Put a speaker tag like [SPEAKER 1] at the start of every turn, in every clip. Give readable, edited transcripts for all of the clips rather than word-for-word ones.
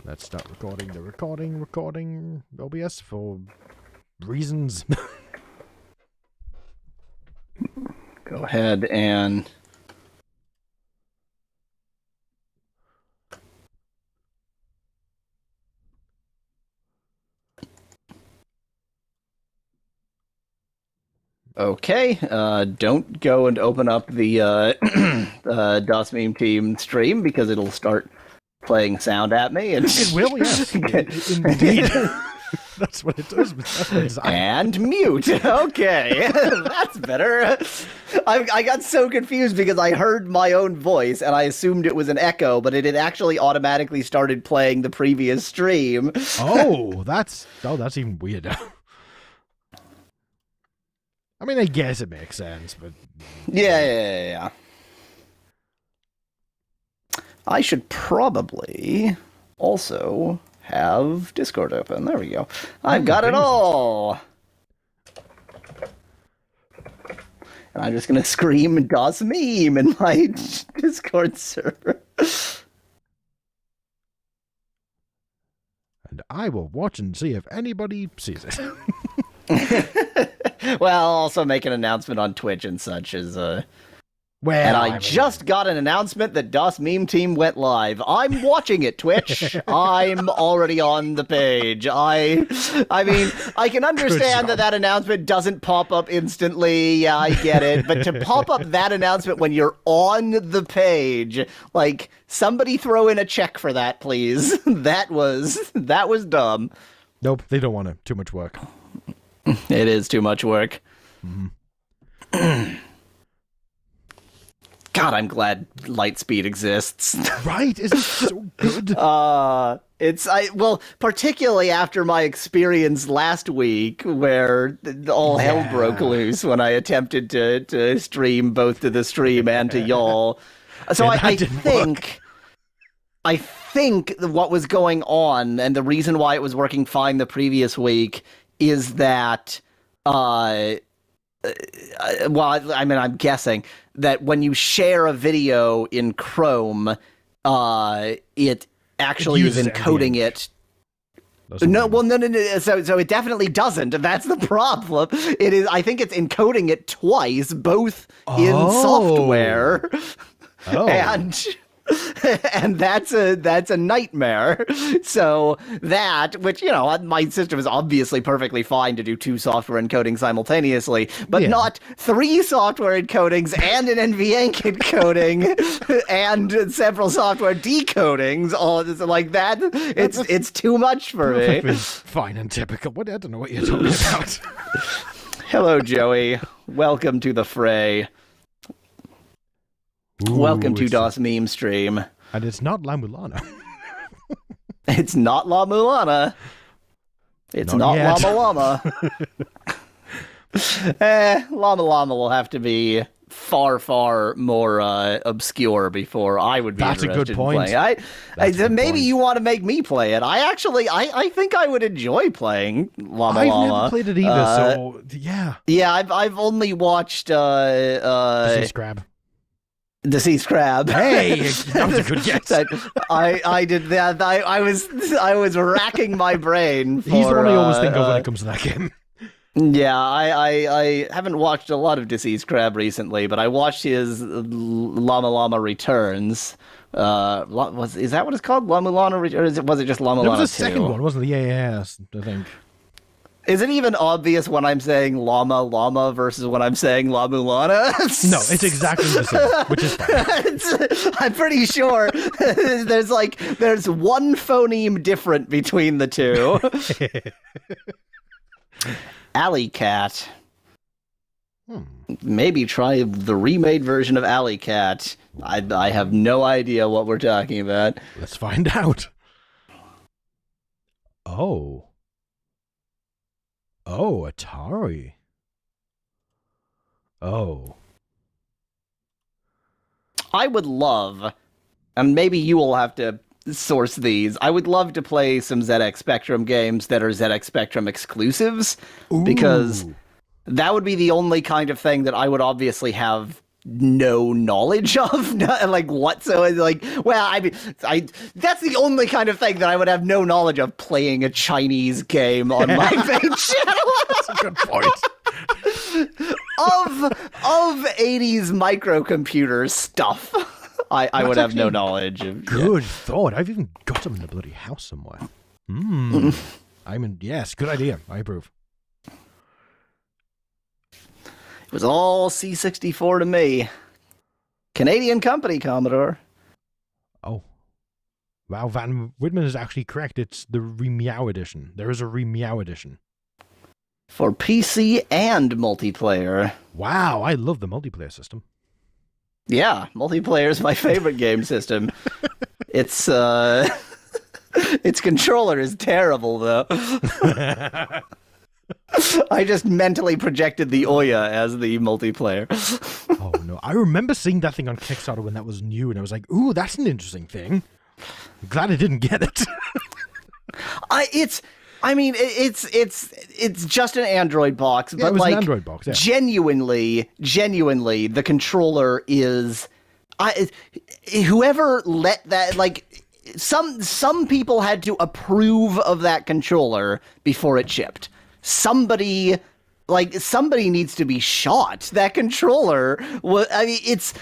[SPEAKER 1] Let's start recording the recording OBS for reasons.
[SPEAKER 2] Go ahead and... Okay, don't go and open up the DOS Meme Team stream because it'll start playing sound at me. And
[SPEAKER 1] it will, yes. Indeed. That's what it does.
[SPEAKER 2] And mute. Okay, that's better. I got so confused because I heard my own voice and I assumed it was an echo, but it had actually automatically started playing the previous stream.
[SPEAKER 1] Oh, that's even weirder. I mean, I guess it makes sense, but...
[SPEAKER 2] Yeah. I should probably also have Discord open. There we go. I've got it all! And I'm just going to scream DOS meme in my Discord server.
[SPEAKER 1] And I will watch and see if anybody sees it.
[SPEAKER 2] Well, I'll also make an announcement on Twitch and such as and I just got an announcement that DOS Meme Team went live. I'm watching it, Twitch. I'm already on the page. I mean, I can understand that announcement doesn't pop up instantly. Yeah, I get it. But to pop up that announcement when you're on the page, like, somebody throw in a check for that, please. That was dumb.
[SPEAKER 1] Nope, they don't want it. Too much work.
[SPEAKER 2] It is too much work.
[SPEAKER 1] Mm-hmm.
[SPEAKER 2] God, I'm glad Lightspeed exists.
[SPEAKER 1] Right? Isn't it so good?
[SPEAKER 2] Particularly after my experience last week where all hell broke loose when I attempted to stream both to the stream and to y'all. So I think what was going on and the reason why it was working fine the previous week is that, I'm guessing that when you share a video in Chrome, it actually is encoding it. No. So it definitely doesn't. That's the problem. It is. I think it's encoding it twice, both in software, and that's a nightmare. So that, which, my system is obviously perfectly fine to do two software encodings simultaneously, but not three software encodings and an NVENC encoding and several software decodings. All like that. It's too much for me.
[SPEAKER 1] Fine and typical. I don't know what you're talking about.
[SPEAKER 2] Hello, Joey. Welcome to the fray.
[SPEAKER 1] Ooh,
[SPEAKER 2] welcome to DOS Meme Stream.
[SPEAKER 1] And it's not La Mulana.
[SPEAKER 2] It's not La Mulana. It's not Llama Llama. Llama Llama will have to be far, far more obscure before I would be interested in playing. Maybe you want to make me play it. I think I would enjoy playing Llama Llama.
[SPEAKER 1] I've never played it either, so yeah.
[SPEAKER 2] Yeah, I've only watched
[SPEAKER 1] Deceased Crab.
[SPEAKER 2] Deceased Crab.
[SPEAKER 1] Hey, that was a good guess.
[SPEAKER 2] I did that. I was racking my brain.
[SPEAKER 1] He's the one I always think of when it comes to that game.
[SPEAKER 2] Yeah, I haven't watched a lot of Deceased Crab recently, but I watched his Llama Llama Returns. Is that what it's called? Llama Llama Returns? Or was it just Llama Llama 2?
[SPEAKER 1] There was a second one, wasn't it? Yeah, I think.
[SPEAKER 2] Is it even obvious when I'm saying Llama Llama versus when I'm saying La Mulana?
[SPEAKER 1] No, it's exactly the same, which is fine.
[SPEAKER 2] I'm pretty sure there's one phoneme different between the two. Alley Cat. Maybe try the remade version of Alley Cat. I have no idea what we're talking about.
[SPEAKER 1] Let's find out. Oh, Atari. Oh.
[SPEAKER 2] I would love, and maybe you will have to source these, I would love to play some ZX Spectrum games that are ZX Spectrum exclusives, because that would be the only kind of thing that I would obviously have no knowledge of, like whatsoever. Like, well, I mean, that's the only kind of thing that I would have no knowledge of, playing a Chinese game on my main channel.
[SPEAKER 1] That's a good point.
[SPEAKER 2] of 80s microcomputer stuff. I would have no knowledge of.
[SPEAKER 1] Good thought. I've even got them in the bloody house somewhere. Yes, good idea. I approve.
[SPEAKER 2] It was all C64 to me. Canadian company, Commodore.
[SPEAKER 1] Oh. Wow, Van Whitman is actually correct. It's the Re-Meow edition. There is a Re-Meow edition.
[SPEAKER 2] For PC and multiplayer.
[SPEAKER 1] Wow, I love the multiplayer system.
[SPEAKER 2] Yeah, multiplayer is my favorite game system. Its controller is terrible, though. I just mentally projected the Oya as the multiplayer.
[SPEAKER 1] Oh, no. I remember seeing that thing on Kickstarter when that was new, and I was like, ooh, that's an interesting thing. I'm glad I didn't get it.
[SPEAKER 2] It's just an Android box, but
[SPEAKER 1] it was
[SPEAKER 2] like,
[SPEAKER 1] an Android box, yeah.
[SPEAKER 2] genuinely, the controller is... whoever let that, like, some people had to approve of that controller before it shipped. Somebody needs to be shot. That controller was, I mean, it's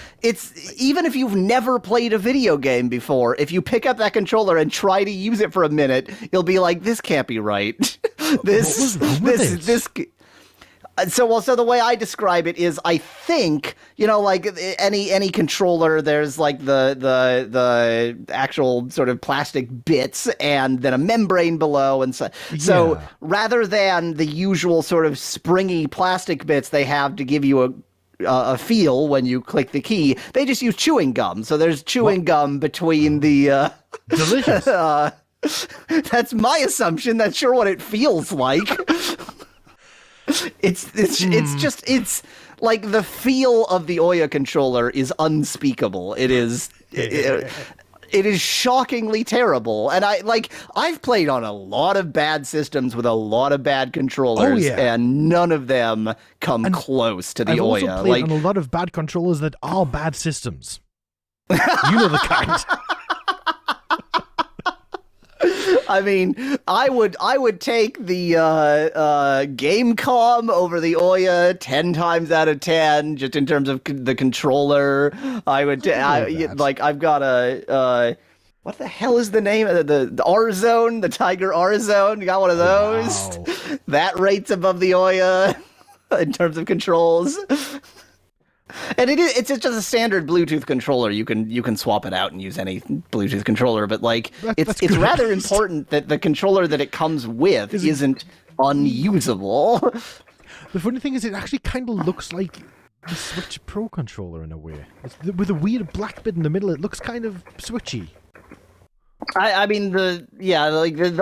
[SPEAKER 2] even if you've never played a video game before, if you pick up that controller and try to use it for a minute, you'll be like, this can't be right. This. So the way I describe it is, I think, like any controller, there's like the actual sort of plastic bits and then a membrane below, and so rather than the usual sort of springy plastic bits they have to give you a feel when you click the key, they just use chewing gum. So there's chewing gum between the
[SPEAKER 1] delicious.
[SPEAKER 2] That's my assumption. That's sure what it feels like. It's like the feel of the Oya controller is unspeakable. It is shockingly terrible. And I've played on a lot of bad systems with a lot of bad controllers, and none of them come close to the
[SPEAKER 1] I've
[SPEAKER 2] Oya.
[SPEAKER 1] Also played on a lot of bad controllers that are bad systems. You know the kind.
[SPEAKER 2] I mean, I would take the Gamecom over the Oya 10 times out of 10, just in terms of the controller. I've got a what the hell is the name of the R-Zone, the Tiger R-Zone? You got one of those? Wow. That rates above the Oya in terms of controls. And it's just a standard Bluetooth controller. You can swap it out and use any Bluetooth controller, but like it's rather important that the controller that it comes with isn't unusable.
[SPEAKER 1] The funny thing is, it actually kind of looks like the Switch Pro controller in a way. With a weird black bit in the middle, it looks kind of switchy.
[SPEAKER 2] I mean the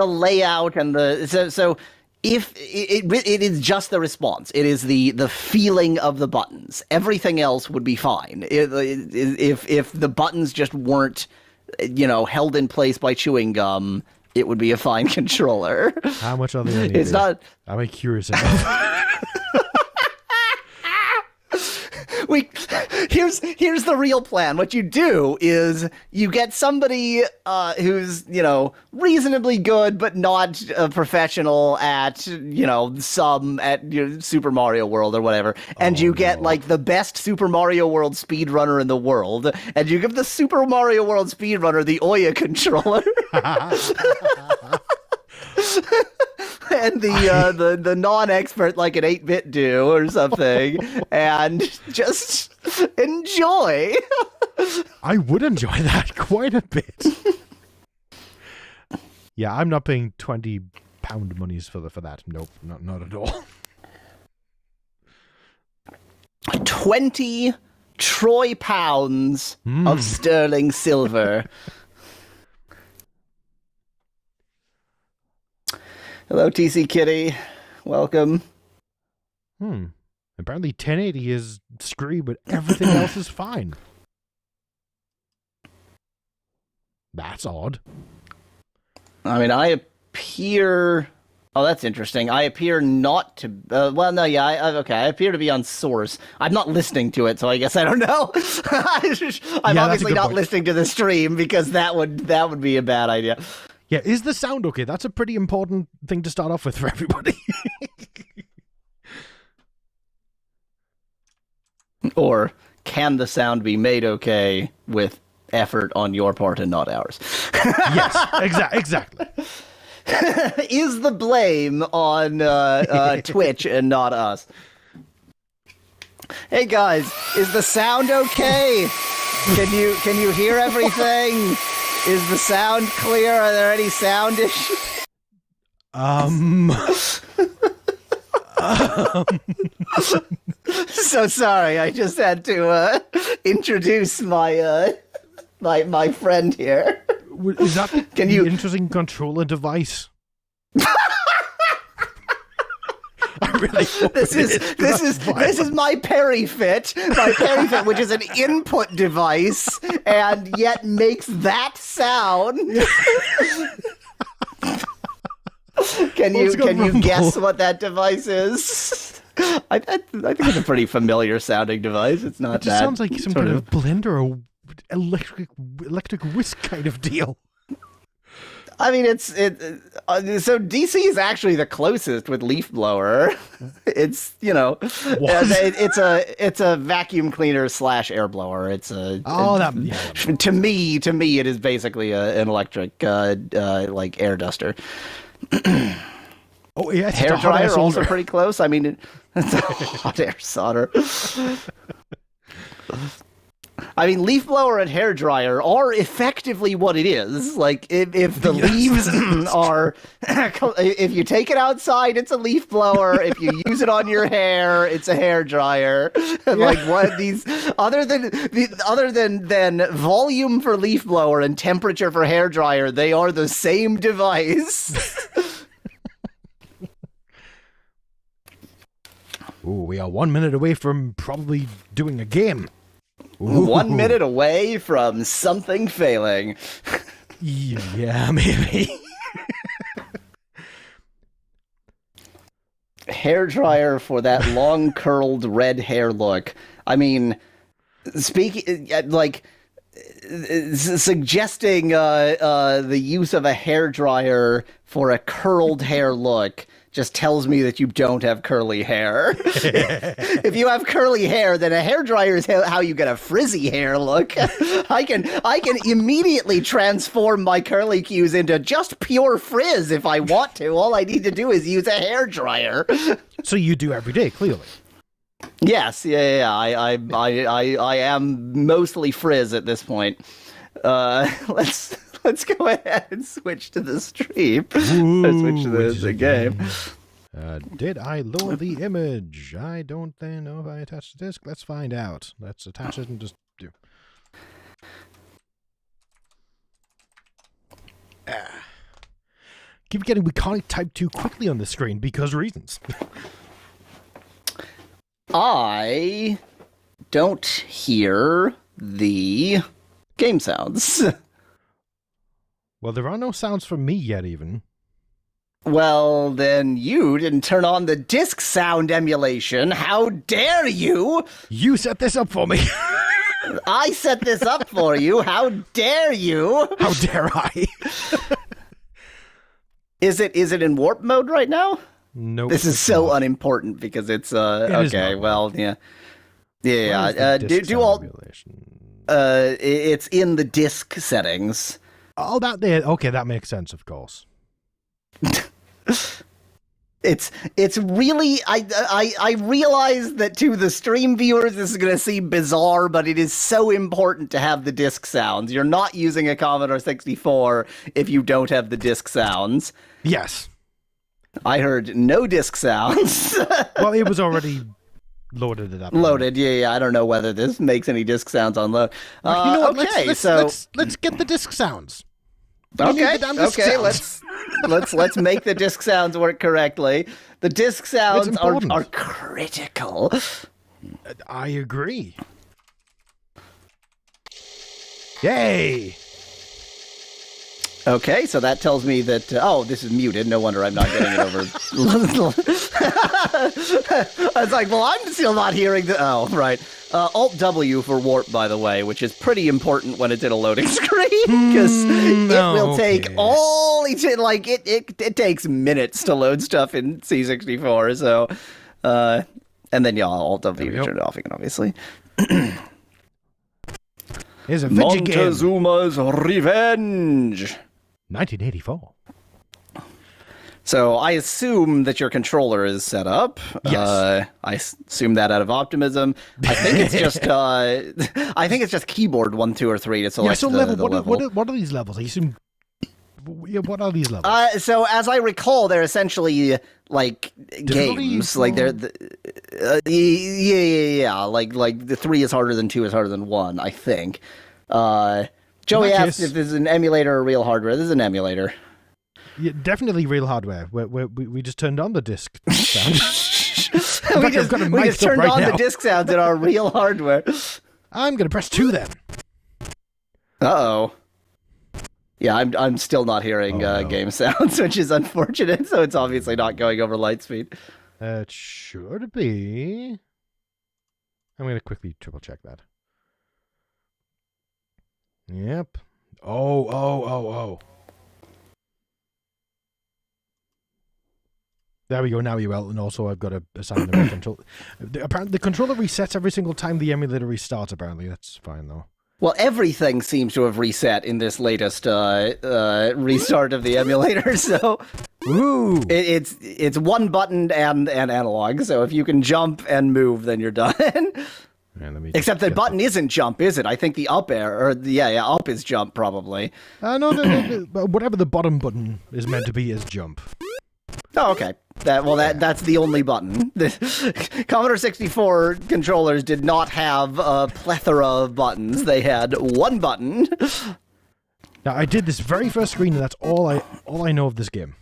[SPEAKER 2] layout and so. If it is just the response, it is the feeling of the buttons. Everything else would be fine. If the buttons just weren't, held in place by chewing gum, it would be a fine controller.
[SPEAKER 1] How much are they?
[SPEAKER 2] It's not.
[SPEAKER 1] I'm curious enough.
[SPEAKER 2] Here's the real plan. What you do is you get somebody who's reasonably good but not a professional at Super Mario World or whatever, and you get like the best Super Mario World speedrunner in the world, and you give the Super Mario World speedrunner the Oya controller. And the non-expert like an 8-bit do or something, and just enjoy.
[SPEAKER 1] I would enjoy that quite a bit. Yeah, I'm not paying £20 monies for that. Nope, not at all.
[SPEAKER 2] 20 troy pounds of sterling silver. Hello, TC Kitty. Welcome.
[SPEAKER 1] Apparently 1080 is screwy, but everything else is fine. That's odd.
[SPEAKER 2] I mean, I appear Oh, that's interesting. I appear not to. Well, no, yeah. Okay, I appear to be on source. I'm not listening to it, so I guess I don't know. I'm obviously not listening to the stream because that would be a bad idea.
[SPEAKER 1] Yeah, is the sound okay? That's a pretty important thing to start off with for everybody.
[SPEAKER 2] Or can the sound be made okay with effort on your part and not ours?
[SPEAKER 1] Yes, exactly.
[SPEAKER 2] Is the blame on Twitch and not us? Hey guys, is the sound okay? Can you hear everything? Is the sound clear? Are there any sound issues? So sorry, I just had to introduce my my friend here.
[SPEAKER 1] Is that the interesting controller device? I really hope
[SPEAKER 2] this is my PeriFit, which is an input device, and yet makes that sound. Can you guess what that device is? I think it's a pretty familiar sounding device. It's not. It just
[SPEAKER 1] sounds like some kind of blender or electric whisk kind of deal.
[SPEAKER 2] I mean, so DC is actually the closest with leaf blower. It's it's a vacuum cleaner / air blower. It's a to me it is basically an electric like air duster.
[SPEAKER 1] Oh yeah,
[SPEAKER 2] hair dryer also pretty close. I mean, it's a hot air solder. I mean, leaf blower and hair dryer are effectively what it is. Like, if the leaves are, if you take it outside, it's a leaf blower. If you use it on your hair, it's a hair dryer. Like, what these other than volume for leaf blower and temperature for hair dryer, they are the same device.
[SPEAKER 1] Ooh, we are 1 minute away from probably doing a game.
[SPEAKER 2] Ooh. 1 minute away from something failing.
[SPEAKER 1] Yeah, maybe.
[SPEAKER 2] Hair dryer for that long curled red hair look. I mean, suggesting the use of a hair dryer for a curled hair look just tells me that you don't have curly hair. If you have curly hair, then a hairdryer is how you get a frizzy hair look. I can immediately transform my curly cues into just pure frizz if I want to. All I need to do is use a hairdryer.
[SPEAKER 1] So you do every day, clearly.
[SPEAKER 2] Yes, yeah. I am mostly frizz at this point. Let's go ahead and switch to the stream. Let's switch to the game.
[SPEAKER 1] Did I load the image? I don't know if I attached the disk. Let's find out. Let's attach it and just do. Keep getting we can't type too quickly on the screen because reasons.
[SPEAKER 2] I don't hear the game sounds.
[SPEAKER 1] Well, there are no sounds from me yet, even.
[SPEAKER 2] Well, then you didn't turn on the disc sound emulation. How dare you?
[SPEAKER 1] You set this up for me.
[SPEAKER 2] I set this up for you. How dare you?
[SPEAKER 1] How dare I?
[SPEAKER 2] Is it in warp mode right now?
[SPEAKER 1] No.
[SPEAKER 2] This is so unimportant because it's okay. Well, yeah. Do all. It's in the disc settings.
[SPEAKER 1] Oh, that there. Okay, that makes sense, of course.
[SPEAKER 2] It's really I realize that to the stream viewers this is going to seem bizarre, but it is so important to have the disc sounds. You're not using a Commodore 64 if you don't have the disc sounds.
[SPEAKER 1] Yes.
[SPEAKER 2] I heard no disc sounds.
[SPEAKER 1] Well, it was already loaded at that point.
[SPEAKER 2] Loaded, yeah. I don't know whether this makes any disc sounds on load.
[SPEAKER 1] You know what?
[SPEAKER 2] Okay,
[SPEAKER 1] let's get the disc sounds.
[SPEAKER 2] Okay, let's make the disc sounds work correctly. The disc sounds are critical.
[SPEAKER 1] I agree. Yay!
[SPEAKER 2] Okay, so that tells me that... oh, this is muted. No wonder I'm not getting it over. I was like, well, I'm still not hearing the... Oh, right. Alt-W for warp, by the way, which is pretty important when it's in a loading screen, because it will take all... Like, it takes minutes to load stuff in C64, so... and then, yeah, Alt-W to turn it off again, obviously.
[SPEAKER 1] Here's a video game.
[SPEAKER 2] Montezuma's Revenge!
[SPEAKER 1] 1984.
[SPEAKER 2] So I assume that your controller is set up.
[SPEAKER 1] Yes.
[SPEAKER 2] I assume that out of optimism. I think it's just I think it's just keyboard 1, 2, or 3 to select the level.
[SPEAKER 1] What are these levels? I assume. What are these levels?
[SPEAKER 2] So as I recall, they're essentially like games. Like they're yeah. Like the 3 is harder than 2 is harder than 1. I think. Joey asked if this is an emulator or real hardware. This is an emulator.
[SPEAKER 1] Yeah, definitely real hardware. We just turned on the disc sound.
[SPEAKER 2] we just turned on the disc sounds in our real hardware.
[SPEAKER 1] I'm going to press 2 then.
[SPEAKER 2] Uh-oh. Yeah, I'm still not hearing game sounds, which is unfortunate, so it's obviously not going over light speed.
[SPEAKER 1] It should be. I'm going to quickly triple check that. Yep. Oh. There we go, now you will, and also I've got to assign the control. Apparently, the controller resets every single time the emulator restarts, apparently. That's fine, though.
[SPEAKER 2] Well, everything seems to have reset in this latest restart of the emulator, so...
[SPEAKER 1] Ooh!
[SPEAKER 2] It's one button and analog, so if you can jump and move, then you're done. Except the button isn't jump, is it? I think the up air, or up is jump, probably.
[SPEAKER 1] No, whatever the bottom button is meant to be is jump.
[SPEAKER 2] Oh, okay. That's the only button. The Commodore 64 controllers did not have a plethora of buttons. They had one button.
[SPEAKER 1] Now, I did this very first screen, and that's all I know of this game.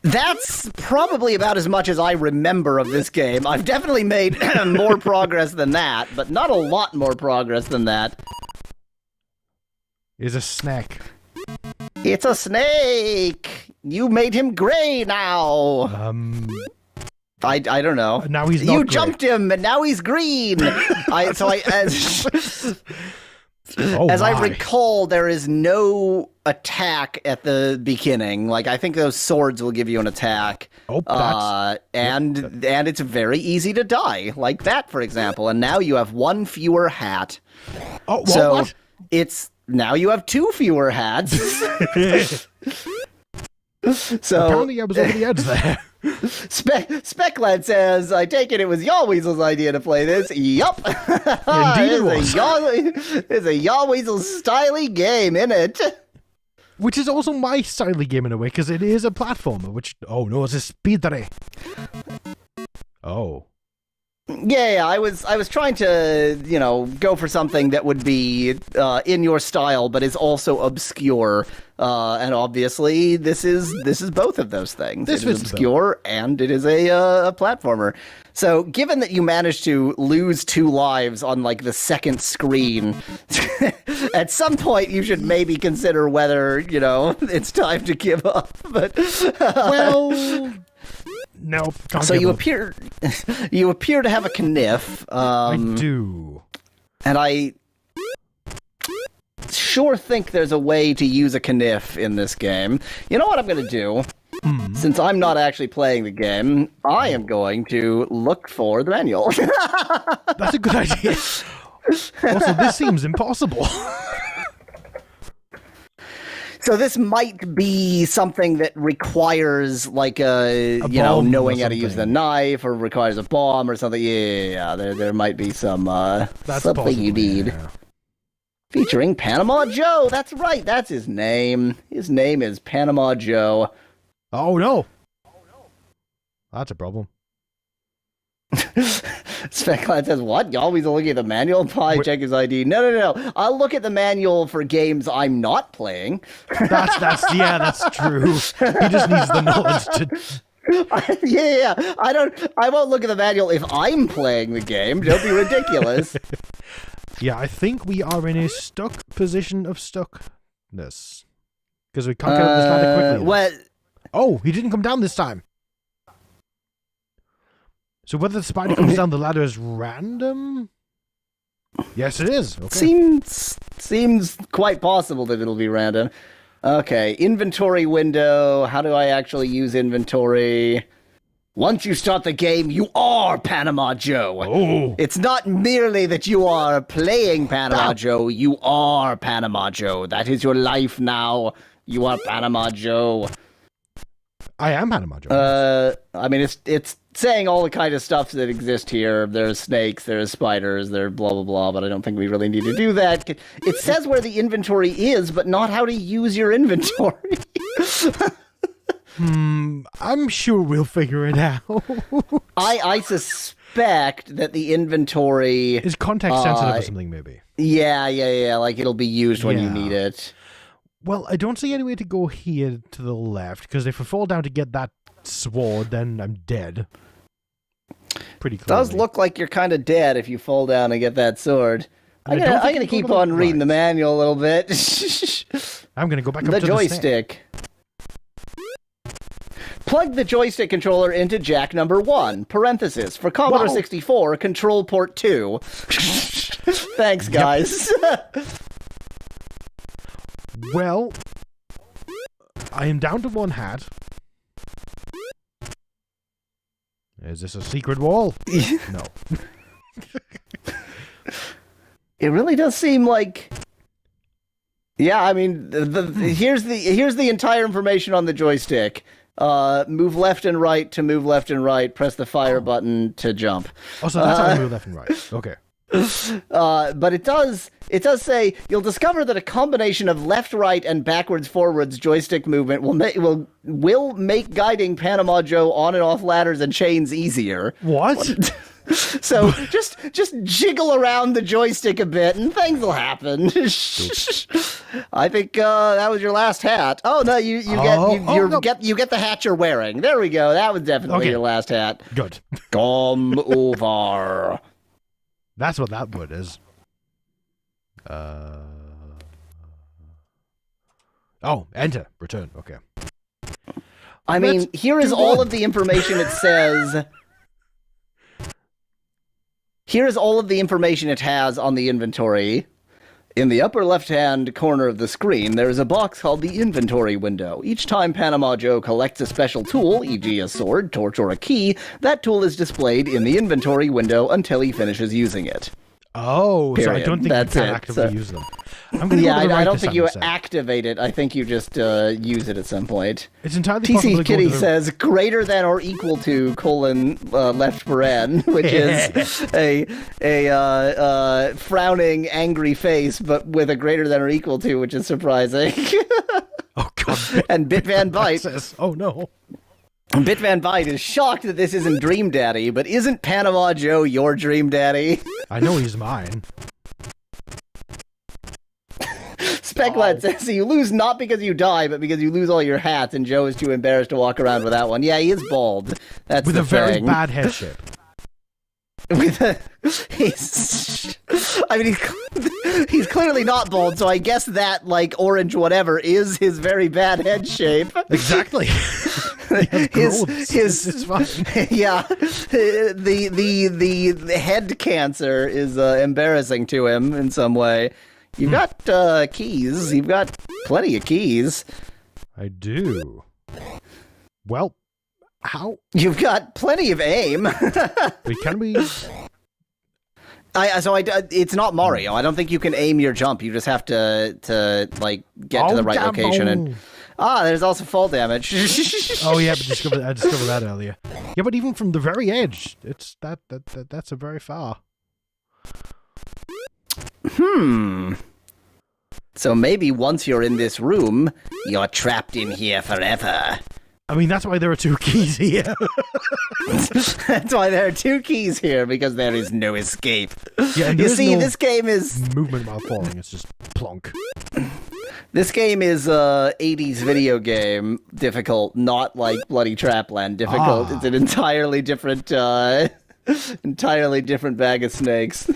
[SPEAKER 2] That's probably about as much as I remember of this game. I've definitely made more progress than that, but not a lot more progress than that.
[SPEAKER 1] It's a snake.
[SPEAKER 2] It's a snake! You made him gray now! I don't know.
[SPEAKER 1] Now he's not
[SPEAKER 2] You
[SPEAKER 1] gray.
[SPEAKER 2] jumped him, and now he's green! As I recall, there is no attack at the beginning. Like, I think those swords will give you an attack. And it's very easy to die. Like that, for example. And now you have one fewer hat.
[SPEAKER 1] Oh, what?
[SPEAKER 2] Now you have 2 fewer hats. So
[SPEAKER 1] apparently I was over the edge there.
[SPEAKER 2] Speclad says, I take it was Yawweasel's idea to play this. Yup.
[SPEAKER 1] Indeed it was.
[SPEAKER 2] It's a Yawweasel styly game, innit?
[SPEAKER 1] Which is also my styly game in a way, because it is a platformer, which... Oh no, it's a speedrun. Oh.
[SPEAKER 2] Yeah, I was trying to, go for something that would be in your style, but is also obscure. And obviously, this is both of those things. It is obscure and it is a platformer. So, given that you managed to lose 2 lives on like the second screen, at some point you should maybe consider whether it's time to give up. But
[SPEAKER 1] well. No.
[SPEAKER 2] So you appear to have a kniff.
[SPEAKER 1] I do.
[SPEAKER 2] And I sure think there's a way to use a kniff in this game. You know what I'm going to do? Since I'm not actually playing the game, I am going to look for the manual.
[SPEAKER 1] That's a good idea. Also, this seems impossible.
[SPEAKER 2] So this might be something that requires like knowing how to use the knife, or requires a bomb or something. Yeah. There might be some something you need. Yeah. Featuring Panama Joe. That's right. That's his name. His name is Panama Joe.
[SPEAKER 1] Oh no. That's a problem.
[SPEAKER 2] Speclad says, what? You always look at the manual? Probably check his ID. No. I'll look at the manual for games I'm not playing.
[SPEAKER 1] That's true. He just needs the knowledge to...
[SPEAKER 2] Yeah. I won't look at the manual if I'm playing the game. Don't be ridiculous.
[SPEAKER 1] Yeah, I think we are in a stuck position of stuckness. Because we can't get up this ladder quickly.
[SPEAKER 2] What?
[SPEAKER 1] Oh, he didn't come down this time. So whether the spider comes down the ladder is random? Yes, it is. Okay.
[SPEAKER 2] Seems quite possible that it'll be random. Okay, inventory window. How do I actually use inventory? Once you start the game, you are Panama Joe.
[SPEAKER 1] Oh.
[SPEAKER 2] It's not merely that you are playing Panama Joe. You are Panama Joe. That is your life now. You are Panama Joe.
[SPEAKER 1] I am Panama Joe.
[SPEAKER 2] I mean, it's saying all the kind of stuff that exist here. There's snakes, there's spiders, there's blah, blah, blah, but I don't think we really need to do that. It says where the inventory is, but not how to use your inventory.
[SPEAKER 1] I'm sure we'll figure it out.
[SPEAKER 2] I suspect that the inventory...
[SPEAKER 1] is context sensitive or something, maybe.
[SPEAKER 2] Yeah, like it'll be used when you need it.
[SPEAKER 1] Well, I don't see any way to go here to the left, because if I fall down to get that sword, then I'm dead. Pretty clearly.
[SPEAKER 2] Does look like you're kind of dead if you fall down and get that sword. I'm gonna keep on reading the manual a little bit.
[SPEAKER 1] I'm gonna go back up
[SPEAKER 2] the
[SPEAKER 1] to
[SPEAKER 2] joystick. Plug the joystick controller into jack number 1, parenthesis, for Commodore 64, control port 2. Thanks, guys.
[SPEAKER 1] Well, I am down to 1 hat. Is this a secret wall? No.
[SPEAKER 2] It really does seem like... Yeah, I mean, here's the entire information on the joystick. Move left and right to move left and right. Press the fire button to jump.
[SPEAKER 1] Oh, so that's how I move left and right. Okay.
[SPEAKER 2] But it does say you'll discover that a combination of left, right, and backwards, forwards joystick movement will make guiding Panama Joe on and off ladders and chains easier.
[SPEAKER 1] What?
[SPEAKER 2] So just jiggle around the joystick a bit and things will happen. I think that was your last hat. Oh no, you get the hat you're wearing. There we go. That was definitely your last hat.
[SPEAKER 1] Good.
[SPEAKER 2] Come over.
[SPEAKER 1] That's what that word is. Enter. Return. Okay.
[SPEAKER 2] I mean, here is all of the information it says. Here is all of the information it has on the inventory. In the upper left-hand corner of the screen, there is a box called the inventory window. Each time Panama Joe collects a special tool, e.g. a sword, torch, or a key, that tool is displayed in the inventory window until he finishes using it.
[SPEAKER 1] Oh,
[SPEAKER 2] Period.
[SPEAKER 1] so I don't think
[SPEAKER 2] That's
[SPEAKER 1] you can
[SPEAKER 2] it.
[SPEAKER 1] actively use them. I'm gonna go to the right
[SPEAKER 2] I don't
[SPEAKER 1] this
[SPEAKER 2] think
[SPEAKER 1] time
[SPEAKER 2] you
[SPEAKER 1] instead.
[SPEAKER 2] activate it. I think you just use it at some point.
[SPEAKER 1] It's entirely possible to
[SPEAKER 2] TC
[SPEAKER 1] go
[SPEAKER 2] Kitty
[SPEAKER 1] to the...
[SPEAKER 2] says greater than or equal to : left paren, which is a frowning angry face, but with a greater than or equal to, which is surprising.
[SPEAKER 1] Oh god.
[SPEAKER 2] And Bit Van Bite.
[SPEAKER 1] Says, oh no.
[SPEAKER 2] Bit Van Bite is shocked that this isn't Dream Daddy, but isn't Panama Joe your Dream Daddy?
[SPEAKER 1] I know he's mine.
[SPEAKER 2] Specklad says, so you lose not because you die, but because you lose all your hats, and Joe is too embarrassed to walk around without one. Yeah, he is bald. That's
[SPEAKER 1] with
[SPEAKER 2] the
[SPEAKER 1] a very
[SPEAKER 2] thing.
[SPEAKER 1] bad head shape.
[SPEAKER 2] He's clearly not bald, so I guess that, like, orange whatever is his very bad head shape.
[SPEAKER 1] Exactly. It's fine.
[SPEAKER 2] Yeah, the head cancer is embarrassing to him in some way. You've got keys. You've got plenty of keys.
[SPEAKER 1] I do. Well, how?
[SPEAKER 2] You've got plenty of aim.
[SPEAKER 1] Can we?
[SPEAKER 2] It's not Mario. I don't think you can aim your jump. You just have to like get to the right location. And there's also fall damage.
[SPEAKER 1] Oh yeah, but I discovered that earlier. Yeah, but even from the very edge, it's that's a very far.
[SPEAKER 2] So maybe once you're in this room, you're trapped in here forever.
[SPEAKER 1] I mean, that's why there are 2 keys here.
[SPEAKER 2] That's why there are 2 keys here, because there is no escape.
[SPEAKER 1] Yeah, and
[SPEAKER 2] you see,
[SPEAKER 1] no
[SPEAKER 2] this game is...
[SPEAKER 1] movement while falling, it's just plonk.
[SPEAKER 2] This game is a 80s video game difficult, not like Bloody Trapland difficult. It's an entirely different bag of snakes.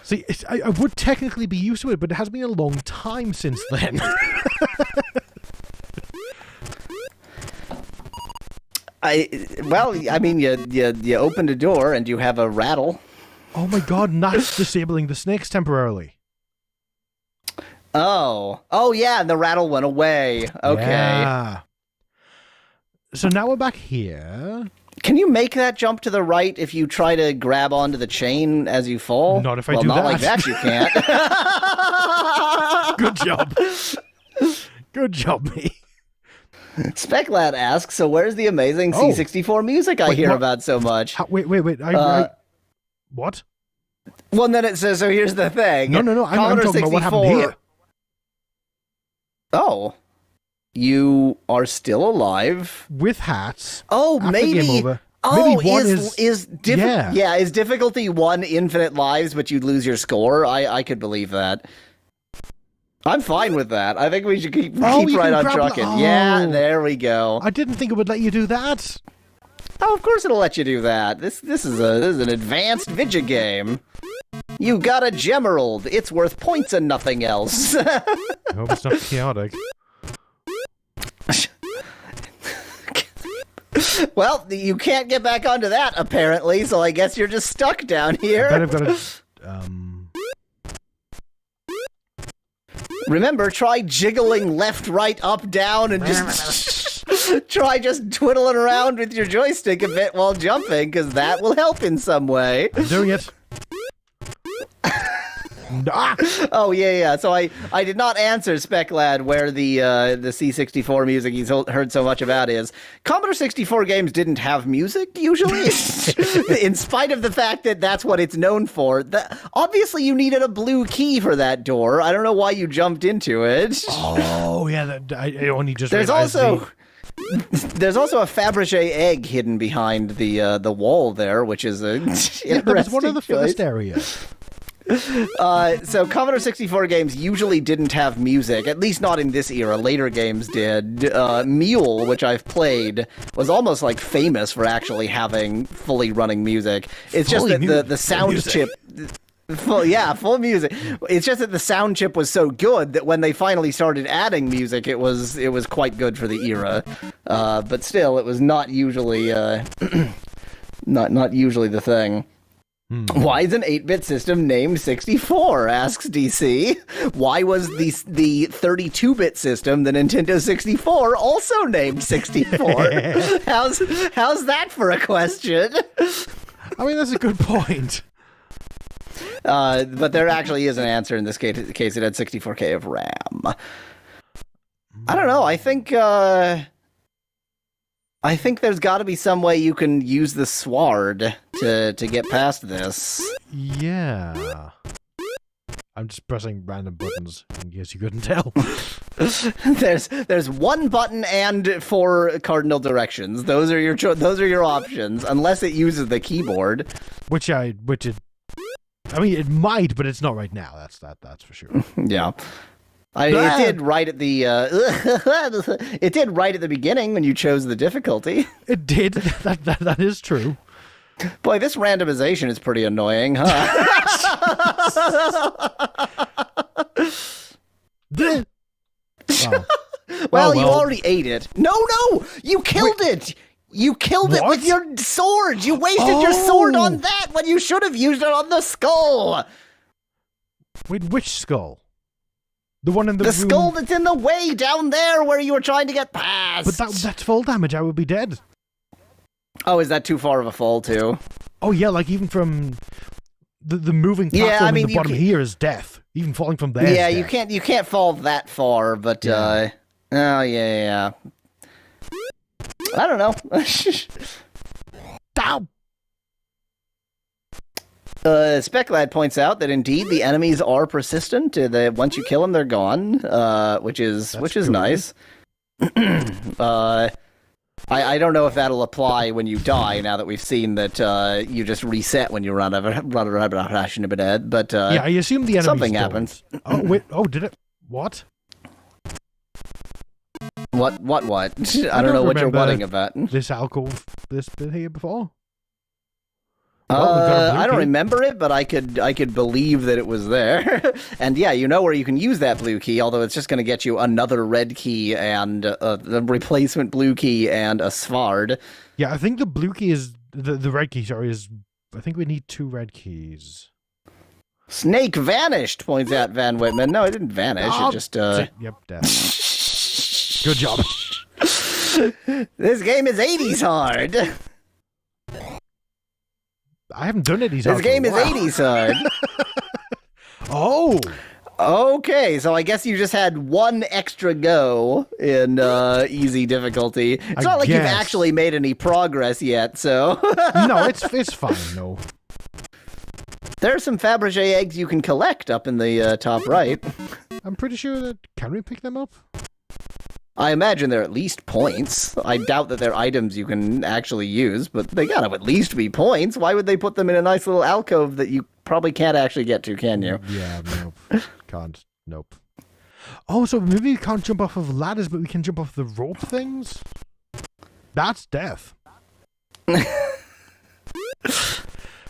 [SPEAKER 1] See, I would technically be used to it, but it has been a long time since then.
[SPEAKER 2] I mean, you opened a door and you have a rattle.
[SPEAKER 1] Oh my god, and that's disabling the snakes temporarily.
[SPEAKER 2] Oh yeah, and the rattle went away. Okay.
[SPEAKER 1] Yeah. So now we're back here.
[SPEAKER 2] Can you make that jump to the right if you try to grab onto the chain as you fall?
[SPEAKER 1] Not if I do
[SPEAKER 2] that. Well, not like
[SPEAKER 1] that.
[SPEAKER 2] that you can't.
[SPEAKER 1] Good job. Good job, me.
[SPEAKER 2] Speclad asks, so where's the amazing C64 music I hear about so much?
[SPEAKER 1] Wait. What?
[SPEAKER 2] Well, and then it says, so here's the thing.
[SPEAKER 1] No. I'm talking about what happened here.
[SPEAKER 2] Oh. You are still alive.
[SPEAKER 1] With hats.
[SPEAKER 2] Oh, maybe.
[SPEAKER 1] Game over.
[SPEAKER 2] Oh,
[SPEAKER 1] maybe one
[SPEAKER 2] is difficulty 1 infinite lives, but you'd lose your score? I could believe that. I'm fine with that. I think we should keep right on trucking. Yeah, there we go.
[SPEAKER 1] I didn't think it would let you do that.
[SPEAKER 2] Oh, of course it'll let you do that. This is an advanced vidya game. You got a Gemerald. It's worth points and nothing else.
[SPEAKER 1] I hope it's not chaotic.
[SPEAKER 2] Well, you can't get back onto that, apparently, so I guess you're just stuck down here.
[SPEAKER 1] I bet I've got to...
[SPEAKER 2] Remember, try jiggling left, right, up, down, and just try just twiddling around with your joystick a bit while jumping, because that will help in some way.
[SPEAKER 1] I'm doing it.
[SPEAKER 2] Oh, yeah. So I did not answer Speclad where the C64 music he's heard so much about is. Commodore 64 games didn't have music, usually, in spite of the fact that that's what it's known for. Obviously, you needed a blue key for that door. I don't know why you jumped into it.
[SPEAKER 1] Oh, yeah, I only just
[SPEAKER 2] There's also a Fabergé egg hidden behind the wall there, which is a interesting
[SPEAKER 1] that was one of the
[SPEAKER 2] choice.
[SPEAKER 1] first areas.
[SPEAKER 2] So Commodore 64 games usually didn't have music, at least not in this era. Later games did. Mule, which I've played, was almost like famous for actually having fully running music. It's just that the sound chip... Full music. It's just that the sound chip was so good that when they finally started adding music, it was quite good for the era. But still, it was not usually not usually the thing. Why is an 8-bit system named 64? Asks DC. Why was the 32-bit system, the Nintendo 64, also named 64? How's that for a question?
[SPEAKER 1] I mean, that's a good point.
[SPEAKER 2] But there actually is an answer in this case. It had 64K of RAM. I don't know. I think there's got to be some way you can use the sword to get past this.
[SPEAKER 1] Yeah. I'm just pressing random buttons in case you couldn't tell.
[SPEAKER 2] There's one button and 4 cardinal directions. Those are your options, unless it uses the keyboard.
[SPEAKER 1] I mean, it might, but it's not right now. That's for sure.
[SPEAKER 2] Yeah. It did right at the it did right at the beginning when you chose the difficulty.
[SPEAKER 1] It did. That is true.
[SPEAKER 2] Boy, this randomization is pretty annoying, huh? Well, you already ate it. No, you killed it. You killed it with your sword. You wasted your sword on that when you should have used it on the skull.
[SPEAKER 1] Wait, which skull? The one in the room.
[SPEAKER 2] Skull that's in the way down there where you were trying to get past.
[SPEAKER 1] But that's full damage. I would be dead.
[SPEAKER 2] Oh, is that too far of a fall too?
[SPEAKER 1] Oh yeah, like even from the moving platform in the bottom here is death. Even falling from there.
[SPEAKER 2] Yeah,
[SPEAKER 1] is
[SPEAKER 2] death. You can't fall that far, but yeah. Oh yeah. I don't know.
[SPEAKER 1] Ow!
[SPEAKER 2] Speclad points out that indeed the enemies are persistent. Once you kill them, they're gone, which is nice. I don't know if that'll apply when you die. Now that we've seen that you just reset when you run out of dead, but
[SPEAKER 1] yeah, I assume the enemies
[SPEAKER 2] something
[SPEAKER 1] don't.
[SPEAKER 2] happens.
[SPEAKER 1] Oh wait! Oh, did it? What?
[SPEAKER 2] What? I don't know what you're whatting about.
[SPEAKER 1] This alcove, this bit here before.
[SPEAKER 2] I don't remember it, but I could believe that it was there. And yeah, you know where you can use that blue key, although it's just going to get you another red key and the replacement blue key and a Svard.
[SPEAKER 1] Yeah, I think the blue key is the red key. Sorry, is I think we need 2 red keys.
[SPEAKER 2] Snake vanished, points out Van Whitman. No, it didn't vanish. It just
[SPEAKER 1] Yep, death. Good job.
[SPEAKER 2] This game is 80s hard.
[SPEAKER 1] I haven't done it.
[SPEAKER 2] This game is 80s hard.
[SPEAKER 1] Oh.
[SPEAKER 2] Okay, so I guess you just had 1 extra go in easy difficulty. It's not like you've actually made any progress yet, so...
[SPEAKER 1] No, it's fine, no.
[SPEAKER 2] There are some Fabergé eggs you can collect up in the top right.
[SPEAKER 1] I'm pretty sure that... Can we pick them up?
[SPEAKER 2] I imagine they're at least points. I doubt that they're items you can actually use, but they gotta at least be points. Why would they put them in a nice little alcove that you probably can't actually get to, can you?
[SPEAKER 1] Yeah, nope. Can't. Nope. Oh, so maybe we can't jump off of ladders, but we can jump off the rope things? That's death.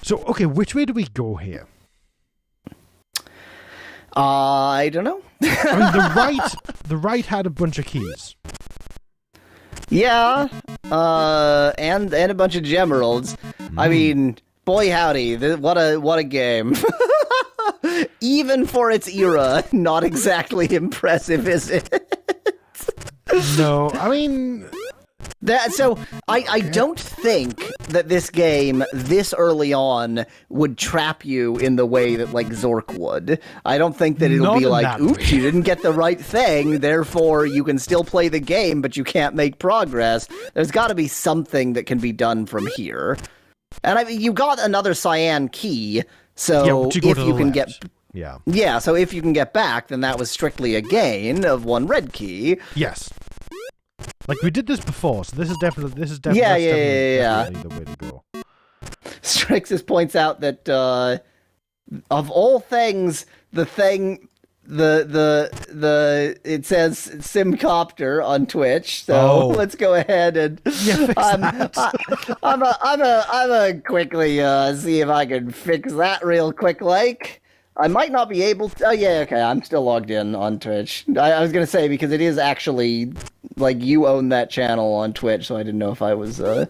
[SPEAKER 1] So, okay, which way do we go here?
[SPEAKER 2] I don't know.
[SPEAKER 1] I mean, the right had a bunch of keys.
[SPEAKER 2] Yeah, and a bunch of gemeralds. I mean, boy howdy, what a game. Even for its era, not exactly impressive, is it?
[SPEAKER 1] No, I mean...
[SPEAKER 2] I don't think that this game, this early on, would trap you in the way that, like, Zork would. I don't think that it'll be like, oops, you didn't get the right thing, therefore you can still play the game, but you can't make progress. There's gotta be something that can be done from here. And I mean, you got another cyan key, so if you can get... Yeah, so if you can get back, then that was strictly a gain of 1 red key.
[SPEAKER 1] Yes. Like, we did this before, so this is definitely definitely the way to go.
[SPEAKER 2] Strixus points out that, of all things, it says Simcopter on Twitch, so let's go ahead and I'm a quickly see if I can fix that real quick, like. I might not be able to... Oh, yeah, okay, I'm still logged in on Twitch. I was going to say, because it is actually, like, you own that channel on Twitch, so I didn't know if I was, I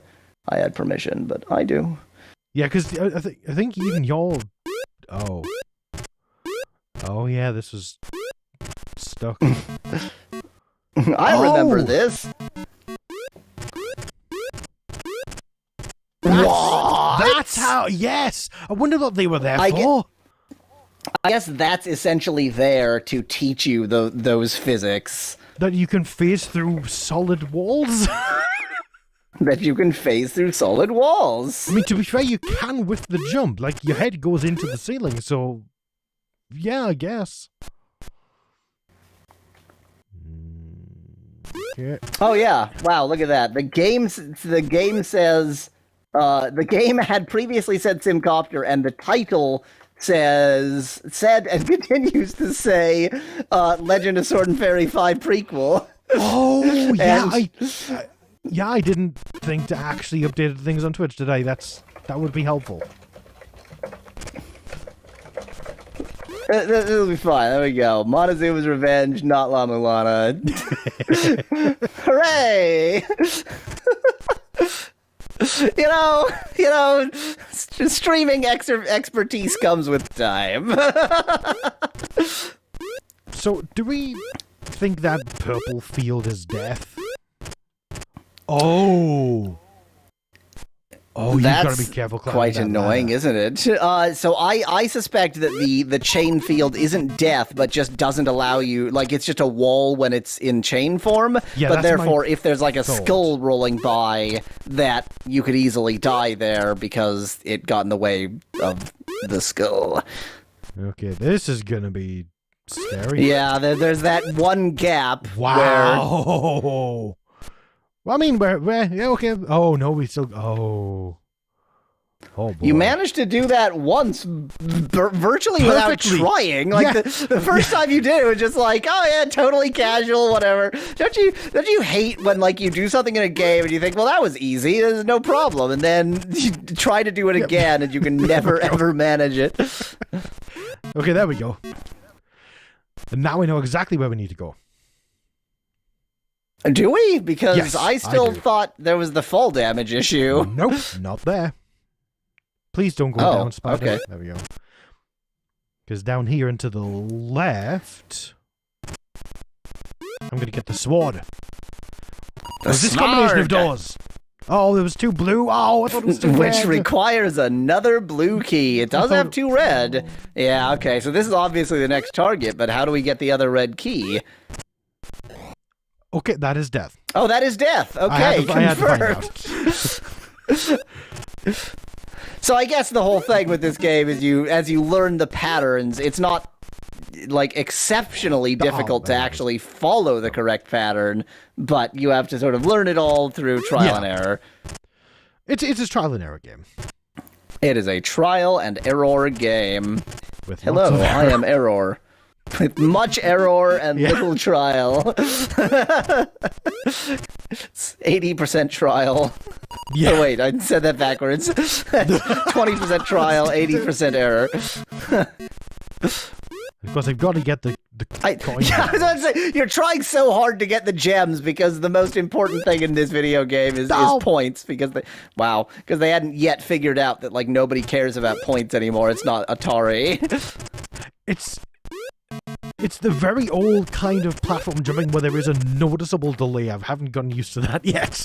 [SPEAKER 2] had permission, but I do.
[SPEAKER 1] Yeah, because I think even y'all... Oh. Oh, yeah, this was stuck.
[SPEAKER 2] I remember this.
[SPEAKER 1] That's how... Yes! I wonder what they were there for.
[SPEAKER 2] I guess that's essentially there to teach you those physics.
[SPEAKER 1] That you can phase through solid walls?
[SPEAKER 2] That you can phase through solid walls.
[SPEAKER 1] I mean, to be fair, you can with the jump. Like, your head goes into the ceiling, so... Yeah, I guess. Okay.
[SPEAKER 2] Oh, yeah. Wow, look at that. The game says... the game had previously said Simcopter, and the title... said and continues to say Legend of Sword and Fairy 5 prequel.
[SPEAKER 1] Oh, yeah. I didn't think to actually update things on Twitch today. That would be helpful.
[SPEAKER 2] It'll be fine. There we go. Montezuma's Revenge, not La Mulana. Hooray! You know, streaming expertise comes with time.
[SPEAKER 1] So, do we think that purple field is death? Oh, you gotta be careful.
[SPEAKER 2] Quite annoying, isn't it? So I suspect that the chain field isn't death, but just doesn't allow you, like, it's just a wall when it's in chain form.
[SPEAKER 1] Yeah,
[SPEAKER 2] but therefore, if there's like a skull rolling by, that you could easily die there because it got in the way of the skull.
[SPEAKER 1] Okay, this is gonna be scary.
[SPEAKER 2] Yeah, there's that one gap.
[SPEAKER 1] Wow. Well, I mean, yeah, okay. Oh, no, we still... Oh. Oh, boy.
[SPEAKER 2] You managed to do that once, virtually
[SPEAKER 1] Perfectly.
[SPEAKER 2] without trying. Like
[SPEAKER 1] Yeah.
[SPEAKER 2] the first time you did, it was just like, oh yeah, totally casual, whatever. Don't you hate when like you do something in a game and you think, well, that was easy, there's no problem, and then you try to do it again and you can never ever manage it.
[SPEAKER 1] Okay, there we go. And now we know exactly where we need to go.
[SPEAKER 2] Do we? Because
[SPEAKER 1] Yes,
[SPEAKER 2] I still
[SPEAKER 1] I do.
[SPEAKER 2] thought there was the fall damage issue.
[SPEAKER 1] Nope, not there. Please don't go down, Spider.
[SPEAKER 2] okay.
[SPEAKER 1] There we go. Because down here and to the left, I'm going to get the sword. What's this combination of doors? Oh, there was 2 blue. Oh, I thought it was 2
[SPEAKER 2] Which
[SPEAKER 1] red.
[SPEAKER 2] requires another blue key. It does have 2 red. Yeah, okay, so this is obviously the next target, but how do we get the other red key?
[SPEAKER 1] Okay, that is death.
[SPEAKER 2] Oh, that is death. Okay,
[SPEAKER 1] I had to find
[SPEAKER 2] confirmed. So I guess the whole thing with this game is as you learn the patterns, it's not like exceptionally difficult to actually follow the correct pattern, but you have to sort of learn it all through trial and error.
[SPEAKER 1] It's a trial and error game.
[SPEAKER 2] It is a trial and error game.
[SPEAKER 1] With
[SPEAKER 2] Hello,
[SPEAKER 1] lots of
[SPEAKER 2] I
[SPEAKER 1] error.
[SPEAKER 2] am Error. With much error and little trial. It's 80% trial.
[SPEAKER 1] Yeah.
[SPEAKER 2] Oh, wait, I said that backwards. 20% trial, 80% error.
[SPEAKER 1] Of course, I've got to get the coin.
[SPEAKER 2] Yeah, I was about to say, you're trying so hard to get the gems because the most important thing in this video game is points, because they hadn't yet figured out that like nobody cares about points anymore. It's not Atari.
[SPEAKER 1] It's the very old kind of platform jumping where there is a noticeable delay. I haven't gotten used to that yet.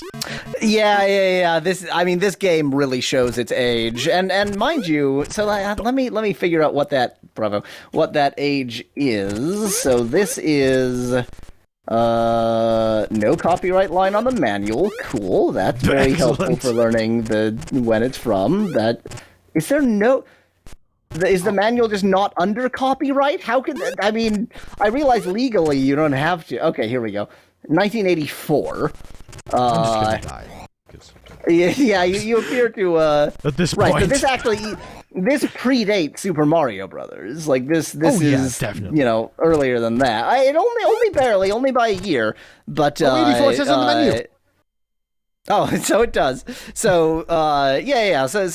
[SPEAKER 2] Yeah. This game really shows its age, and mind you, so let me figure out what that age is. So this is no copyright line on the manual. Cool. That's very helpful for learning when it's from. Is the manual just not under copyright? How could that? I mean, I realize legally you don't have to. Okay, here we go. 1984.
[SPEAKER 1] I'm just gonna die.
[SPEAKER 2] Yeah, you appear to.
[SPEAKER 1] At this
[SPEAKER 2] right,
[SPEAKER 1] point.
[SPEAKER 2] so this predates Super Mario Brothers. Like this is
[SPEAKER 1] definitely.
[SPEAKER 2] Earlier than that. It only barely, only by a year. But
[SPEAKER 1] 84 says on the menu.
[SPEAKER 2] Oh, so it does. So yeah. So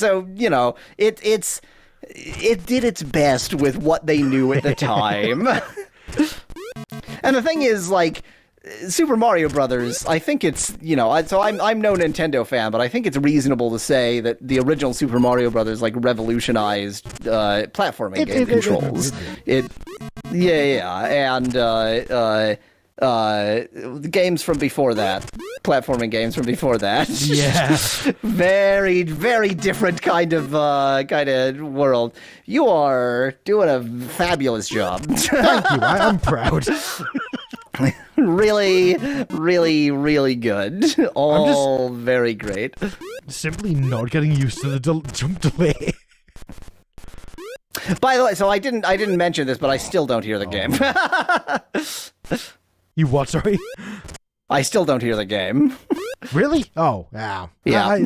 [SPEAKER 2] it did its best with what they knew at the time. And the thing is, like, Super Mario Brothers, I think it's, so I'm no Nintendo fan, but I think it's reasonable to say that the original Super Mario Brothers, like, revolutionized platforming game controls. And the games from before that, platforming games from before that.
[SPEAKER 1] Yeah.
[SPEAKER 2] Very, very different kind of world. You are doing a fabulous job.
[SPEAKER 1] Thank you. I'm proud.
[SPEAKER 2] Really, really, really good. All very great.
[SPEAKER 1] Simply not getting used to the jump delay.
[SPEAKER 2] By the way, so I didn't mention this, but I still don't hear the game.
[SPEAKER 1] You what, sorry?
[SPEAKER 2] I still don't hear the game.
[SPEAKER 1] Really? Oh, yeah.
[SPEAKER 2] Yeah.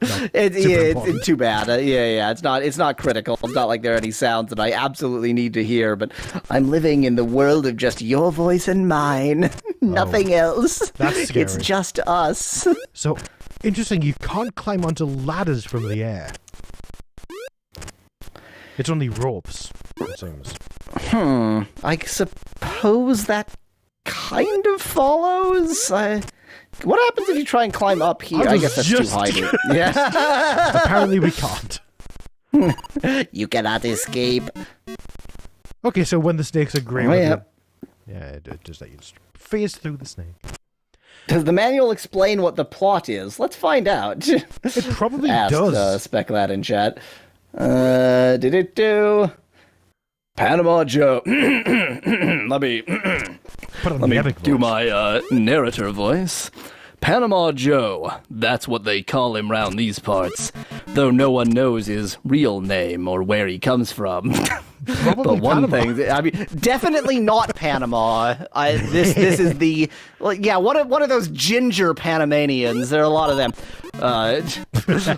[SPEAKER 1] It's
[SPEAKER 2] Too bad. It's not critical. It's not like there are any sounds that I absolutely need to hear, but I'm living in the world of just your voice and mine. Nothing else.
[SPEAKER 1] That's scary.
[SPEAKER 2] It's just us.
[SPEAKER 1] So, interesting, you can't climb onto ladders from the air. It's only ropes, it seems.
[SPEAKER 2] I suppose that kind of follows. What happens if you try and climb up here? I guess that's too high. Yeah.
[SPEAKER 1] Apparently we can't.
[SPEAKER 2] You cannot escape.
[SPEAKER 1] Okay, so when the snakes are grey, it just let you just phase through the snake.
[SPEAKER 2] Does the manual explain what the plot is? Let's find out.
[SPEAKER 1] It probably does.
[SPEAKER 2] Spec that in chat. Did it do? Panama Joe. Let me do my narrator voice. Panama Joe, that's what they call him round these parts, though no one knows his real name or where he comes from. But one thing, definitely not Panama. This is the one of those ginger Panamanians. There are a lot of them.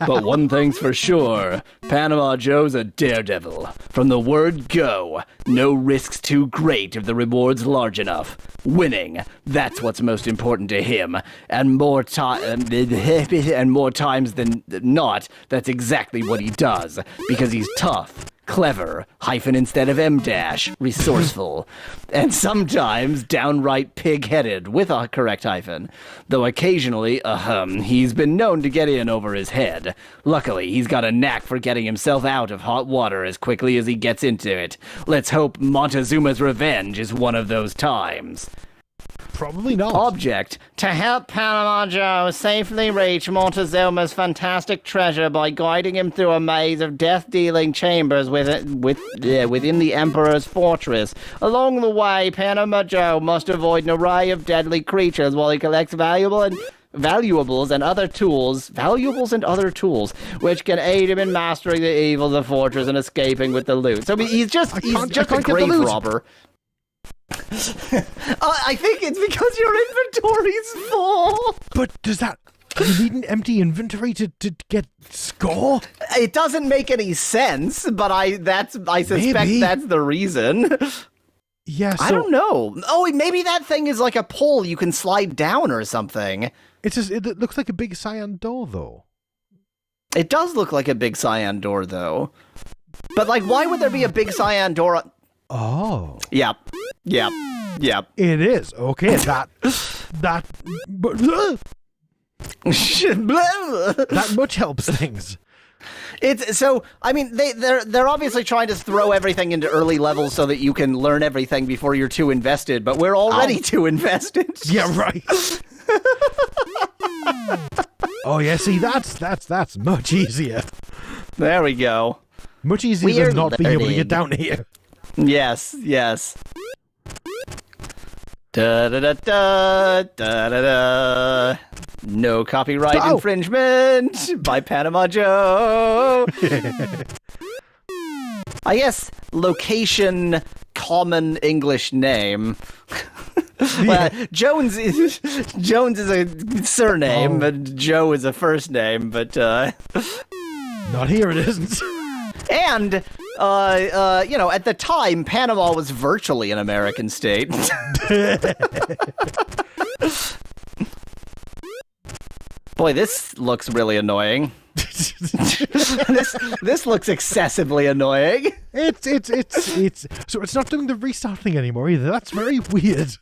[SPEAKER 2] But one thing's for sure, Panama Joe's a daredevil. From the word go, no risk's too great if the reward's large enough. Winning, that's what's most important to him. And more times than not, that's exactly what he does. Because he's tough. Clever, hyphen instead of M-dash, resourceful, and sometimes downright pig-headed with a correct hyphen. Though occasionally, he's been known to get in over his head. Luckily, he's got a knack for getting himself out of hot water as quickly as he gets into it. Let's hope Montezuma's revenge is one of those times.
[SPEAKER 1] Probably not.
[SPEAKER 2] Object. To help Panama Joe safely reach Montezuma's fantastic treasure by guiding him through a maze of death-dealing chambers within the Emperor's fortress. Along the way, Panama Joe must avoid an array of deadly creatures while he collects valuables and other tools, which can aid him in mastering the evils of the fortress and escaping with the loot. So he's just a grave robber. I think it's because your inventory's full.
[SPEAKER 1] But does that... You need an empty inventory to get score?
[SPEAKER 2] It doesn't make any sense, but I suspect that's the reason.
[SPEAKER 1] Yeah, so...
[SPEAKER 2] I don't know. Oh, maybe that thing is like a pole you can slide down or something.
[SPEAKER 1] It looks like a big cyan door, though.
[SPEAKER 2] It does look like a big cyan door, though. But, like, why would there be a big cyan door...
[SPEAKER 1] Oh.
[SPEAKER 2] Yep.
[SPEAKER 1] It is. Okay, that much helps things.
[SPEAKER 2] It's so. I mean, they're obviously trying to throw everything into early levels so that you can learn everything before you're too invested. But we're already too invested.
[SPEAKER 1] Yeah, right. Oh yeah, see, that's much easier.
[SPEAKER 2] There we go.
[SPEAKER 1] Much easier than not being able to get down here.
[SPEAKER 2] Yes. Da da da da da da da. No copyright infringement by Panama Joe. I guess location, common English name. Well, Jones is a surname, but Joe is a first name. But
[SPEAKER 1] not here, it isn't.
[SPEAKER 2] And, at the time, Panama was virtually an American state. Boy, this looks really annoying. This looks excessively annoying.
[SPEAKER 1] So it's not doing the restarting anymore either. That's very weird.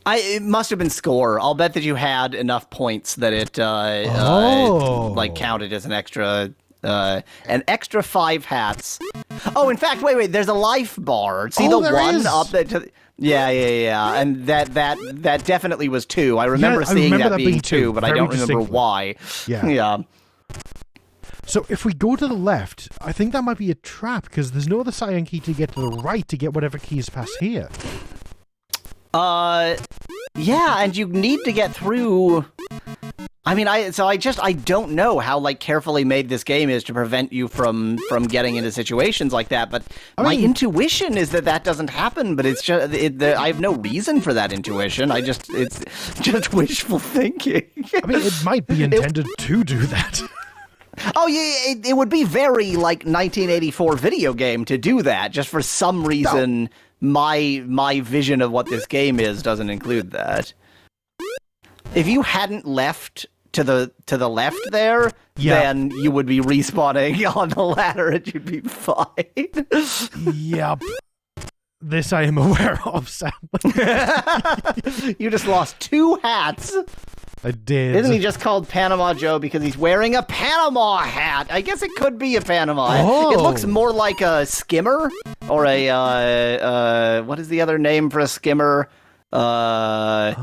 [SPEAKER 2] It must have been score. I'll bet that you had enough points that it counted as an extra 5 hats. Oh, in fact, wait. There's a life bar. See the one is. Up there? Yeah. And that definitely was 2. I remember seeing that being 2, but I don't remember why. Yeah.
[SPEAKER 1] So if we go to the left, I think that might be a trap because there's no other cyan key to get to the right to get whatever key is past here.
[SPEAKER 2] Yeah, and you need to get through. I mean, I don't know how carefully made this game is to prevent you from getting into situations like that. But my intuition is that doesn't happen. But it's just I have no reason for that intuition. It's just wishful thinking.
[SPEAKER 1] I mean, it might be intended to do that.
[SPEAKER 2] Oh yeah, it would be very 1984 video game to do that. Just for some reason, no. My vision of what this game is doesn't include that. If you hadn't left to the left there, then you would be respawning on the ladder and you'd be fine.
[SPEAKER 1] Yep. This I am aware of, sadly.
[SPEAKER 2] You just lost 2 hats.
[SPEAKER 1] I did.
[SPEAKER 2] Isn't he just called Panama Joe because he's wearing a Panama hat? I guess it could be a Panama hat.
[SPEAKER 1] Oh.
[SPEAKER 2] It looks more like a skimmer or a what is the other name for a skimmer? That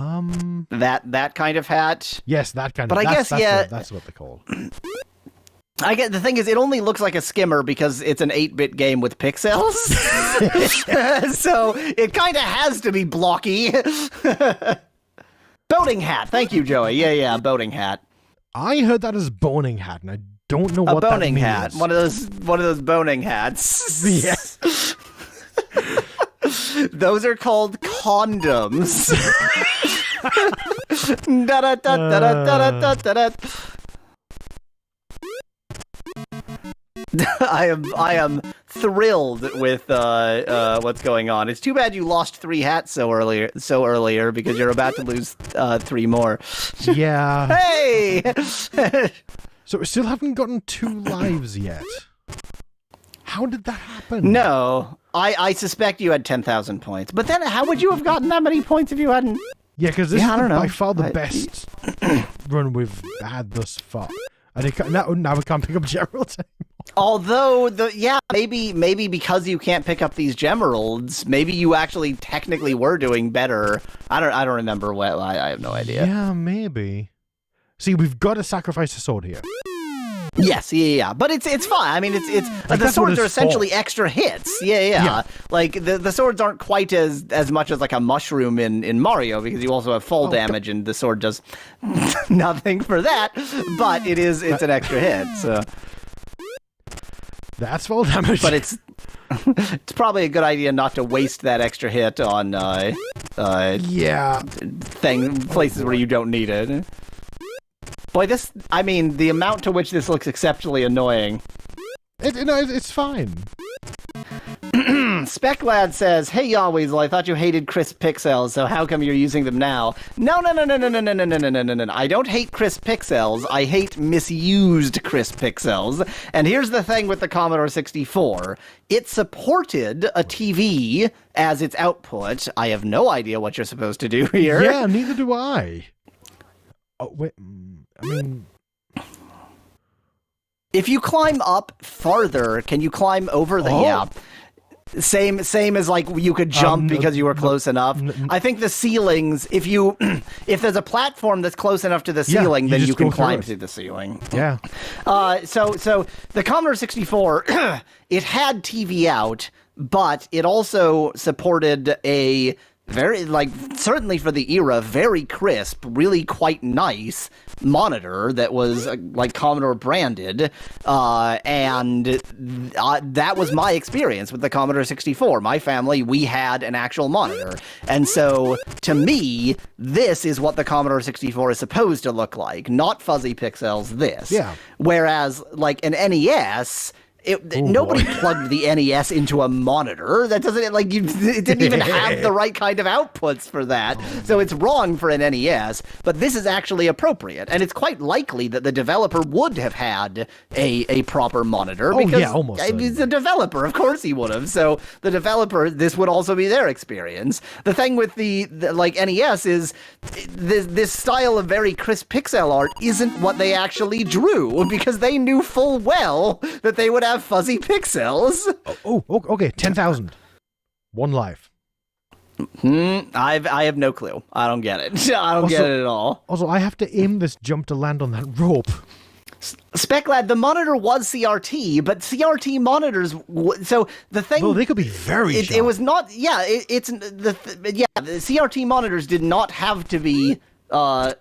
[SPEAKER 2] kind of hat.
[SPEAKER 1] Yes, that kind
[SPEAKER 2] of. But I guess
[SPEAKER 1] that's what they call.
[SPEAKER 2] I get the thing is, it only looks like a skimmer because it's an 8-bit game with pixels, so it kind of has to be blocky. Boating hat. Thank you, Joey. Yeah, boating hat.
[SPEAKER 1] I heard that as boning hat, and I don't know what that means.
[SPEAKER 2] A boning hat. One of those boning hats.
[SPEAKER 1] Yes.
[SPEAKER 2] Those are called condoms. I am thrilled with what's going on. It's too bad you lost 3 hats so earlier because you're about to lose 3 more.
[SPEAKER 1] Yeah.
[SPEAKER 2] Hey!
[SPEAKER 1] So we still haven't gotten 2 lives yet. How did that happen?
[SPEAKER 2] No, I suspect you had 10,000 points. But then how would you have gotten that many points if you hadn't?
[SPEAKER 1] Yeah, because this is by far the
[SPEAKER 2] I-
[SPEAKER 1] best run we've had thus far. And now we can't pick up Gerald anymore.
[SPEAKER 2] Although maybe because you can't pick up these Gemeralds, maybe you actually technically were doing better. I don't remember what. I have no idea.
[SPEAKER 1] Yeah, maybe. See, we've got to sacrifice a sword here.
[SPEAKER 2] Yes, yeah. But it's fine. I mean, it's
[SPEAKER 1] Like,
[SPEAKER 2] the
[SPEAKER 1] that's what
[SPEAKER 2] swords are
[SPEAKER 1] it's
[SPEAKER 2] essentially
[SPEAKER 1] for.
[SPEAKER 2] extra hits. Yeah. Like the swords aren't quite as much as like a mushroom in Mario because you also have fall damage and the sword does nothing for that. But it's an extra hit. So
[SPEAKER 1] That's fall damage.
[SPEAKER 2] but it's probably a good idea not to waste that extra hit on
[SPEAKER 1] yeah.
[SPEAKER 2] places where you don't need it. Boy, the amount to which this looks exceptionally annoying.
[SPEAKER 1] It's fine.
[SPEAKER 2] Speclad says, "Hey Yahweasel, I thought you hated crisp pixels, so how come you're using them now?" No. I don't hate crisp pixels. I hate misused crisp pixels. And here's the thing with the Commodore 64. It supported a TV as its output. I have no idea what you're supposed to do here.
[SPEAKER 1] Yeah, neither do I. Oh, wait. I mean...
[SPEAKER 2] If you climb up farther, can you climb over the... Yeah. Same as like you could jump because you were close enough. I think the ceilings, if there's a platform that's close enough to the ceiling, then you can climb through the ceiling.
[SPEAKER 1] Yeah.
[SPEAKER 2] So the Commodore 64, it had TV out, but it also supported a very, like, certainly for the era, very crisp, really quite nice monitor that was like Commodore branded, and that was my experience with the Commodore 64. My family, we had an actual monitor, and so to me, this is what the Commodore 64 is supposed to look like, not fuzzy pixels. This,
[SPEAKER 1] yeah.
[SPEAKER 2] Whereas like an NES. Nobody plugged the NES into a monitor. That doesn't it didn't even have the right kind of outputs for that. So it's wrong for an NES. But this is actually appropriate, and it's quite likely that the developer would have had a proper monitor because
[SPEAKER 1] almost.
[SPEAKER 2] He's a developer. Of course he would have. So the developer, this would also be their experience. The thing with the like NES is this style of very crisp pixel art isn't what they actually drew because they knew full well that they would have fuzzy pixels.
[SPEAKER 1] Okay, 10,000. 1 life.
[SPEAKER 2] I have no clue. I don't get it. I don't get it at all.
[SPEAKER 1] Also, I have to aim this jump to land on that rope.
[SPEAKER 2] Speclad, the monitor was CRT, but CRT monitors. So the thing.
[SPEAKER 1] Well, they could be very.
[SPEAKER 2] It was not. Yeah, the CRT monitors did not have to be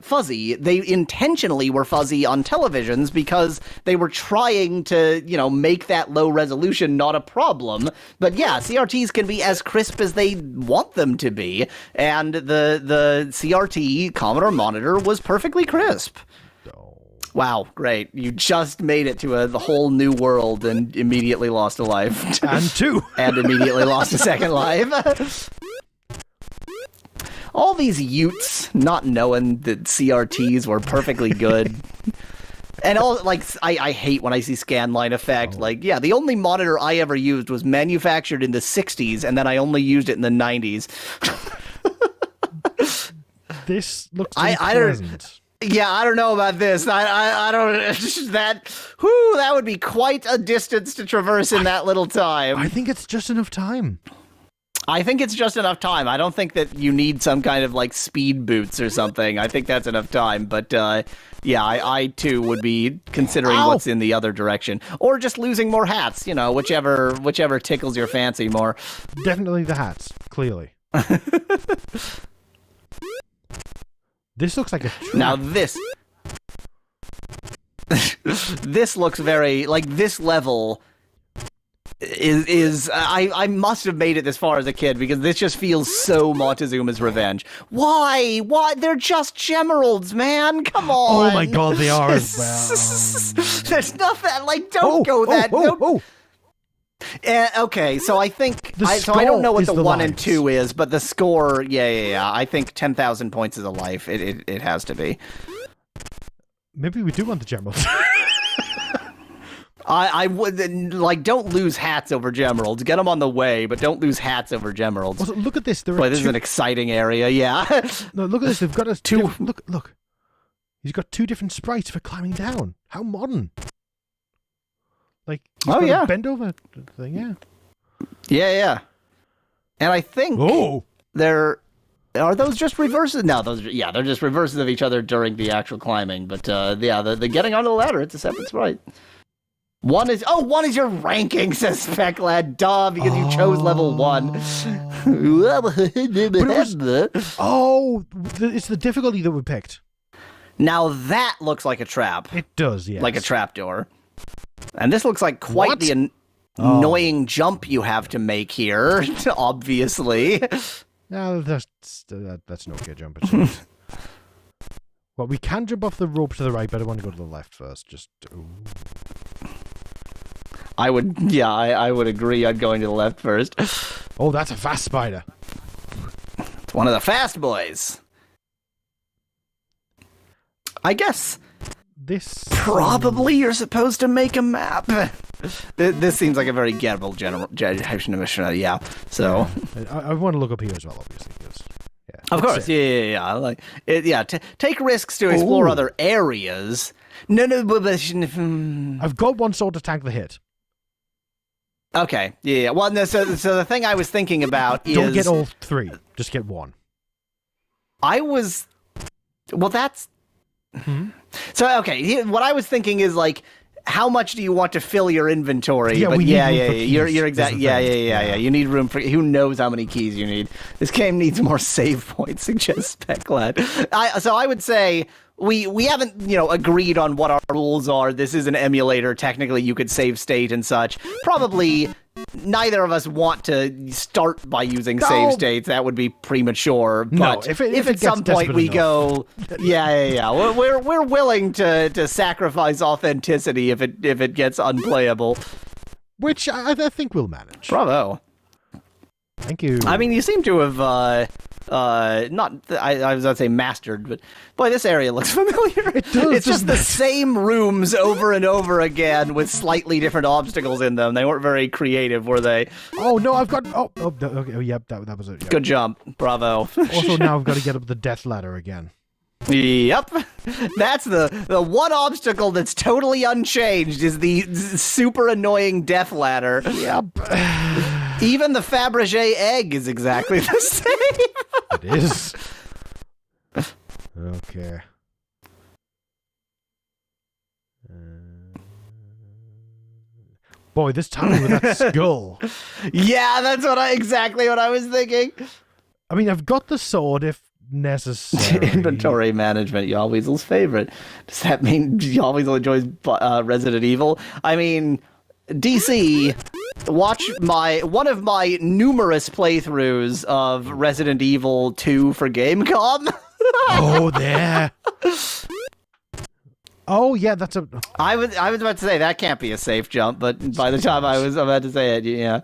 [SPEAKER 2] fuzzy. They intentionally were fuzzy on televisions because they were trying to, make that low resolution not a problem. But yeah, CRTs can be as crisp as they want them to be, and the CRT Commodore monitor was perfectly crisp. Wow, great. You just made it to the whole new world and immediately lost a life.
[SPEAKER 1] And 2.
[SPEAKER 2] And immediately lost a second life. All these Utes not knowing that CRTs were perfectly good. And I hate when I see scanline effect. The only monitor I ever used was manufactured in the 60s, and then I only used it in the 90s.
[SPEAKER 1] This looks unpleasant.
[SPEAKER 2] I don't know about this. I don't. That would be quite a distance to traverse in that little time.
[SPEAKER 1] I think it's just enough time.
[SPEAKER 2] I think it's just enough time. I don't think that you need some kind of speed boots or something. I think that's enough time. But I too would be considering what's in the other direction, or just losing more hats. Whichever tickles your fancy more.
[SPEAKER 1] Definitely the hats. Clearly. This looks like a trap.
[SPEAKER 2] Now this looks very this level. I must have made it this far as a kid because this just feels so Montezuma's Revenge. Why? They're just Gemeralds, man. Come on.
[SPEAKER 1] Oh my god, they are as well.
[SPEAKER 2] There's nothing, like, don't go that. Okay, so I think I don't know what the 1 and 2 is, but the score, yeah. I think 10,000 points is a life. It has to be.
[SPEAKER 1] Maybe we do want the Gemeralds.
[SPEAKER 2] I would, like, don't lose hats over Gemeralds. Get them on the way, but don't lose hats over Gemeralds.
[SPEAKER 1] Also, look at this.
[SPEAKER 2] This is an exciting area, yeah.
[SPEAKER 1] No, look at this. They've got us two. Look. He's got 2 different sprites for climbing down. How modern. Like, he's got a bend over thing, yeah. Yeah.
[SPEAKER 2] And I think are those just reverses? No, they're just reverses of each other during the actual climbing. But the getting onto the ladder, it's a separate sprite. One is your ranking, says Specklad. Duh, because you chose level 1.
[SPEAKER 1] It's the difficulty that we picked.
[SPEAKER 2] Now that looks like a trap.
[SPEAKER 1] It does, yes.
[SPEAKER 2] Like a trapdoor. And this looks like quite the annoying jump you have to make here, obviously.
[SPEAKER 1] No, that's no good jump. Well, we can jump off the rope to the right, but I want to go to the left first.
[SPEAKER 2] I would agree on going to the left first.
[SPEAKER 1] Oh, that's a fast spider.
[SPEAKER 2] It's one of the fast boys. I guess
[SPEAKER 1] this
[SPEAKER 2] probably you're supposed to make a map. This seems like a very gettable general. Yeah. So
[SPEAKER 1] I want to look up here as well, obviously.
[SPEAKER 2] Of course, yeah. Like, take risks to explore other areas. No, but
[SPEAKER 1] I've got one sword to tank the hit.
[SPEAKER 2] Okay, yeah. Well, no, so the thing I was thinking about is...
[SPEAKER 1] Don't get all 3, just get 1.
[SPEAKER 2] That's... So, okay, what I was thinking is, like, how much do you want to fill your inventory?
[SPEAKER 1] Yeah,
[SPEAKER 2] you're exactly. Yeah. You need room for. Who knows how many keys you need? This game needs more save points. Suggests Specklad. So I would say we haven't agreed on what our rules are. This is an emulator. Technically, you could save state and such. Probably neither of us want to start by using save states. That would be premature. But if at some point we go, we're willing to sacrifice authenticity if it gets unplayable,
[SPEAKER 1] which I think we'll manage.
[SPEAKER 2] Bravo.
[SPEAKER 1] Thank you.
[SPEAKER 2] I mean, you seem to have I was going to say mastered, but boy, this area looks familiar.
[SPEAKER 1] It does.
[SPEAKER 2] It's just the same rooms over and over again with slightly different obstacles in them. They weren't very creative, were they?
[SPEAKER 1] Oh no, I've got. Yep, that was it. Yep.
[SPEAKER 2] Good jump, bravo.
[SPEAKER 1] Also, now I've got to get up the death ladder again.
[SPEAKER 2] Yep, that's the one obstacle that's totally unchanged is the super annoying death ladder.
[SPEAKER 1] Yep.
[SPEAKER 2] Even the Fabergé egg is exactly the same.
[SPEAKER 1] It is. Okay. Boy, this time with that skull.
[SPEAKER 2] Yeah, that's exactly what I was thinking.
[SPEAKER 1] I mean, I've got the sword if necessary.
[SPEAKER 2] Inventory management, Yawweasel's favorite. Does that mean Yawweasel enjoys Resident Evil? I mean, DC, watch one of my numerous playthroughs of Resident Evil 2 for Gamecom.
[SPEAKER 1] Oh, there. Oh, yeah, that's a...
[SPEAKER 2] I was about to say, that can't be a safe jump, but by the time I was about to say it, yeah.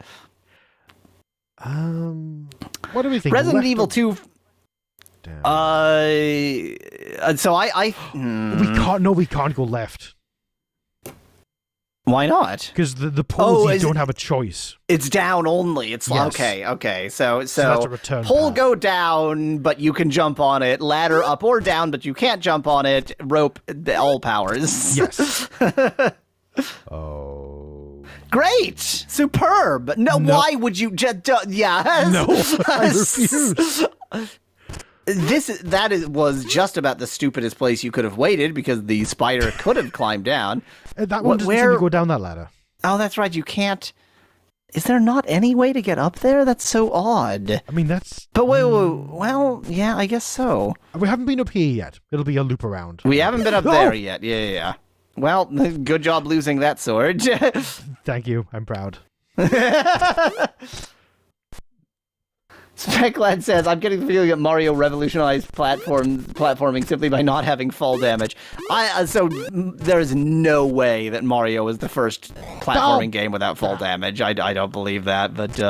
[SPEAKER 1] What do we think?
[SPEAKER 2] Resident Evil 2... So
[SPEAKER 1] we can't go left.
[SPEAKER 2] Why not?
[SPEAKER 1] Because the pulleys don't have a choice.
[SPEAKER 2] It's down only. It's
[SPEAKER 1] yes.
[SPEAKER 2] Okay. So
[SPEAKER 1] that's a return
[SPEAKER 2] pole
[SPEAKER 1] path.
[SPEAKER 2] Go down, but you can jump on it. Ladder up or down, but you can't jump on it. Rope, all powers.
[SPEAKER 1] Yes. Oh.
[SPEAKER 2] Great! Superb! No, why would you just... yes!
[SPEAKER 1] No, I refuse.
[SPEAKER 2] That was just about the stupidest place you could have waited because the spider could have climbed down.
[SPEAKER 1] That one doesn't seem to go down that ladder.
[SPEAKER 2] Oh, that's right. You can't. Is there not any way to get up there? That's so odd.
[SPEAKER 1] I mean, that's...
[SPEAKER 2] But wait. Well, yeah, I guess so.
[SPEAKER 1] We haven't been up here yet. It'll be a loop around.
[SPEAKER 2] We haven't been up there yet. Yeah. Well, good job losing that sword.
[SPEAKER 1] Thank you. I'm proud.
[SPEAKER 2] Speclad says, I'm getting the feeling that Mario revolutionized platforming simply by not having fall damage. So there's no way that Mario was the first platforming game without fall damage. I don't believe that, but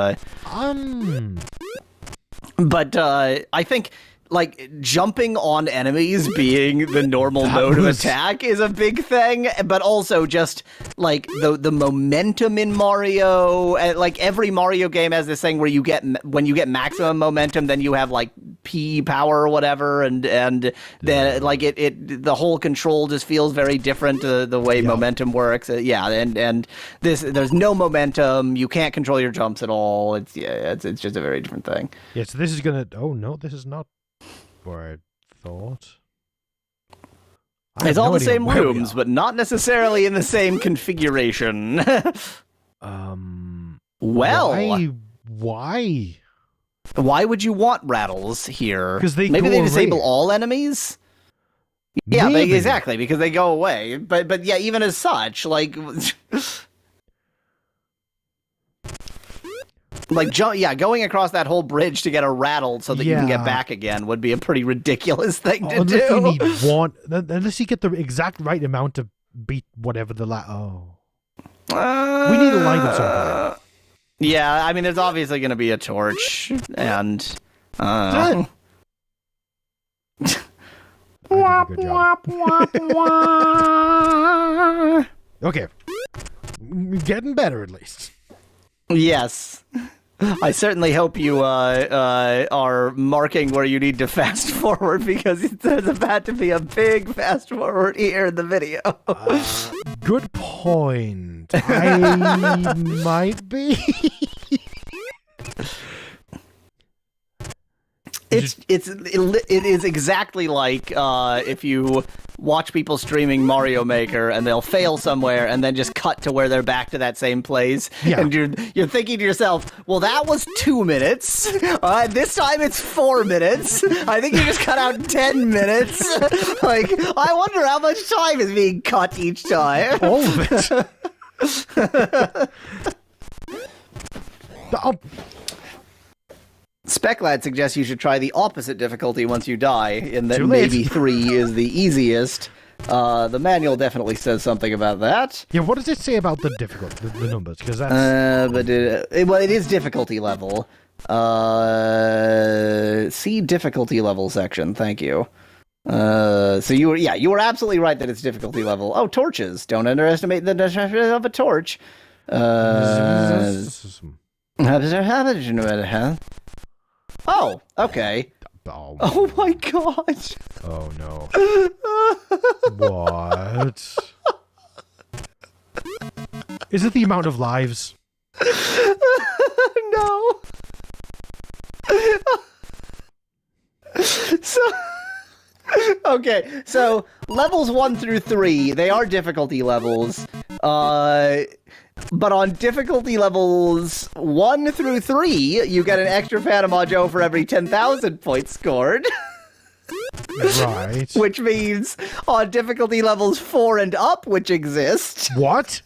[SPEAKER 2] I think, like, jumping on enemies being the normal mode of attack is a big thing, but also just, like, the momentum in Mario, like, every Mario game has this thing where when you get maximum momentum, then you have, like, P power or whatever, and then, like, the whole control just feels very different to the way momentum works. And there's no momentum, you can't control your jumps at all, it's just a very different thing.
[SPEAKER 1] Yeah, so this is gonna, oh no, this is not what I thought.
[SPEAKER 2] It's all the same rooms, but not necessarily in the same configuration. Well,
[SPEAKER 1] why?
[SPEAKER 2] Why would you want rattles here?
[SPEAKER 1] Because
[SPEAKER 2] maybe they disable all enemies. Yeah, exactly, because they go away. But yeah, even as such, like. Like, going across that whole bridge to get a rattle so that you can get back again would be a pretty ridiculous thing to do.
[SPEAKER 1] Unless you get the exact right amount to beat whatever the we need a light of some kind.
[SPEAKER 2] Yeah, I mean, there's obviously going to be a torch, and...
[SPEAKER 1] Good job. Okay. Getting better, at least.
[SPEAKER 2] Yes. I certainly hope you are marking where you need to fast forward, because there's about to be a big fast forward here in the video.
[SPEAKER 1] Good point. I might be.
[SPEAKER 2] It is exactly like if you watch people streaming Mario Maker and they'll fail somewhere and then just cut to where they're back to that same place, and you're thinking to yourself, well, that was 2 minutes. This time it's 4 minutes. I think you just cut out 10 minutes. Like, I wonder how much time is being cut each time.
[SPEAKER 1] All of it.
[SPEAKER 2] Speclad suggests you should try the opposite difficulty once you die, in that maybe 3 is the easiest. The manual definitely says something about that.
[SPEAKER 1] Yeah, what does it say about the difficulty, the numbers? Because that's...
[SPEAKER 2] it is difficulty level. See difficulty level section, thank you. So you were absolutely right that it's difficulty level. Oh, torches. Don't underestimate the destruction of a torch. Oh, okay. Oh my god.
[SPEAKER 1] Oh no. What? Is it the amount of lives?
[SPEAKER 2] No. Okay, so levels 1 through 3, they are difficulty levels. But on difficulty levels 1 through 3, you get an extra Panama Joe for every 10,000 points scored.
[SPEAKER 1] Right.
[SPEAKER 2] Which means on difficulty levels 4 and up, which exist...
[SPEAKER 1] What?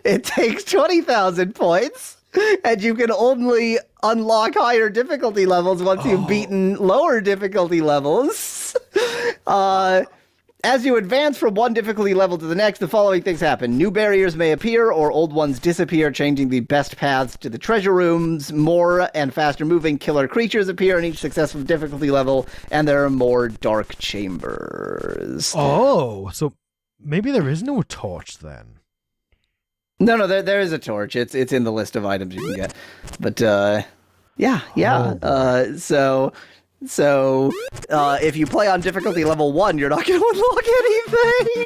[SPEAKER 2] It takes 20,000 points, and you can only unlock higher difficulty levels once you've beaten lower difficulty levels. As you advance from one difficulty level to the next, the following things happen. New barriers may appear, or old ones disappear, changing the best paths to the treasure rooms. More and faster moving killer creatures appear in each successive difficulty level, and there are more dark chambers.
[SPEAKER 1] Oh, so maybe there is no torch then.
[SPEAKER 2] No, there is a torch. It's in the list of items you can get. But, yeah. So, if you play on difficulty level 1, you're not going to unlock anything.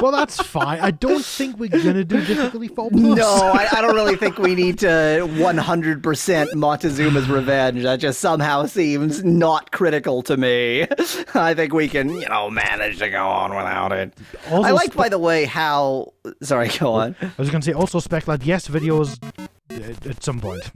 [SPEAKER 1] Well, that's fine. I don't think we're going to do difficulty 4+.
[SPEAKER 2] No, I don't really think we need to 100% Montezuma's Revenge. That just somehow seems not critical to me. I think we can, manage to go on without it. Also, I like, by the way, how... Sorry, go on.
[SPEAKER 1] I was going to say, also, Speclad, yes, videos at some point.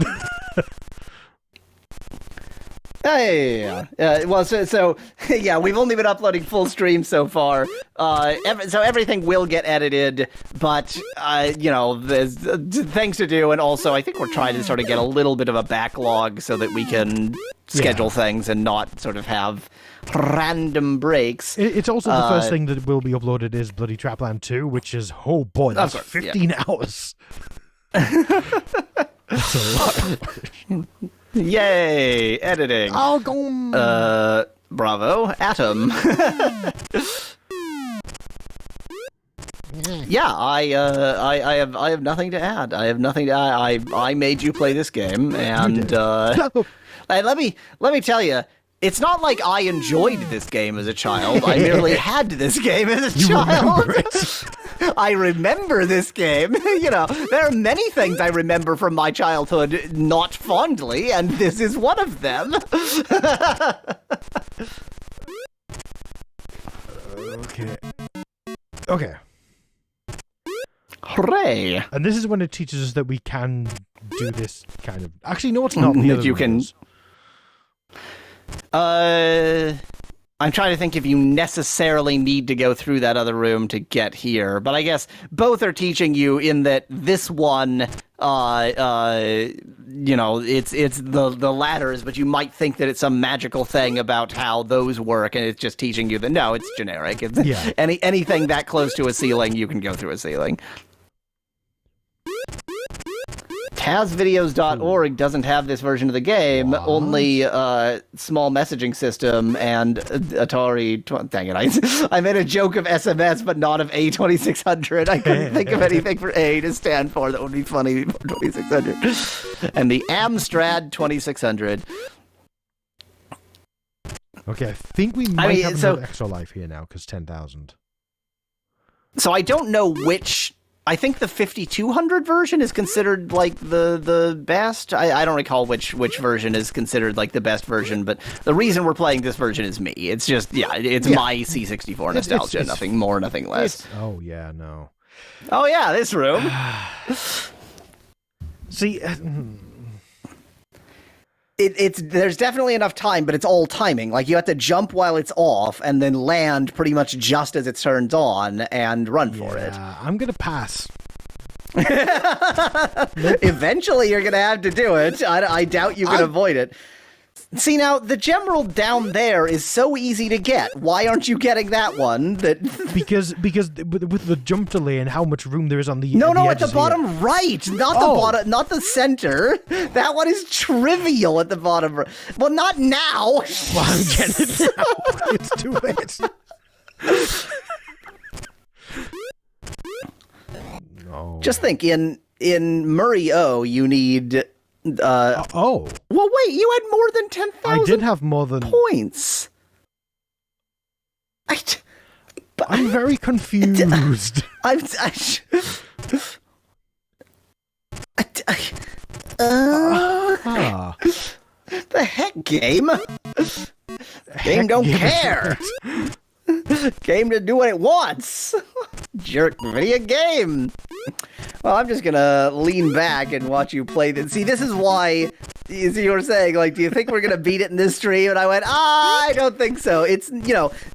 [SPEAKER 2] Yeah. Well, so yeah, we've only been uploading full streams so far. So everything will get edited, but there's things to do, and also I think we're trying to sort of get a little bit of a backlog so that we can schedule things and not sort of have random breaks.
[SPEAKER 1] It's also the first thing that will be uploaded is Bloody Trapland 2, which is, oh boy, that's 15 hours. That's a lot of footage.
[SPEAKER 2] Yay, editing.
[SPEAKER 1] I'll go.
[SPEAKER 2] Bravo, Atom. Yeah, I have nothing to add. I have nothing to add. I made you play this game, and let me tell you, it's not like I enjoyed this game as a child. I merely had this game as a child. I remember this game. There are many things I remember from my childhood not fondly, and this is one of them.
[SPEAKER 1] Okay.
[SPEAKER 2] Hooray!
[SPEAKER 1] And this is when it teaches us that we can do this kind of... Actually, no, it's not. You can...
[SPEAKER 2] I'm trying to think if you necessarily need to go through that other room to get here, but I guess both are teaching you in that this one, it's the ladders, but you might think that it's some magical thing about how those work, and it's just teaching you that no, it's generic. Anything that close to a ceiling, you can go through a ceiling. TazVideos.org doesn't have this version of the game, only small messaging system and Atari... Dang it, I made a joke of SMS, but not of A2600. I couldn't think of anything for A to stand for that would be funny for 2600. And the Amstrad 2600.
[SPEAKER 1] Okay, I think we might have another extra life here now, because 10,000.
[SPEAKER 2] So I don't know which... I think the 5200 version is considered like the best. I don't recall which version is considered like the best version, but the reason we're playing this version is me. It's just my C64 nostalgia, nothing more, nothing less.
[SPEAKER 1] Oh yeah, no.
[SPEAKER 2] Oh yeah, this room.
[SPEAKER 1] See,
[SPEAKER 2] there's definitely enough time, but it's all timing. Like you have to jump while it's off and then land pretty much just as it turns on and run for it.
[SPEAKER 1] I'm going to pass.
[SPEAKER 2] Eventually you're going to have to do it. I doubt you can avoid it. See, now, the Gemerald down there is so easy to get. Why aren't you getting that one?
[SPEAKER 1] Because with the jump delay and how much room there is on the
[SPEAKER 2] No, at the bottom right, not the bottom, not the center. That one is trivial at the bottom. Well, not now.
[SPEAKER 1] Well, I'm getting it now. It's too late. No.
[SPEAKER 2] Just think, in Murray O, you need... Well, wait, you had more than 10,000
[SPEAKER 1] I did have more than...
[SPEAKER 2] points.
[SPEAKER 1] I'm very confused.
[SPEAKER 2] The heck, game? Game don't care. Game to do what it wants. Jerk video game. Well, I'm just gonna lean back and watch you play this. See, this is why you were saying, like, do you think we're gonna beat it in this stream? And I went, I don't think so. It's,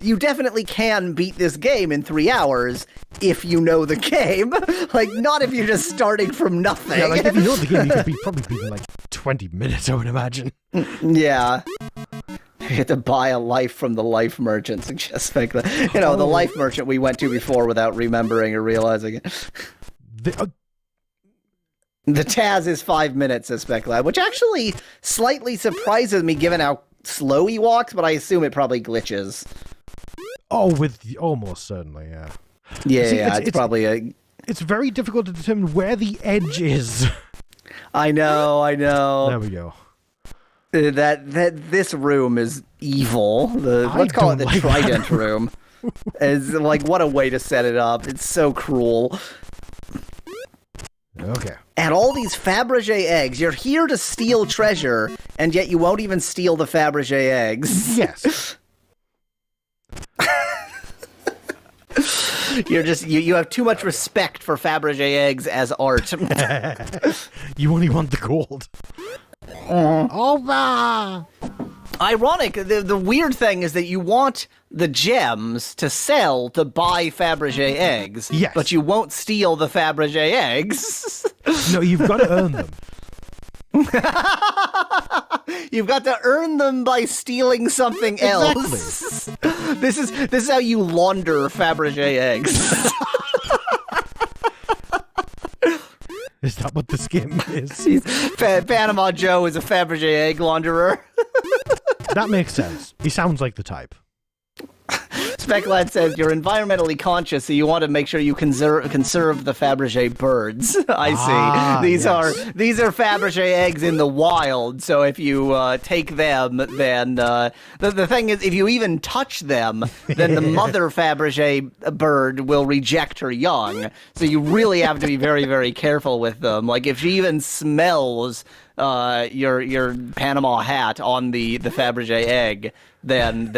[SPEAKER 2] you definitely can beat this game in 3 hours if you know the game. Like, not if you're just starting from nothing.
[SPEAKER 1] Yeah, like, if you know the game, you could probably beat in, like, 20 minutes, I would imagine.
[SPEAKER 2] Yeah. You have to buy a life from the life merchant, suggests Specla. The life merchant we went to before without remembering or realizing it. The Taz is 5 minutes, says Specla, which actually slightly surprises me given how slow he walks, but I assume it probably glitches.
[SPEAKER 1] Almost certainly, yeah.
[SPEAKER 2] Yeah, see, it's probably a...
[SPEAKER 1] It's very difficult to determine where the edge is.
[SPEAKER 2] I know.
[SPEAKER 1] There we go.
[SPEAKER 2] This room is evil. Let's call it the Trident room. Is like, what a way to set it up. It's so cruel.
[SPEAKER 1] Okay.
[SPEAKER 2] And all these Fabergé eggs. You're here to steal treasure, and yet you won't even steal the Fabergé eggs.
[SPEAKER 1] Yes.
[SPEAKER 2] You're just you have too much respect for Fabergé eggs as art.
[SPEAKER 1] You only want the gold. Over.
[SPEAKER 2] Ironic, the weird thing is that you want the gems to sell to buy Fabergé eggs,
[SPEAKER 1] yes.
[SPEAKER 2] but you won't steal the Fabergé eggs.
[SPEAKER 1] No, you've got to earn them.
[SPEAKER 2] You've got to earn them by stealing something else. This is how you launder Fabergé eggs.
[SPEAKER 1] Is that what this game is?
[SPEAKER 2] Panama Joe is a Fabergé egg launderer.
[SPEAKER 1] That makes sense. He sounds like the type.
[SPEAKER 2] Speclad says you're environmentally conscious, so you want to make sure you conserve the Fabergé birds. I see. These are Fabergé eggs in the wild. So if you take them, then the thing is, if you even touch them, then the mother Fabergé bird will reject her young. So you really have to be very, very careful with them. Like if she even smells your Panama hat on the Fabergé egg, then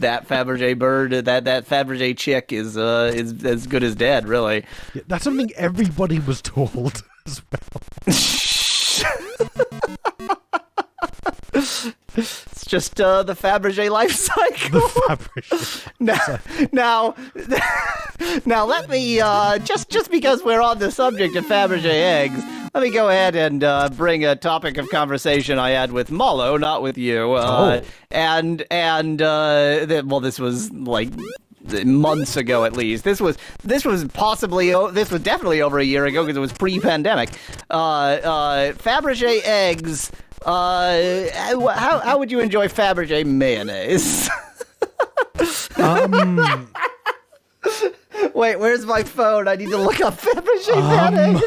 [SPEAKER 2] that Fabergé bird, that Fabergé chick is as good as dead, really.
[SPEAKER 1] Yeah, that's something everybody was told as well.
[SPEAKER 2] It's just the Fabergé life cycle.
[SPEAKER 1] The Fabergé.
[SPEAKER 2] Now let me just because we're on the subject of Fabergé eggs, let me go ahead and bring a topic of conversation I had with Malo, not with you. Well, this was like months ago at least. This was definitely over a year ago because it was pre-pandemic. Fabergé eggs. How would you enjoy Fabergé mayonnaise? Wait, where's my phone? I need to look up Fabergé mayonnaise.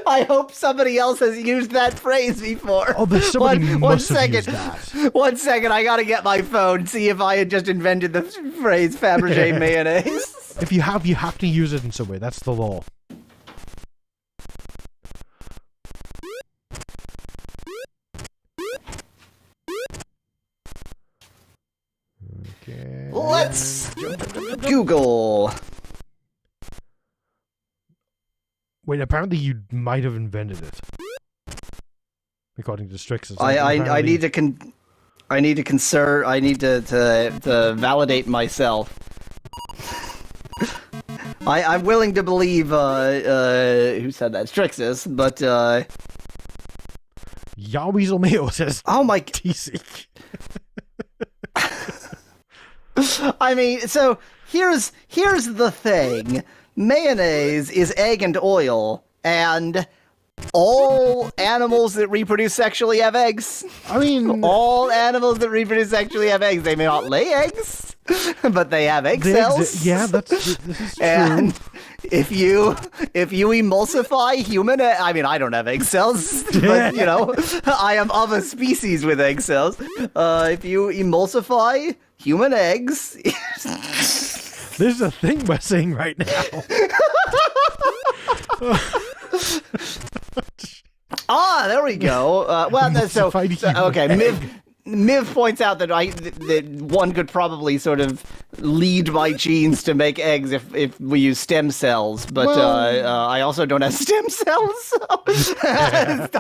[SPEAKER 2] I hope somebody else has used that phrase before.
[SPEAKER 1] Oh, there's somebody must have used that.
[SPEAKER 2] 1 second, I gotta get my phone, see if I had just invented the phrase Fabergé mayonnaise.
[SPEAKER 1] If you have to use it in some way. That's the law. Okay.
[SPEAKER 2] Let's Google.
[SPEAKER 1] Wait, apparently you might have invented it. According to Strix's.
[SPEAKER 2] I need to validate myself. I'm willing to believe who said that? Strixus, but
[SPEAKER 1] Yahweasel Mayo says
[SPEAKER 2] oh my
[SPEAKER 1] TC.
[SPEAKER 2] I mean, so here's the thing. Mayonnaise is egg and oil, and all animals that reproduce sexually have eggs.
[SPEAKER 1] I mean,
[SPEAKER 2] all animals that reproduce sexually have eggs. They may not lay eggs, but they have egg cells.
[SPEAKER 1] Yeah, this is true.
[SPEAKER 2] And if you emulsify human, I mean, I don't have egg cells, but you know, I am of a species with egg cells. If you emulsify human eggs.
[SPEAKER 1] This is a thing we're saying right now.
[SPEAKER 2] There we go. Okay. Miv points out that that one could probably sort of lead my genes to make eggs if we use stem cells, but I also don't have stem cells, so it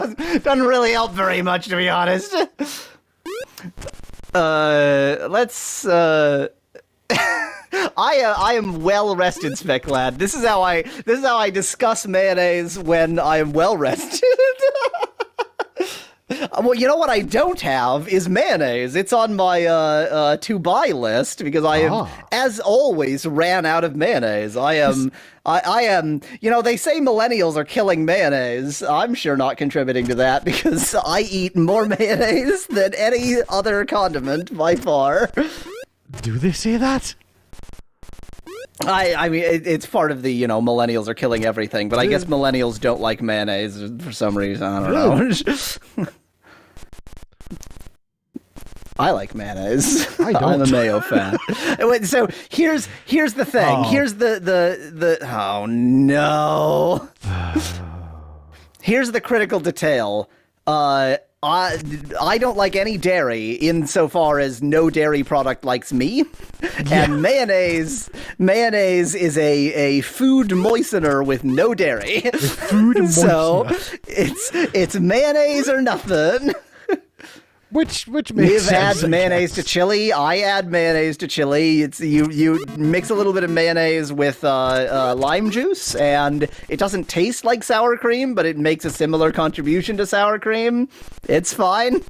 [SPEAKER 2] doesn't really help very much, to be honest. Let's. I am well rested, Speclad. This is how I discuss mayonnaise when I am well rested. Well, you know what I don't have is mayonnaise. It's on my to buy list because I have, as always, ran out of mayonnaise. I am. You know, they say millennials are killing mayonnaise. I'm sure not contributing to that because I eat more mayonnaise than any other condiment by far.
[SPEAKER 1] Do they say that?
[SPEAKER 2] I mean, it's part of the, you know, millennials are killing everything, but I guess millennials don't like mayonnaise for some reason. I don't know. I like mayonnaise.
[SPEAKER 1] I don't.
[SPEAKER 2] I'm a mayo fan. So here's the thing.
[SPEAKER 1] Oh.
[SPEAKER 2] Here's the oh no. Here's the critical detail. I don't like any dairy insofar as no dairy product likes me. Yeah. And mayonnaise is a food moistener with no dairy.
[SPEAKER 1] Food moistener.
[SPEAKER 2] So it's mayonnaise or nothing.
[SPEAKER 1] Which makes
[SPEAKER 2] Liv
[SPEAKER 1] sense.
[SPEAKER 2] adds mayonnaise to chili. I add mayonnaise to chili. It's you mix a little bit of mayonnaise with lime juice, and it doesn't taste like sour cream, but it makes a similar contribution to sour cream. It's fine.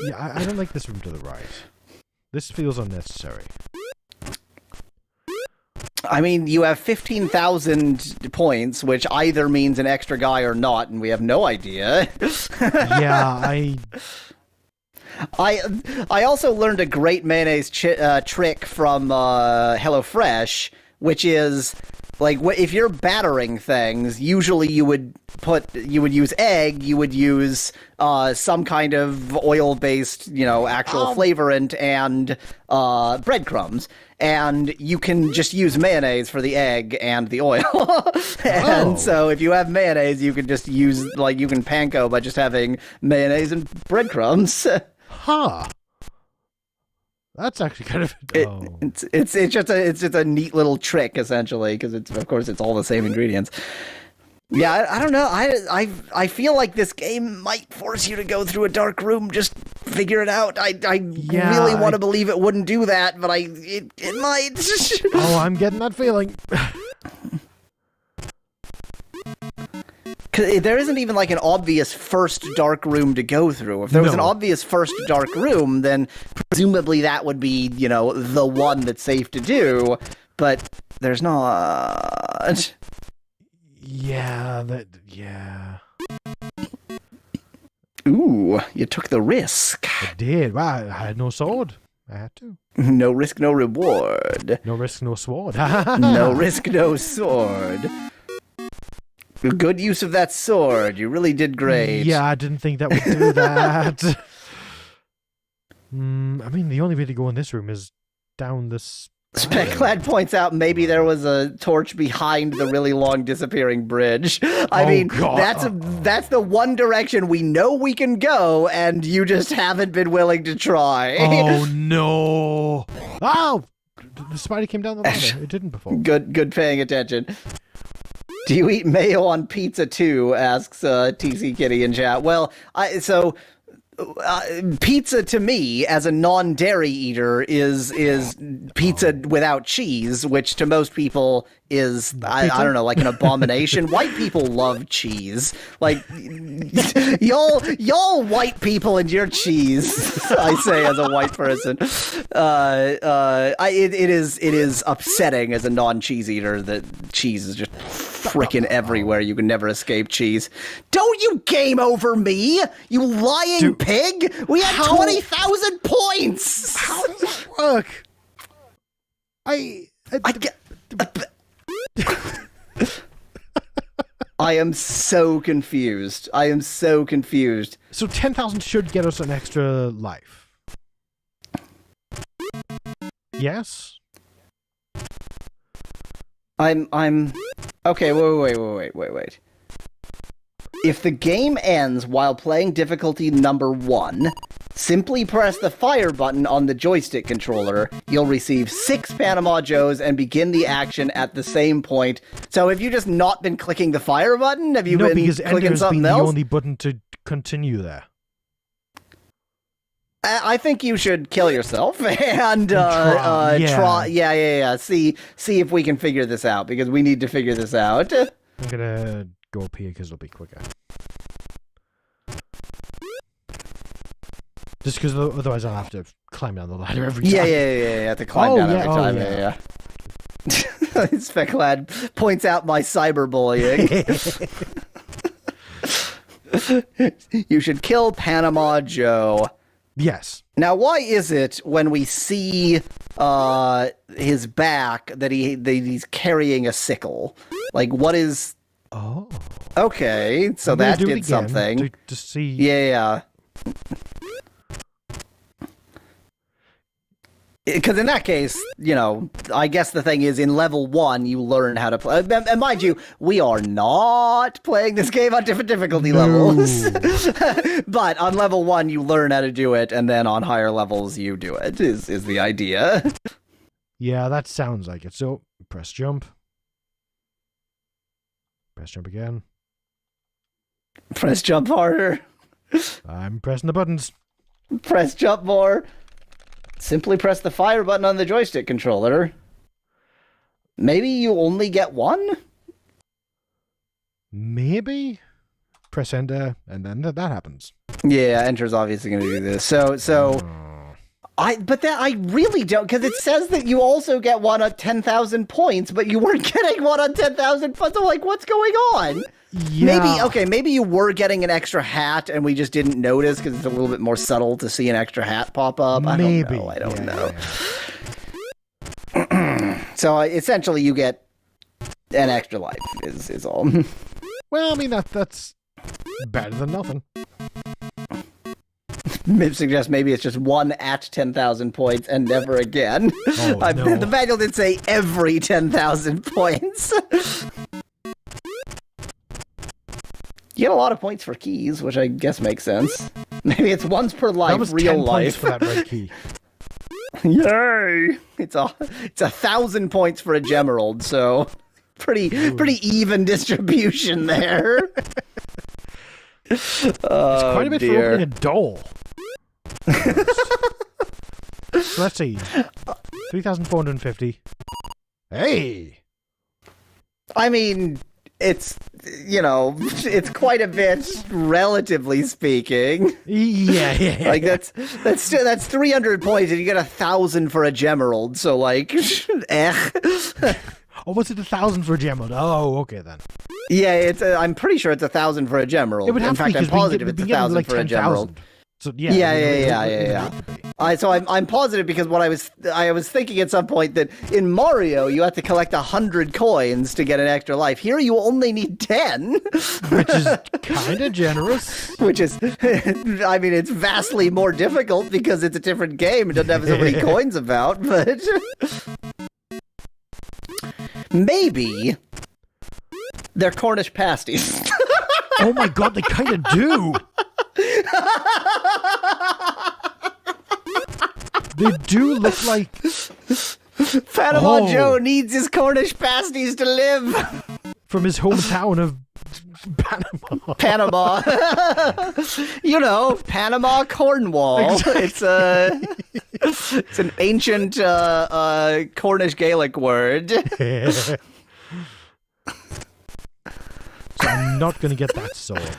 [SPEAKER 1] Yeah, I don't like this room to the right. This feels unnecessary.
[SPEAKER 2] I mean, you have 15,000 points, which either means an extra guy or not, and we have no idea.
[SPEAKER 1] Yeah,
[SPEAKER 2] I also learned a great mayonnaise trick from HelloFresh, which is like if you're battering things, usually you would use egg, you would use some kind of oil-based, actual flavorant and breadcrumbs. And you can just use mayonnaise for the egg and the oil. And so if you have mayonnaise, you can just use, you can panko by just having mayonnaise and breadcrumbs.
[SPEAKER 1] Huh. That's actually kind of...
[SPEAKER 2] It's just a neat little trick, essentially, because of course it's all the same ingredients. Yeah, I don't know. I feel like this game might force you to go through a dark room, just figure it out. I really want to believe it wouldn't do that, but it might.
[SPEAKER 1] Oh, I'm getting that feeling.
[SPEAKER 2] Cause there isn't even an obvious first dark room to go through. If there was an obvious first dark room, then presumably that would be, the one that's safe to do, but there's not.
[SPEAKER 1] Yeah,
[SPEAKER 2] Ooh, you took the risk.
[SPEAKER 1] I did. Well, I had no sword. I had to.
[SPEAKER 2] No risk, no reward.
[SPEAKER 1] No risk, no sword.
[SPEAKER 2] No risk, no sword. Good use of that sword. You really did great.
[SPEAKER 1] Yeah, I didn't think that would do that. I mean, the only way to go in this room is down this...
[SPEAKER 2] Speclad points out maybe there was a torch behind the really long disappearing bridge. I mean,
[SPEAKER 1] God.
[SPEAKER 2] That's the one direction we know we can go, and you just haven't been willing to try.
[SPEAKER 1] Oh, no. Oh! The spider came down the ladder. It didn't before.
[SPEAKER 2] Good paying attention. Do you eat mayo on pizza too? Asks TC Kitty in chat. Well, pizza to me, as a non-dairy eater, is pizza without cheese, which to most people is, I don't know, an abomination. White people love cheese. Y'all white people and your cheese, I say as a white person. It is upsetting as a non-cheese eater that cheese is just frickin' everywhere. You can never escape cheese. Don't you game over me, you lying pig! We had 20,000 points!
[SPEAKER 1] How does that work?
[SPEAKER 2] I am so confused.
[SPEAKER 1] So 10,000 should get us an extra life. Yes?
[SPEAKER 2] Okay, wait. If the game ends while playing difficulty number 1, simply press the fire button on the joystick controller. You'll receive 6 Panama Joes and begin the action at the same point. So have you just not been clicking the fire button? Have you been clicking something else?
[SPEAKER 1] No, because the only button to continue there.
[SPEAKER 2] I think you should kill yourself and
[SPEAKER 1] try.
[SPEAKER 2] Yeah. See if we can figure this out, because we need to figure this out.
[SPEAKER 1] I'm gonna go up here because it'll be quicker. Just because otherwise I'll have to climb down the ladder every time.
[SPEAKER 2] Yeah. Have to climb down every time. Yeah. Speclad points out my cyberbullying. You should kill Panama Joe.
[SPEAKER 1] Yes.
[SPEAKER 2] Now, why is it when we see his back that he's carrying a sickle? What is...
[SPEAKER 1] Oh.
[SPEAKER 2] Okay, so that did something.
[SPEAKER 1] To see...
[SPEAKER 2] Yeah. Because in that case, I guess the thing is, in level 1, you learn how to play. And mind you, we are not playing this game on different difficulty levels. But on level 1, you learn how to do it, and then on higher levels, you do it, is the idea.
[SPEAKER 1] Yeah, that sounds like it. So, press jump. Press jump again.
[SPEAKER 2] Press jump harder.
[SPEAKER 1] I'm pressing the buttons.
[SPEAKER 2] Press jump more. Simply press the fire button on the joystick controller. Maybe you only get one?
[SPEAKER 1] Maybe? Press enter, and then that happens.
[SPEAKER 2] Yeah, enter's obviously going to do this. But I really don't, because it says that you also get one at 10,000 points, but you weren't getting one on 10,000 points. I'm like, what's going on?
[SPEAKER 1] Yeah.
[SPEAKER 2] Maybe you were getting an extra hat and we just didn't notice because it's a little bit more subtle to see an extra hat pop up. I don't know. So essentially you get an extra life is all.
[SPEAKER 1] Well, I mean, that's better than nothing.
[SPEAKER 2] Mib suggests maybe it's just one at 10,000 points and never again.
[SPEAKER 1] Oh, no.
[SPEAKER 2] The manual did say every 10,000 points. You get a lot of points for keys, which I guess makes sense. Maybe it's once per life,
[SPEAKER 1] that was
[SPEAKER 2] real
[SPEAKER 1] 10
[SPEAKER 2] life.
[SPEAKER 1] points for that red key.
[SPEAKER 2] Yay! It's 1,000 points for a Gemerald, so pretty even distribution there.
[SPEAKER 1] It's quite a bit for opening a door. So let's see. 3,450. Hey!
[SPEAKER 2] I mean, it's quite a bit, relatively speaking.
[SPEAKER 1] Yeah.
[SPEAKER 2] Like that's 300 points, and you get 1,000 for a Gemerald. So like,
[SPEAKER 1] Oh, what's it, 1,000 for a Gemerald? Oh, okay then.
[SPEAKER 2] Yeah, I'm pretty sure it's 1,000 for a Gemerald.
[SPEAKER 1] It would have
[SPEAKER 2] In fact,
[SPEAKER 1] to be,
[SPEAKER 2] I'm positive it's 1,000
[SPEAKER 1] like
[SPEAKER 2] for a Gemerald.
[SPEAKER 1] So
[SPEAKER 2] Yeah. So I'm positive because I was thinking at some point that in Mario you have to collect 100 coins to get an extra life. Here you only need 10,
[SPEAKER 1] which is kind of generous.
[SPEAKER 2] Which is, I mean, it's vastly more difficult because it's a different game. It doesn't have so many coins about, but maybe they're Cornish pasties.
[SPEAKER 1] Oh my god, they kind of do. They do look like
[SPEAKER 2] Panama Joe needs his Cornish pasties to live.
[SPEAKER 1] From his hometown of Panama.
[SPEAKER 2] Panama Cornwall.
[SPEAKER 1] Exactly.
[SPEAKER 2] It's an ancient Cornish Gaelic word.
[SPEAKER 1] So I'm not going to get that sword.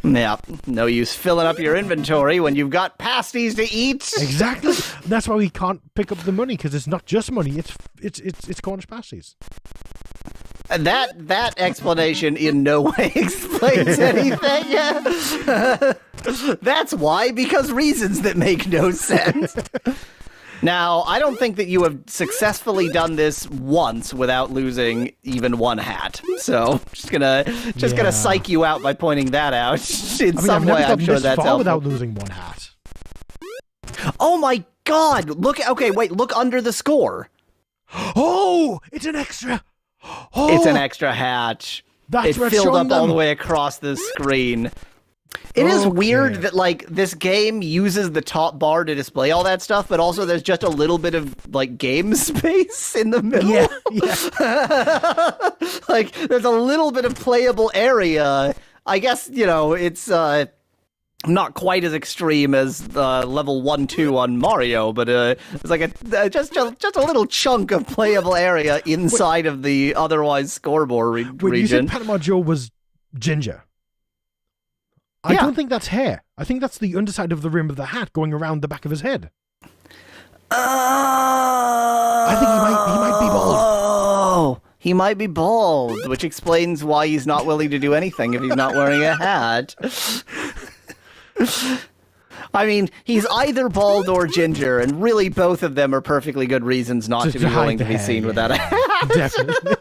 [SPEAKER 2] Yeah, no use filling up your inventory when you've got pasties to eat.
[SPEAKER 1] Exactly. That's why we can't pick up the money, because it's not just money. It's Cornish pasties.
[SPEAKER 2] And that explanation in no way explains anything. That's why, because reasons that make no sense. Now, I don't think that you have successfully done this once without losing even one hat. So, just gonna psych you out by pointing that out in some way. I'm sure that's helpful.
[SPEAKER 1] Without losing one hat.
[SPEAKER 2] Oh my God! Look under the score.
[SPEAKER 1] Oh, it's an extra. Oh,
[SPEAKER 2] it's an extra hat.
[SPEAKER 1] That's
[SPEAKER 2] it filled up all the way across the screen. It is weird that, like, this game uses the top bar to display all that stuff, but also there's just a little bit of, like, game space in the middle.
[SPEAKER 1] Yeah.
[SPEAKER 2] Like, there's a little bit of playable area. I guess, it's not quite as extreme as level 1-2 on Mario, but it's like just a little chunk of playable area inside of the otherwise scoreboard region.
[SPEAKER 1] When you said Panama Joe was ginger, I don't think that's hair. I think that's the underside of the rim of the hat going around the back of his head. I think he might be bald.
[SPEAKER 2] Oh, he might be bald, which explains why he's not willing to do anything if he's not wearing a hat. I mean, he's either bald or ginger, and really both of them are perfectly good reasons not to be willing to be seen without a hat.
[SPEAKER 1] Definitely.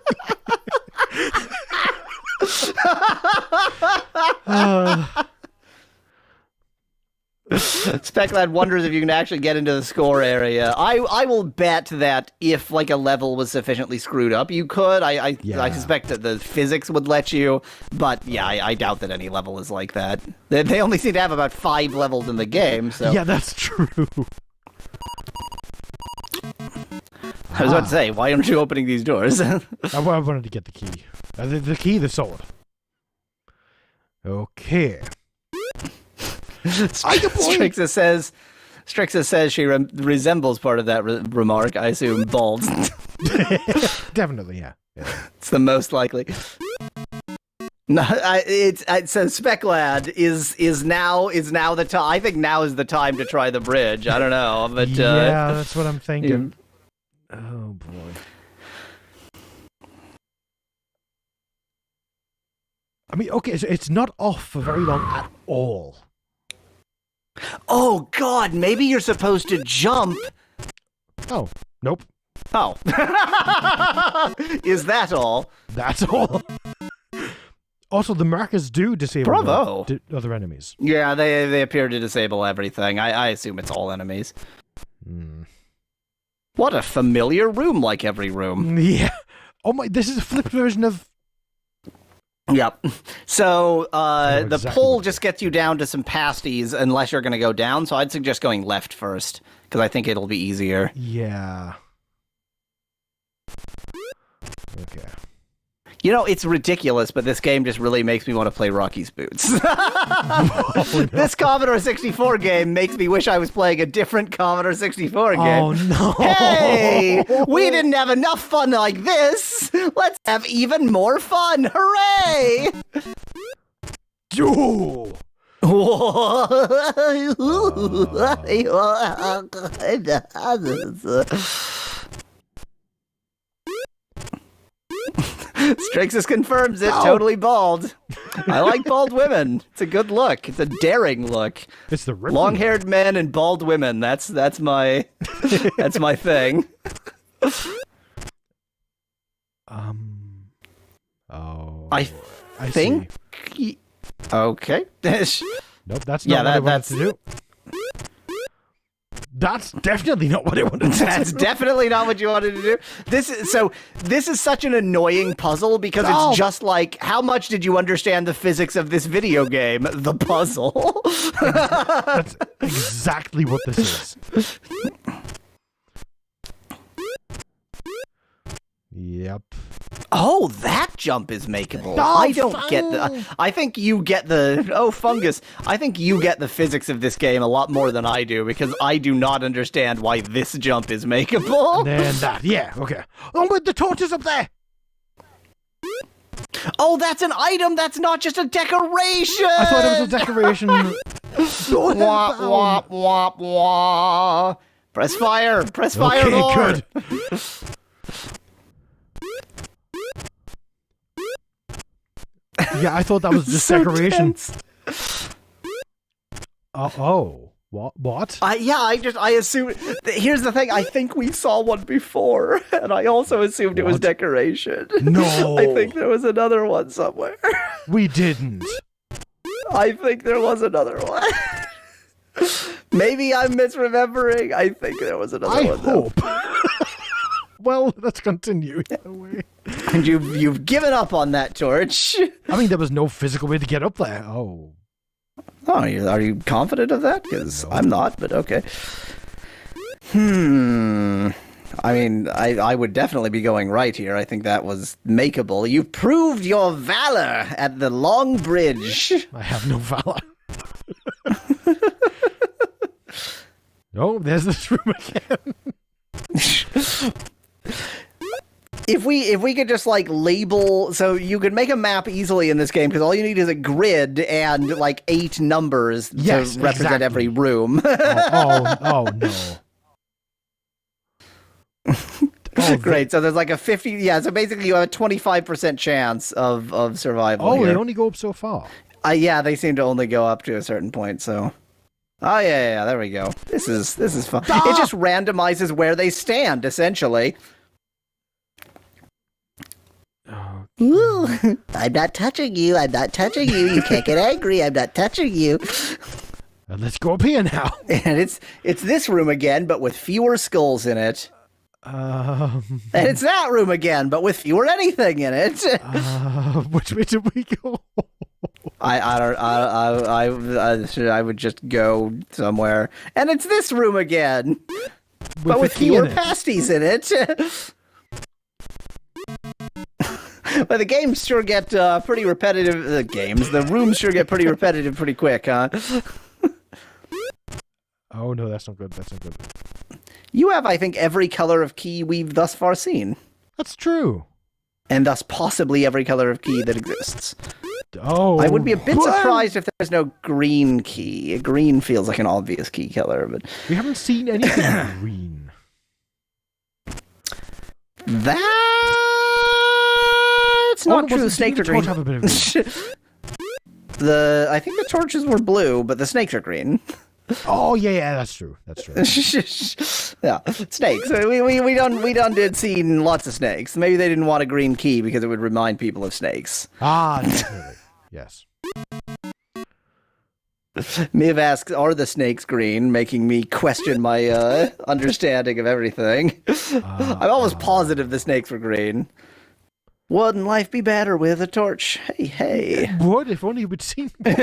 [SPEAKER 2] Speclad wonders if you can actually get into the score area. I will bet that if, like, a level was sufficiently screwed up, you could. I suspect that the physics would let you, but yeah, I doubt that any level is like that. They only seem to have about 5 levels in the game, so...
[SPEAKER 1] Yeah, that's true.
[SPEAKER 2] I was about to say, why aren't you opening these doors?
[SPEAKER 1] I wanted to get the key. The sword. Okay.
[SPEAKER 2] Strixa says she resembles part of that remark. I assume bald.
[SPEAKER 1] Definitely, yeah.
[SPEAKER 2] It's the most likely. No, it says Speclad is now the time. I think now is the time to try the bridge. I don't know, but
[SPEAKER 1] yeah, that's what I'm thinking. Yeah. Oh boy. I mean, okay, so it's not off for very long at all.
[SPEAKER 2] Oh God, maybe you're supposed to jump.
[SPEAKER 1] Oh, nope.
[SPEAKER 2] Oh. Is that all?
[SPEAKER 1] That's all. Also, the markers do disable other enemies.
[SPEAKER 2] Yeah, they appear to disable everything. I assume it's all enemies. What a familiar room, like every room.
[SPEAKER 1] Yeah. Oh my, this is a flipped version of...
[SPEAKER 2] Yep. So,
[SPEAKER 1] exactly.
[SPEAKER 2] The pole just gets you down to some pasties unless you're going to go down, so I'd suggest going left first, because I think it'll be easier.
[SPEAKER 1] Yeah. Okay.
[SPEAKER 2] You know, it's ridiculous, but this game just really makes me want to play Rocky's Boots. This Commodore 64 game makes me wish I was playing a different Commodore 64 game.
[SPEAKER 1] Oh, no.
[SPEAKER 2] Hey! We didn't have enough fun like this! Let's have even more fun! Hooray!
[SPEAKER 1] Ooh.
[SPEAKER 2] Strixus confirms it. Totally bald. I like bald women. It's a good look. It's a daring look.
[SPEAKER 1] It's the
[SPEAKER 2] long-haired men and bald women. That's my that's my thing.
[SPEAKER 1] Oh.
[SPEAKER 2] I think. Okay.
[SPEAKER 1] Nope. That's not what I wanted to do. That's definitely not what I wanted to do.
[SPEAKER 2] That's definitely not what you wanted to do. This is such an annoying puzzle because it's just like, how much did you understand the physics of this video game? The puzzle.
[SPEAKER 1] That's exactly what this is. Yep.
[SPEAKER 2] Oh, that jump is makeable. I don't get the... I think you get the... Oh, fungus. I think you get the physics of this game a lot more than I do, because I do not understand why this jump is makeable.
[SPEAKER 1] And then that. Yeah, okay. Oh, but the torch is up there.
[SPEAKER 2] Oh, that's an item. That's not just a decoration.
[SPEAKER 1] I thought it was a decoration.
[SPEAKER 2] Wah, wah, wah, wah. Press fire. Press fire more.
[SPEAKER 1] Good. Yeah, I thought that was just so decoration. What?
[SPEAKER 2] I assume. Here's the thing. I think we saw one before, and I also assumed it was decoration.
[SPEAKER 1] No.
[SPEAKER 2] I think there was another one somewhere.
[SPEAKER 1] We didn't.
[SPEAKER 2] I think there was another one. Maybe I'm misremembering. I think there was another one. I
[SPEAKER 1] hope. Well, let's continue.
[SPEAKER 2] And you've given up on that torch.
[SPEAKER 1] I mean, there was no physical way to get up there. Oh,
[SPEAKER 2] are you confident of that? Because no. I'm not, but okay. I mean, I would definitely be going right here. I think that was makeable. You proved your valor at the long bridge.
[SPEAKER 1] I have no valor. No, there's this room again.
[SPEAKER 2] If we could just like label, so you could make a map easily in this game because all you need is a grid and like 8 numbers to represent every room.
[SPEAKER 1] Oh no.
[SPEAKER 2] Great. So there's like a 50. Yeah. So basically, you have a 25% chance of survival.
[SPEAKER 1] Oh, here. They only go up so far.
[SPEAKER 2] Yeah, they seem to only go up to a certain point. So. Oh yeah. There we go. This is fun. It just randomizes where they stand, essentially. Ooh, I'm not touching you. I'm not touching you. You can't get angry. I'm not touching you.
[SPEAKER 1] Let's go up here now.
[SPEAKER 2] And it's this room again, but with fewer skulls in it. And it's that room again, but with fewer anything in it.
[SPEAKER 1] Which way did we go?
[SPEAKER 2] I would just go somewhere. And it's this room again, but with fewer pasties in it. But the games sure get pretty repetitive. The rooms sure get pretty repetitive pretty quick, huh?
[SPEAKER 1] Oh, no, that's not good. That's not good.
[SPEAKER 2] You have, I think, every color of key we've thus far seen.
[SPEAKER 1] That's true.
[SPEAKER 2] And thus possibly every color of key that exists.
[SPEAKER 1] Oh.
[SPEAKER 2] I would be a bit surprised if there's no green key. Green feels like an obvious key color, but...
[SPEAKER 1] We haven't seen anything green.
[SPEAKER 2] That's not true. The snakes are green.
[SPEAKER 1] Have a bit of green?
[SPEAKER 2] I think the torches were blue, but the snakes are green.
[SPEAKER 1] Oh yeah, that's true. That's true.
[SPEAKER 2] Yeah, snakes. We did see lots of snakes. Maybe they didn't want a green key because it would remind people of snakes.
[SPEAKER 1] Ah, definitely. Yes.
[SPEAKER 2] Miv asks, "Are the snakes green?" Making me question my understanding of everything. I'm almost positive the snakes were green. Wouldn't life be better with a torch? Hey.
[SPEAKER 1] What if only we'd seen one?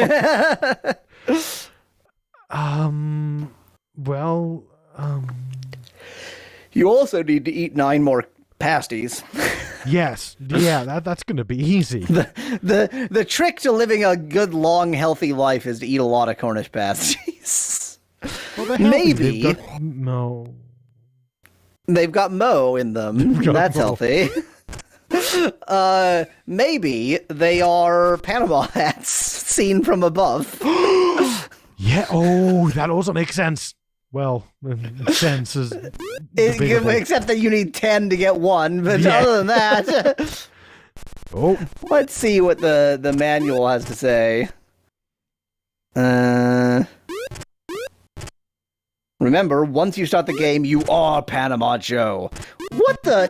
[SPEAKER 2] You also need to eat 9 more pasties.
[SPEAKER 1] Yes. Yeah, that's going to be easy.
[SPEAKER 2] The trick to living a good, long, healthy life is to eat a lot of Cornish pasties.
[SPEAKER 1] Well,
[SPEAKER 2] maybe.
[SPEAKER 1] No.
[SPEAKER 2] They've got Mo in them. That's
[SPEAKER 1] Mo.
[SPEAKER 2] healthy. Maybe they are Panama hats seen from above.
[SPEAKER 1] Yeah, oh, that also makes sense. Well, sense is debatable.
[SPEAKER 2] Except that you need 10 to get 1, but other than that...
[SPEAKER 1] Oh.
[SPEAKER 2] Let's see what the manual has to say. Remember, once you start the game, you are Panama Joe. What the...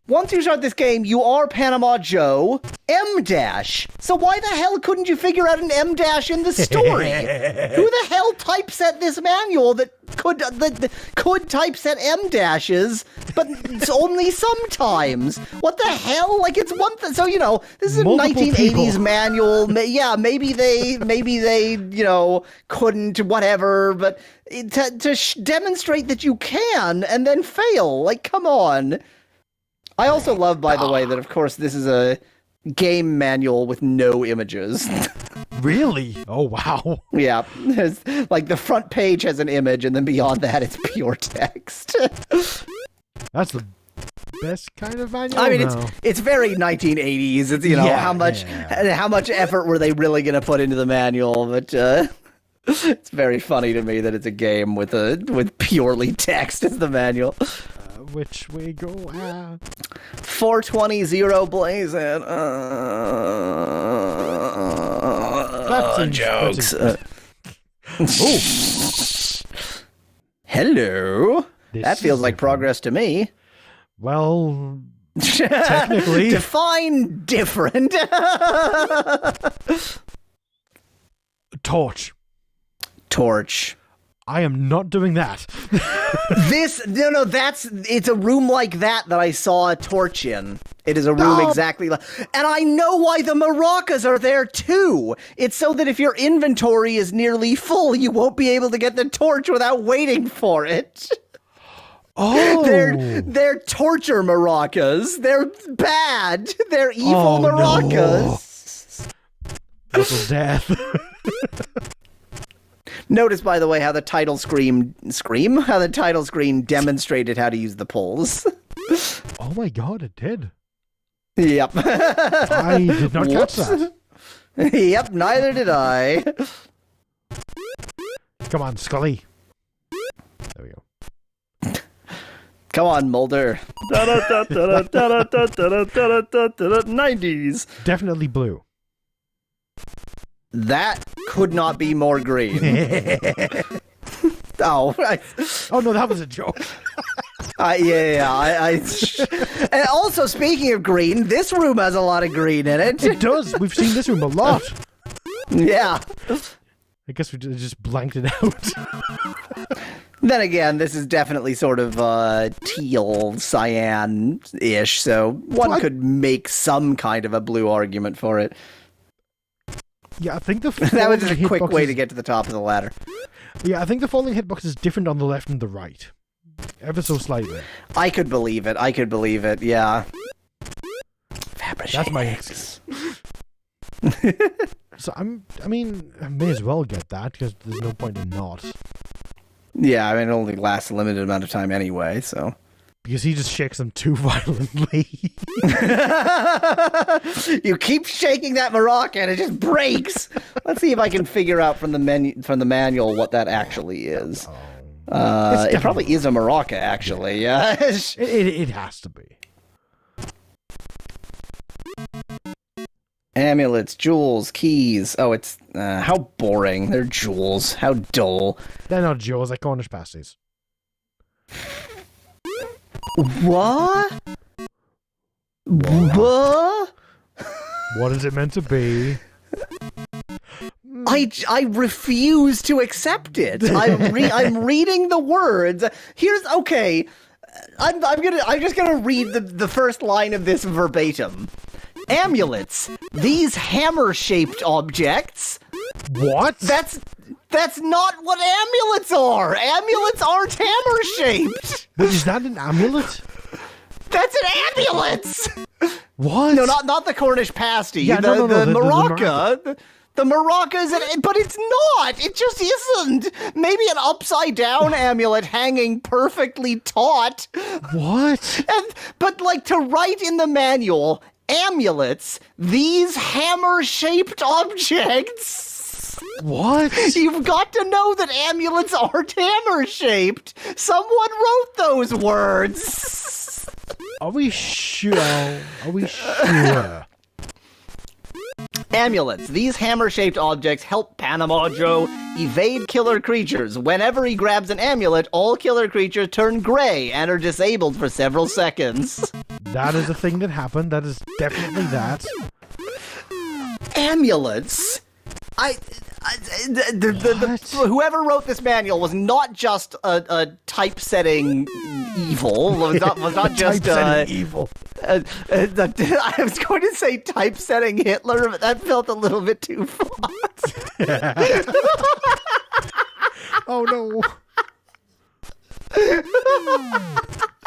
[SPEAKER 2] Once you start this game, you are Panama Joe M-. So why the hell couldn't you figure out an M- in the story? Who the hell typeset this manual that could typeset M-, but it's only sometimes? What the hell? Like, it's one thing. So, this is a
[SPEAKER 1] Multiple
[SPEAKER 2] 1980s
[SPEAKER 1] people.
[SPEAKER 2] manual. Yeah, maybe they, couldn't, whatever, but to demonstrate that you can and then fail. Like, come on. I also love, by the way, that, of course, this is a game manual with no images.
[SPEAKER 1] Really? Oh, wow.
[SPEAKER 2] Yeah. Like, the front page has an image, and then beyond that, it's pure text.
[SPEAKER 1] That's the best kind of manual.
[SPEAKER 2] I mean, it's very 1980s. It's, how much effort were they really going to put into the manual? But it's very funny to me that it's a game with purely text as the manual.
[SPEAKER 1] Which way go?
[SPEAKER 2] 420 blazing. Jokes. Hello. That feels like progress to me.
[SPEAKER 1] Well, technically.
[SPEAKER 2] Define different.
[SPEAKER 1] Torch. I am not doing that. It's a room like that I saw a torch in. It is a room exactly like, and I know why the maracas are there too. It's so that if your inventory is nearly full, you won't be able to get the torch without waiting for it. Oh.
[SPEAKER 2] They're torture maracas. They're bad. They're evil maracas.
[SPEAKER 1] No. That's death.
[SPEAKER 2] Notice, by the way, how the title screen demonstrated how to use the pulls.
[SPEAKER 1] Oh my god, it did.
[SPEAKER 2] Yep.
[SPEAKER 1] I did not catch that.
[SPEAKER 2] Yep, neither did I.
[SPEAKER 1] Come on, Scully. There we go.
[SPEAKER 2] Come on, Mulder. 90s.
[SPEAKER 1] Definitely blue.
[SPEAKER 2] That could not be more green. Oh
[SPEAKER 1] no, that was a joke.
[SPEAKER 2] Yeah. And also, speaking of green, this room has a lot of green in it.
[SPEAKER 1] It does. We've seen this room a lot.
[SPEAKER 2] Yeah.
[SPEAKER 1] I guess we just blanked it out.
[SPEAKER 2] Then again, this is definitely sort of teal, cyan-ish, so one could make some kind of a blue argument for it.
[SPEAKER 1] Yeah, I think
[SPEAKER 2] that was just a quick way to get to the top of the ladder.
[SPEAKER 1] Yeah, I think the falling hitbox is different on the left and the right. Ever so slightly.
[SPEAKER 2] I could believe it, yeah.
[SPEAKER 1] That's my excuse. So I may as well get that, because there's no point in not.
[SPEAKER 2] Yeah, I mean, it only lasts a limited amount of time anyway, so.
[SPEAKER 1] Because he just shakes them too violently.
[SPEAKER 2] You keep shaking that maraca and it just breaks. Let's see if I can figure out from the manual what that actually is. It probably is a maraca, actually. Yeah,
[SPEAKER 1] it has to be.
[SPEAKER 2] Amulets, jewels, keys. Oh, it's how boring. They're jewels. How dull.
[SPEAKER 1] They're not jewels. They're Cornish pasties.
[SPEAKER 2] What? What?
[SPEAKER 1] What is it meant to be?
[SPEAKER 2] I refuse to accept it. I'm reading the words. Okay. I'm just gonna read the first line of this verbatim. Amulets. These hammer-shaped objects.
[SPEAKER 1] What?
[SPEAKER 2] That's not what amulets are. Amulets aren't hammer-shaped.
[SPEAKER 1] But is that an amulet?
[SPEAKER 2] That's an amulet.
[SPEAKER 1] What?
[SPEAKER 2] No, not the Cornish pasty.
[SPEAKER 1] Yeah,
[SPEAKER 2] the
[SPEAKER 1] the
[SPEAKER 2] maraca. The maraca is but it's not. It just isn't. Maybe an upside-down amulet hanging perfectly taut.
[SPEAKER 1] What?
[SPEAKER 2] But to write in the manual, amulets, these hammer-shaped objects.
[SPEAKER 1] What?
[SPEAKER 2] You've got to know that amulets aren't hammer-shaped. Someone wrote those words.
[SPEAKER 1] Are we sure? Are we sure?
[SPEAKER 2] Amulets. These hammer-shaped objects help Panama Joe evade killer creatures. Whenever he grabs an amulet, all killer creatures turn gray and are disabled for several seconds.
[SPEAKER 1] That is a thing that happened. That is definitely that.
[SPEAKER 2] Amulets? Whoever wrote this manual was not just a typesetting evil. Was not just
[SPEAKER 1] evil.
[SPEAKER 2] I was going to say typesetting Hitler, but that felt a little bit too far.
[SPEAKER 1] Oh no.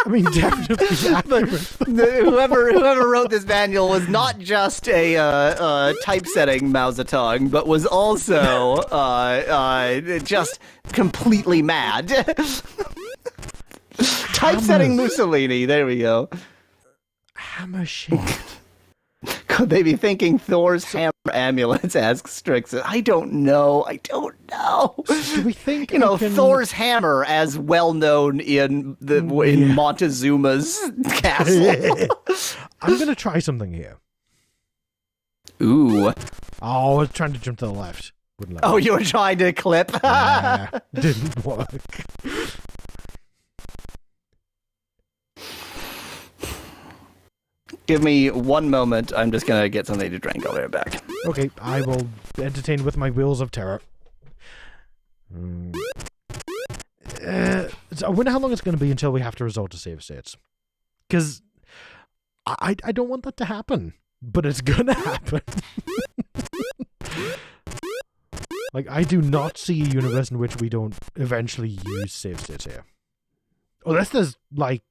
[SPEAKER 1] I mean, definitely accurate.
[SPEAKER 2] Whoever wrote this manual was not just a typesetting Mao Zedong, but was also just completely mad. Typesetting Mussolini. There we go.
[SPEAKER 1] Hammer shaped.
[SPEAKER 2] Could they be thinking Thor's hammer amulets? Asks Strixon. I don't know.
[SPEAKER 1] Do we think
[SPEAKER 2] Thor's hammer, as well known in Montezuma's castle?
[SPEAKER 1] I'm gonna try something here.
[SPEAKER 2] Ooh.
[SPEAKER 1] Oh, I was trying to jump to the left. Wouldn't let me.
[SPEAKER 2] Oh, you were trying to clip?
[SPEAKER 1] Didn't work.
[SPEAKER 2] Give me one moment. I'm just gonna get something to drink. I'll be right back.
[SPEAKER 1] Okay, I will entertain with my wheels of terror. So I wonder how long it's going to be until we have to resort to save states. Because I don't want that to happen, but it's going to happen. I do not see a universe in which we don't eventually use save states here. Unless there's, I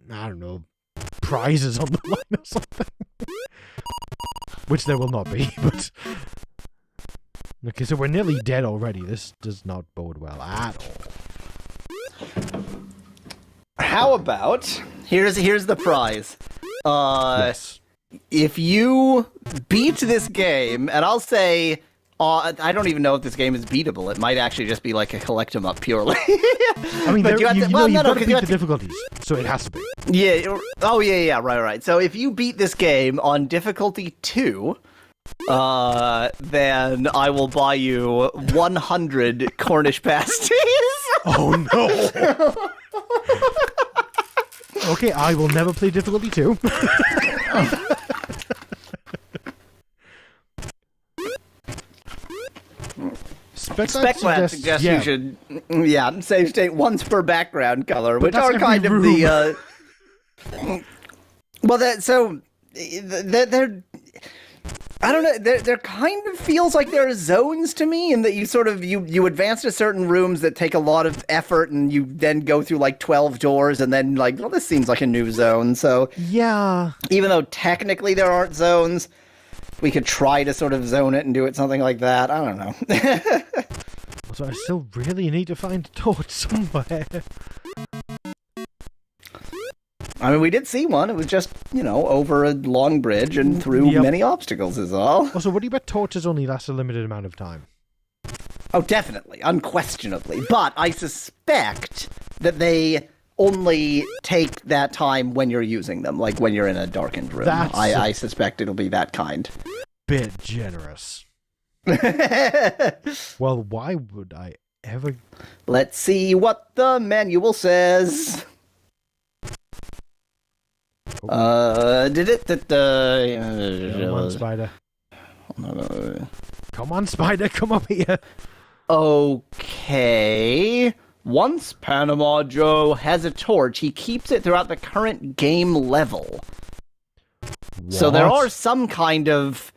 [SPEAKER 1] don't know, prizes on the line or something. Which there will not be, but... Okay, so we're nearly dead already. This does not bode well at all.
[SPEAKER 2] How about... Here's the prize.
[SPEAKER 1] Yes.
[SPEAKER 2] If you beat this game, and I'll say... I don't even know if this game is beatable. It might actually just be a collect 'em up purely.
[SPEAKER 1] I mean, you've got to beat the difficulties, so it has to be.
[SPEAKER 2] Yeah. Oh, yeah, right. So if you beat this game on difficulty 2, then I will buy you 100 Cornish pasties.
[SPEAKER 1] Oh, no. Okay, I will never play difficulty 2.
[SPEAKER 2] Speclab suggests you should, save state once per background color, which are kind of
[SPEAKER 1] room.
[SPEAKER 2] the, they're, I don't know, there kind of feels like there are zones to me, in that you sort of, you advance to certain rooms that take a lot of effort, and you then go through 12 doors, and then well, this seems like a new zone, so.
[SPEAKER 1] Yeah.
[SPEAKER 2] Even though technically there aren't zones, we could try to sort of zone it and do it something like that. I don't know.
[SPEAKER 1] So I still really need to find a torch somewhere.
[SPEAKER 2] I mean, we did see one. It was just, over a long bridge and through many obstacles is all.
[SPEAKER 1] Also, what do you bet torches only last a limited amount of time?
[SPEAKER 2] Oh, definitely. Unquestionably. But I suspect that they only take that time when you're using them, like when you're in a darkened room. I suspect it'll be that kind.
[SPEAKER 1] Bit generous. Well, why would I ever...
[SPEAKER 2] Let's see what the manual says. Did it?
[SPEAKER 1] Come on, Spider. Come on, Spider, come up here.
[SPEAKER 2] Okay. Once Panama Joe has a torch, he keeps it throughout the current game level.
[SPEAKER 1] What?
[SPEAKER 2] So there are some kind of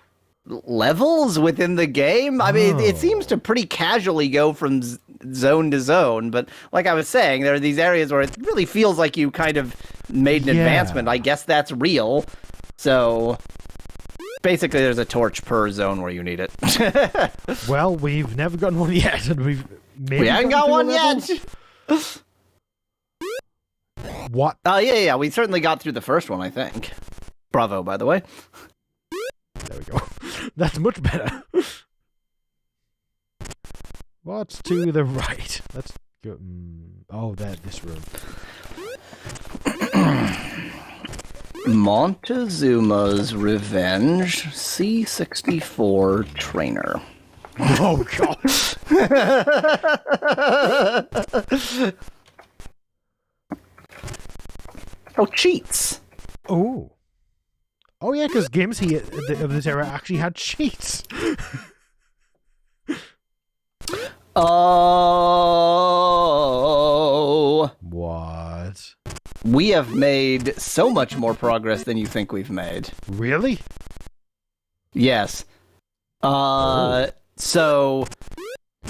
[SPEAKER 2] levels within the game. I mean, it seems to pretty casually go from zone to zone, but like I was saying, there are these areas where it really feels like you kind of made an advancement. I guess that's real. So basically there's a torch per zone where you need it.
[SPEAKER 1] Well, we've never gotten one yet, and we
[SPEAKER 2] haven't got one yet.
[SPEAKER 1] What?
[SPEAKER 2] Yeah, we certainly got through the first one, I think. Bravo, by the way.
[SPEAKER 1] There we go. That's much better. What's to the right? Let's go. Oh, this room.
[SPEAKER 2] Montezuma's Revenge C64 Trainer.
[SPEAKER 1] Oh, God.
[SPEAKER 2] Oh, cheats.
[SPEAKER 1] Oh. Oh, yeah, because games of this era actually had cheats.
[SPEAKER 2] Oh.
[SPEAKER 1] What?
[SPEAKER 2] We have made so much more progress than you think we've made.
[SPEAKER 1] Really?
[SPEAKER 2] Yes. So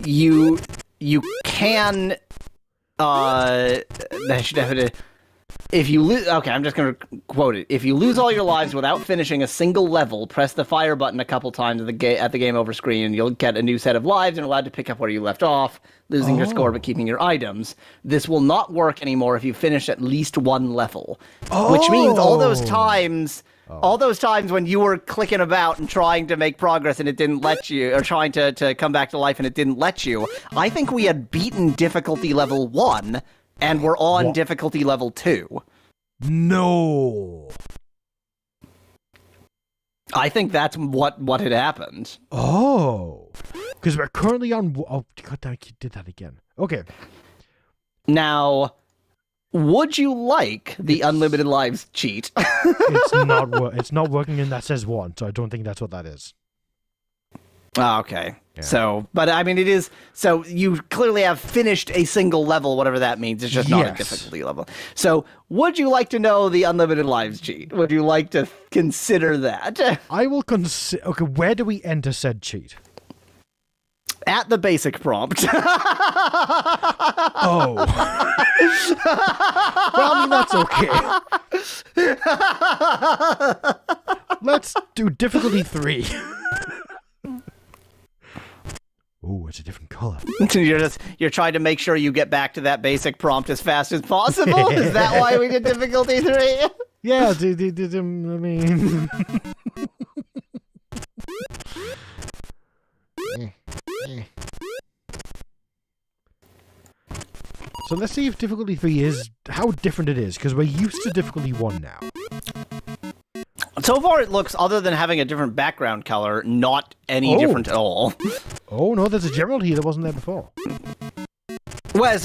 [SPEAKER 2] you can if you lose, okay, I'm just going to quote it. If you lose all your lives without finishing a single level, press the fire button a couple times at the game over screen, and you'll get a new set of lives and are allowed to pick up where you left off, losing your score but keeping your items. This will not work anymore if you finish at least one level, which means all those times when you were clicking about and trying to make progress and it didn't let you, or trying to come back to life and it didn't let you, I think we had beaten difficulty level 1. And we're on difficulty level 2.
[SPEAKER 1] No.
[SPEAKER 2] I think that's what had happened.
[SPEAKER 1] Oh. Because we're currently on... Oh, God, I did that again. Okay.
[SPEAKER 2] Now, would you like the unlimited lives cheat?
[SPEAKER 1] It's not working and that says 1, so I don't think that's what that is.
[SPEAKER 2] Oh, okay.
[SPEAKER 1] Yeah.
[SPEAKER 2] So, but I mean, it is, so you clearly have finished a single level, whatever that means. It's just not a difficulty level. So, would you like to know the unlimited lives cheat? Would you like to consider that?
[SPEAKER 1] I will consider. Okay, where do we enter said cheat?
[SPEAKER 2] At the basic prompt.
[SPEAKER 1] Oh. Well, I mean, that's okay. Let's do difficulty 3. Oh, it's a different color.
[SPEAKER 2] You're trying to make sure you get back to that basic prompt as fast as possible? Is that why we did difficulty 3?
[SPEAKER 1] Yeah, I mean... So let's see if difficulty 3 is... how different it is, because we're used to difficulty 1 now.
[SPEAKER 2] So far, it looks, other than having a different background color, not any different at all.
[SPEAKER 1] Oh, no, there's a general here that wasn't there before.
[SPEAKER 2] Well,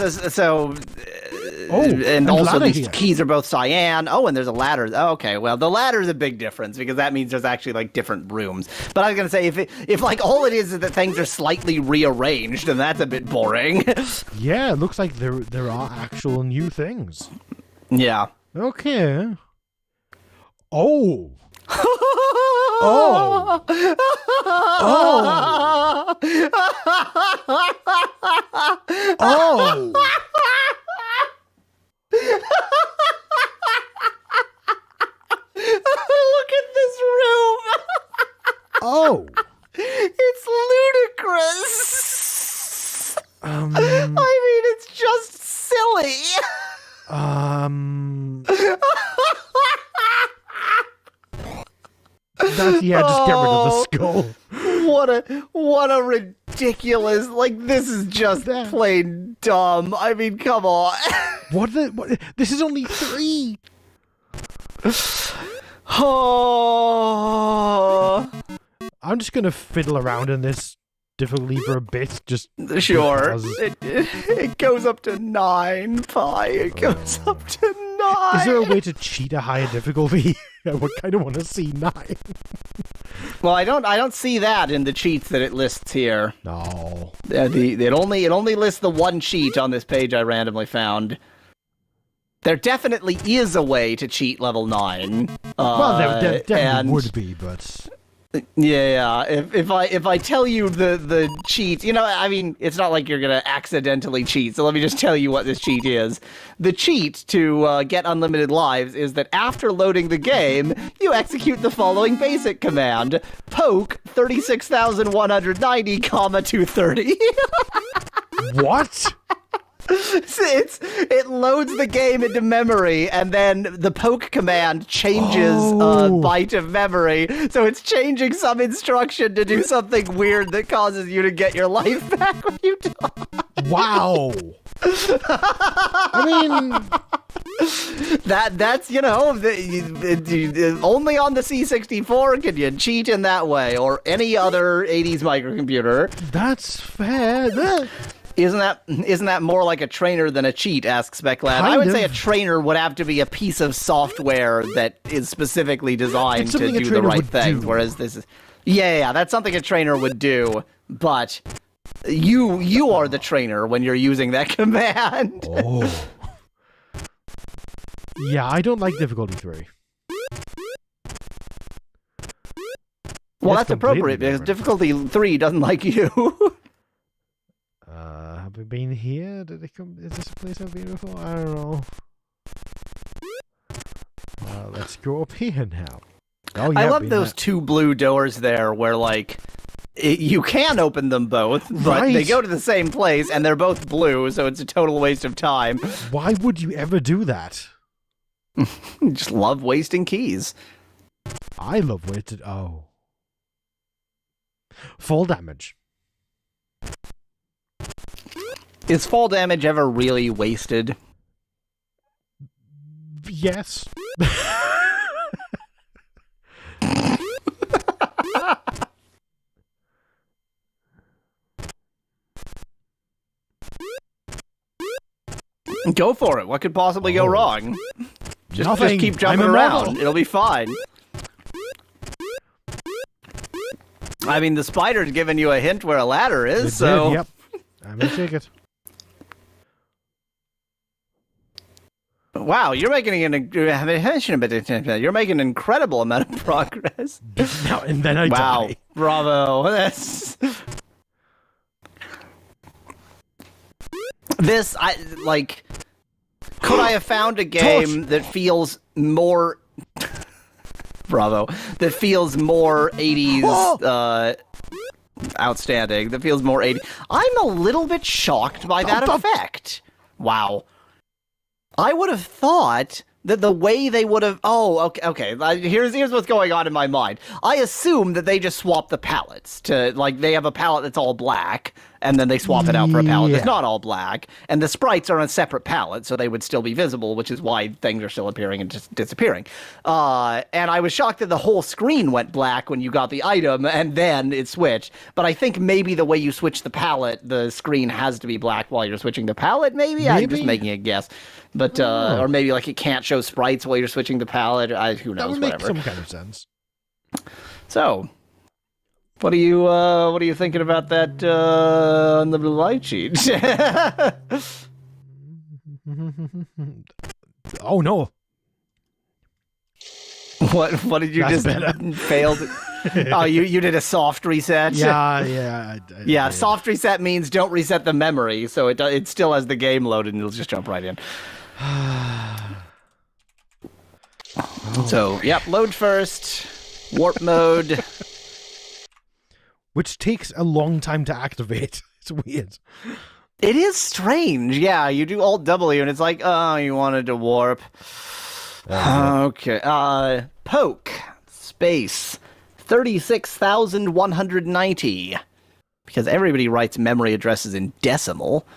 [SPEAKER 2] and also these
[SPEAKER 1] here.
[SPEAKER 2] keys are both cyan. Oh, and there's a ladder. Oh, okay, well, the ladder is a big difference because that means there's actually like different rooms. But I was gonna say if like all it is that things are slightly rearranged, then that's a bit boring.
[SPEAKER 1] Yeah, it looks like there are actual new things.
[SPEAKER 2] Yeah.
[SPEAKER 1] Okay. Oh. Oh. Oh. Oh.
[SPEAKER 2] Look at this room.
[SPEAKER 1] Oh.
[SPEAKER 2] It's ludicrous.
[SPEAKER 1] That's, yeah, just get rid of the skull.
[SPEAKER 2] What a ridiculous, like, this is just plain dumb. I mean, come on.
[SPEAKER 1] What? This is only 3.
[SPEAKER 2] Oh.
[SPEAKER 1] I'm just gonna fiddle around in this difficulty for a bit, just
[SPEAKER 2] sure.
[SPEAKER 1] because.
[SPEAKER 2] It goes up to 9 pi. It goes up to 9.
[SPEAKER 1] Is there a way to cheat a higher difficulty? I would kind of want to see 9.
[SPEAKER 2] Well, I don't see that in the cheats that it lists here.
[SPEAKER 1] No.
[SPEAKER 2] It only lists the one cheat on this page I randomly found. There definitely is a way to cheat level 9.
[SPEAKER 1] Well, there definitely would be, but...
[SPEAKER 2] Yeah. If I tell you the cheat, you know, I mean, it's not like you're gonna accidentally cheat. So let me just tell you what this cheat is. The cheat to get unlimited lives is that after loading the game, you execute the following basic command: poke 36,190, 230.
[SPEAKER 1] What?
[SPEAKER 2] It loads the game into memory, and then the poke command changes a byte of memory, so it's changing some instruction to do something weird that causes you to get your life back when you die.
[SPEAKER 1] Wow. I mean...
[SPEAKER 2] That's, you know, only on the C64 can you cheat in that way, or any other 80s microcomputer.
[SPEAKER 1] That's fair.
[SPEAKER 2] Isn't that more like a trainer than a cheat? Asks Speclad. I would say a trainer would have to be a piece of software that is specifically designed to do the right thing. Whereas this is, yeah, that's something a trainer would do. But you are the trainer when you're using that command.
[SPEAKER 1] Oh. Yeah, I don't like difficulty 3.
[SPEAKER 2] Well, that's appropriate because difficulty 3 doesn't like you.
[SPEAKER 1] Have we been here? Did it come? Is this a place I've been before? I don't know. Let's go up here now. Oh, yeah,
[SPEAKER 2] I love those 2 blue doors there where, like, you can open them both, but they go to the same place, and they're both blue, so it's a total waste of time.
[SPEAKER 1] Why would you ever do that?
[SPEAKER 2] Just love wasting keys.
[SPEAKER 1] I love wasted... Oh. Fall damage.
[SPEAKER 2] Is fall damage ever really wasted?
[SPEAKER 1] Yes.
[SPEAKER 2] Go for it. What could possibly go wrong? Just keep jumping around. It'll be fine. I mean, the spider's giving you a hint where a ladder is, so...
[SPEAKER 1] Yep. I'm gonna take it.
[SPEAKER 2] Wow, you're making an incredible amount of progress.
[SPEAKER 1] Now and then I die.
[SPEAKER 2] Bravo. That's... This, could I have found a game that feels more... Bravo. That feels more 80s, outstanding. That feels more 80s. I'm a little bit shocked by that effect. Wow. I would have thought that the way they would have... Oh, okay. Here's what's going on in my mind. I assume that they just swap the palettes to, like, they have a palette that's all black, and then they swap it out for a palette that's not all black, and the sprites are on a separate palette, so they would still be visible, which is why things are still appearing and just disappearing. And I was shocked that the whole screen went black when you got the item, and then it switched. But I think maybe the way you switch the palette, the screen has to be black while you're switching the palette, maybe? I'm just making a guess. But, or maybe, like, it can't show sprites while you're switching the palette. Who knows,
[SPEAKER 1] whatever.
[SPEAKER 2] That would
[SPEAKER 1] make some kind of sense.
[SPEAKER 2] So... What are you thinking about that unlimited light sheet?
[SPEAKER 1] Oh no!
[SPEAKER 2] What did you just failed? Oh, you did a soft reset.
[SPEAKER 1] Yeah.
[SPEAKER 2] Soft reset means don't reset the memory, so it still has the game loaded, and it'll just jump right in. So load first, warp mode.
[SPEAKER 1] Which takes a long time to activate. It's weird.
[SPEAKER 2] It is strange. Yeah, you do Alt W and it's like, oh, you wanted to warp. Okay. Poke. Space. 36,190. Because everybody writes memory addresses in decimal.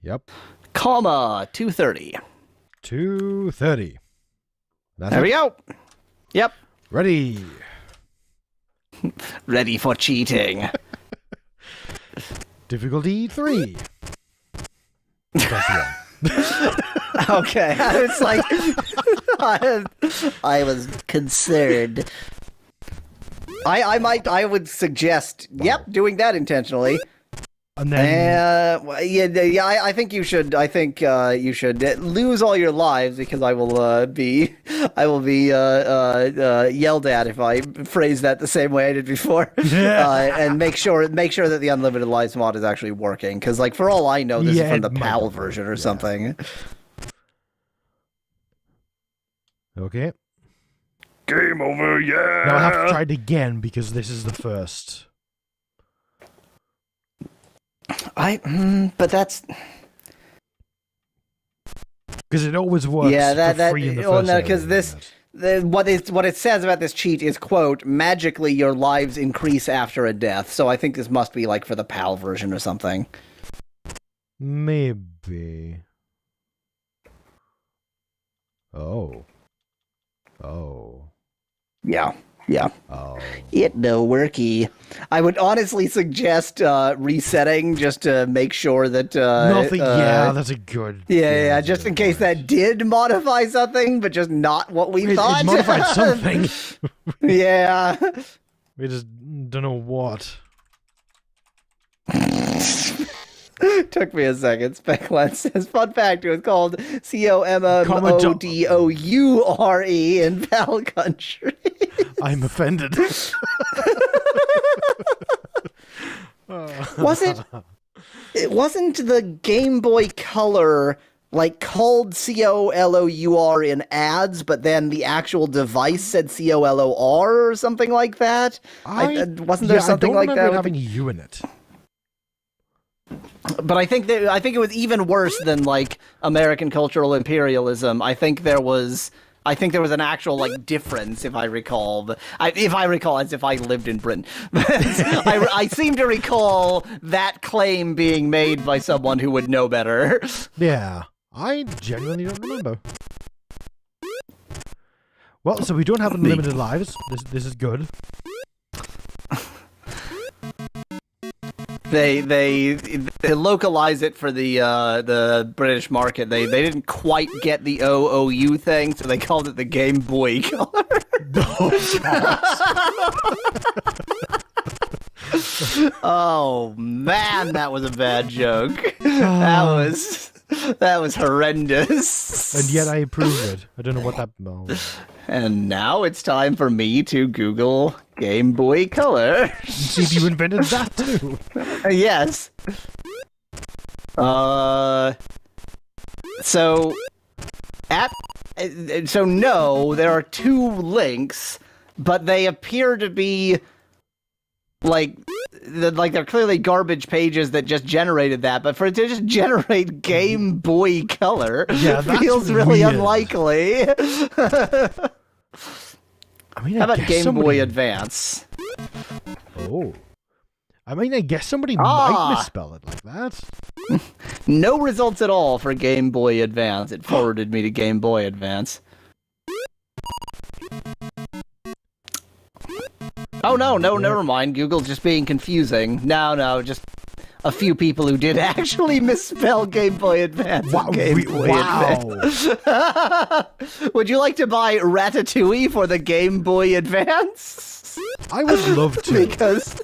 [SPEAKER 1] Yep.
[SPEAKER 2] Comma. 230.
[SPEAKER 1] 230.
[SPEAKER 2] There we go. Yep.
[SPEAKER 1] Ready.
[SPEAKER 2] Ready for cheating.
[SPEAKER 1] Difficulty 3. Press 1.
[SPEAKER 2] Okay. It's like I was concerned. I would suggest, doing that intentionally.
[SPEAKER 1] And then
[SPEAKER 2] I think you should. I think you should lose all your lives because I will be yelled at if I phrase that the same way I did before. And make sure that the unlimited lives mod is actually working. Because like for all I know, this is from the PAL version or something.
[SPEAKER 1] Okay.
[SPEAKER 2] Game over, yeah.
[SPEAKER 1] Now I have to try it again because this is the first.
[SPEAKER 2] But that's
[SPEAKER 1] because it always works. For free in the first
[SPEAKER 2] because what it says about this cheat is, quote, magically your lives increase after a death. So I think this must be like for the PAL version or something.
[SPEAKER 1] Maybe. Oh.
[SPEAKER 2] Yeah.
[SPEAKER 1] Oh.
[SPEAKER 2] It no worky. I would honestly suggest resetting just to make sure that
[SPEAKER 1] Nothing. That's a good.
[SPEAKER 2] Yeah, just in case that did modify something, but just not what we thought.
[SPEAKER 1] It modified something.
[SPEAKER 2] Yeah.
[SPEAKER 1] We just don't know what.
[SPEAKER 2] Took me a second. Speckland says, fun fact, it was called COMMODOURE in PAL country.
[SPEAKER 1] I'm offended.
[SPEAKER 2] It wasn't the Game Boy Color like called COLOUR in ads, but then the actual device said COLOR or something like that? Wasn't there something like that?
[SPEAKER 1] I don't remember having U in it.
[SPEAKER 2] But I think it was even worse than like American cultural imperialism. I think there was an actual like difference, if I recall. If I recall, as if I lived in Britain. I seem to recall that claim being made by someone who would know better.
[SPEAKER 1] Yeah, I genuinely don't remember. Well, so we don't have unlimited lives. This is good.
[SPEAKER 2] They localize it for the British market. They didn't quite get the OOU thing, so they called it the Game Boy Color. Oh man, that was a bad joke. That was horrendous.
[SPEAKER 1] And yet I approve it. I don't know what that means.
[SPEAKER 2] And now it's time for me to Google Game Boy Color.
[SPEAKER 1] See if you invented that too.
[SPEAKER 2] Yes. So no, there are two links, but they appear to be like they're clearly garbage pages that just generated that, but for it to just generate Game Boy Color feels really unlikely.
[SPEAKER 1] I mean,
[SPEAKER 2] how about Game Boy Advance?
[SPEAKER 1] Oh. I mean, I guess somebody might misspell it like that.
[SPEAKER 2] No results at all for Game Boy Advance. It forwarded me to Game Boy Advance. Oh, no, never mind. Google's just being confusing. No, just a few people who did actually misspell Game Boy Advance.
[SPEAKER 1] Wow.
[SPEAKER 2] Advance. Would you like to buy Ratatouille for the Game Boy Advance?
[SPEAKER 1] I would love to.
[SPEAKER 2] Because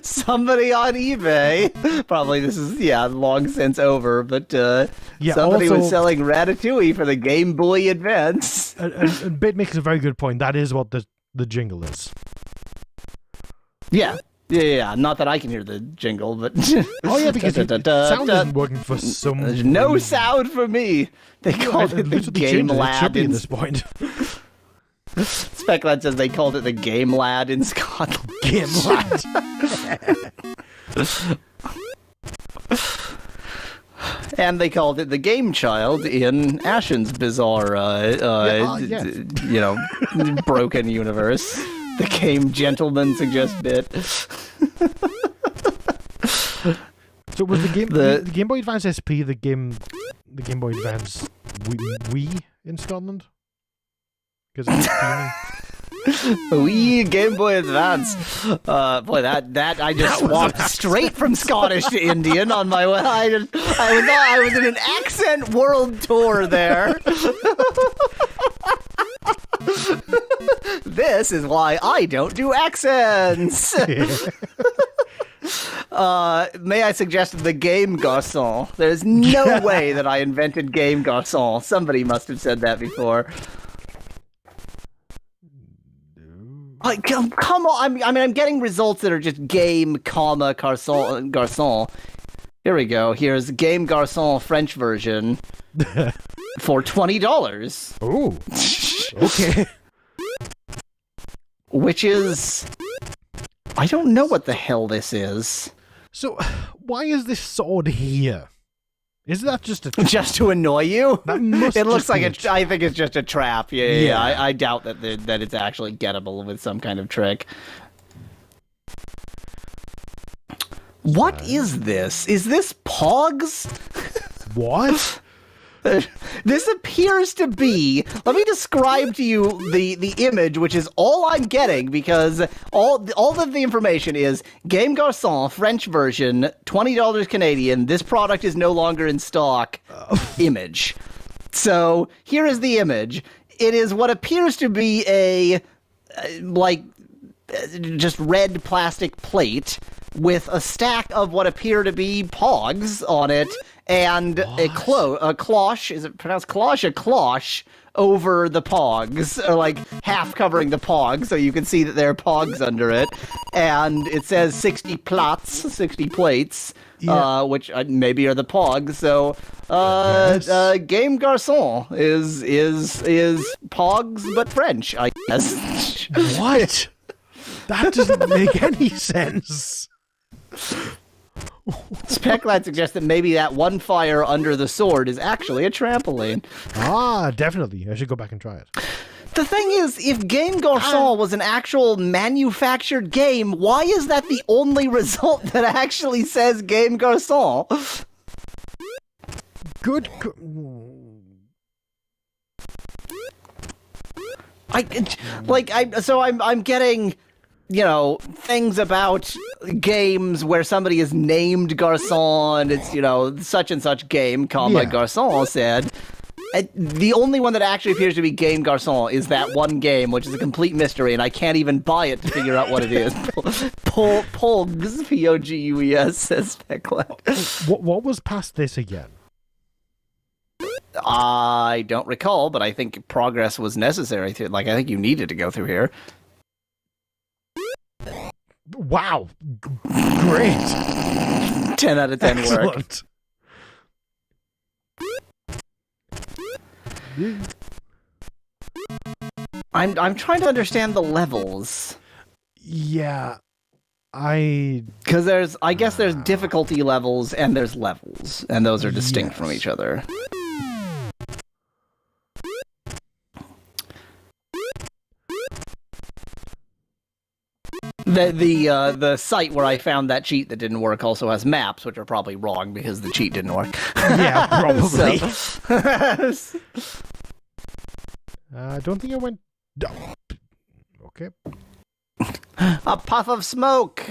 [SPEAKER 2] somebody on eBay, probably this is, long since over, but somebody was selling Ratatouille for the Game Boy Advance.
[SPEAKER 1] And Bit makes a very good point. That is what the jingle is.
[SPEAKER 2] Yeah. Not that I can hear the jingle, but
[SPEAKER 1] because sound isn't working for some.
[SPEAKER 2] There's no sound for me. They called it the Game Lad
[SPEAKER 1] at this point.
[SPEAKER 2] Speckland says they called it the Game Lad in Scotland.
[SPEAKER 1] Game Lad.
[SPEAKER 2] And they called it the Game Child in Ashen's bizarre, broken universe. The Game Gentleman suggest bit.
[SPEAKER 1] So was the Game Boy Advance SP the Game Boy Advance Wii in Scotland? Because it's
[SPEAKER 2] Wii Game Boy Advance. Boy, that I just swapped straight from Scottish to Indian on my way. I was in an accent world tour there. This is why I don't do accents. May I suggest the Game Garçon? There's no way that I invented Game Garçon. Somebody must have said that before. Come on! I'm getting results that are just Game, Garçon. Here we go. Here's Game Garçon French version for $20.
[SPEAKER 1] Oh, okay.
[SPEAKER 2] Which is... I don't know what the hell this is.
[SPEAKER 1] So, why is this sword here? Is that just a
[SPEAKER 2] just to annoy you?
[SPEAKER 1] That must
[SPEAKER 2] it looks like
[SPEAKER 1] I
[SPEAKER 2] think it's just a trap. Yeah. I doubt that it's actually gettable with some kind of trick. What is this? Is this Pogs?
[SPEAKER 1] What?
[SPEAKER 2] This appears to be... Let me describe to you the image, which is all I'm getting, because all of the information is Game Garçon, French version, $20 Canadian, this product is no longer in stock, image. So, here is the image. It is what appears to be a, just red plastic plate with a stack of what appear to be Pogs on it, and a cloche, is it pronounced cloche? A cloche over the Pogs, or like half covering the Pogs, so you can see that there are Pogs under it. And it says 60 plats, 60 plates, which maybe are the Pogs. So, Game Garçon is Pogs, but French, I guess.
[SPEAKER 1] What? That doesn't make any sense.
[SPEAKER 2] Speckline suggests that maybe that one fire under the sword is actually a trampoline.
[SPEAKER 1] Ah, definitely. I should go back and try it.
[SPEAKER 2] The thing is, if Game Garçon was an actual manufactured game, why is that the only result that actually says Game Garçon?
[SPEAKER 1] Good.
[SPEAKER 2] I'm getting, things about games where somebody is named Garçon. It's, such and such game, Garçon said. The only one that actually appears to be Game Garçon is that one game, which is a complete mystery, and I can't even buy it to figure out what it is. Pogs, P-O-G-U-E-S, says Speckline.
[SPEAKER 1] What was past this again?
[SPEAKER 2] I don't recall, but I think progress was necessary. I think you needed to go through here.
[SPEAKER 1] Wow. Great.
[SPEAKER 2] 10 out of 10
[SPEAKER 1] Excellent.
[SPEAKER 2] work. I'm trying to understand the levels.
[SPEAKER 1] Yeah.
[SPEAKER 2] Because I guess there's difficulty levels and there's levels, and those are distinct from each other. The site where I found that cheat that didn't work also has maps, which are probably wrong because the cheat didn't work.
[SPEAKER 1] Yeah, probably. I don't think I went... Okay.
[SPEAKER 2] A puff of smoke!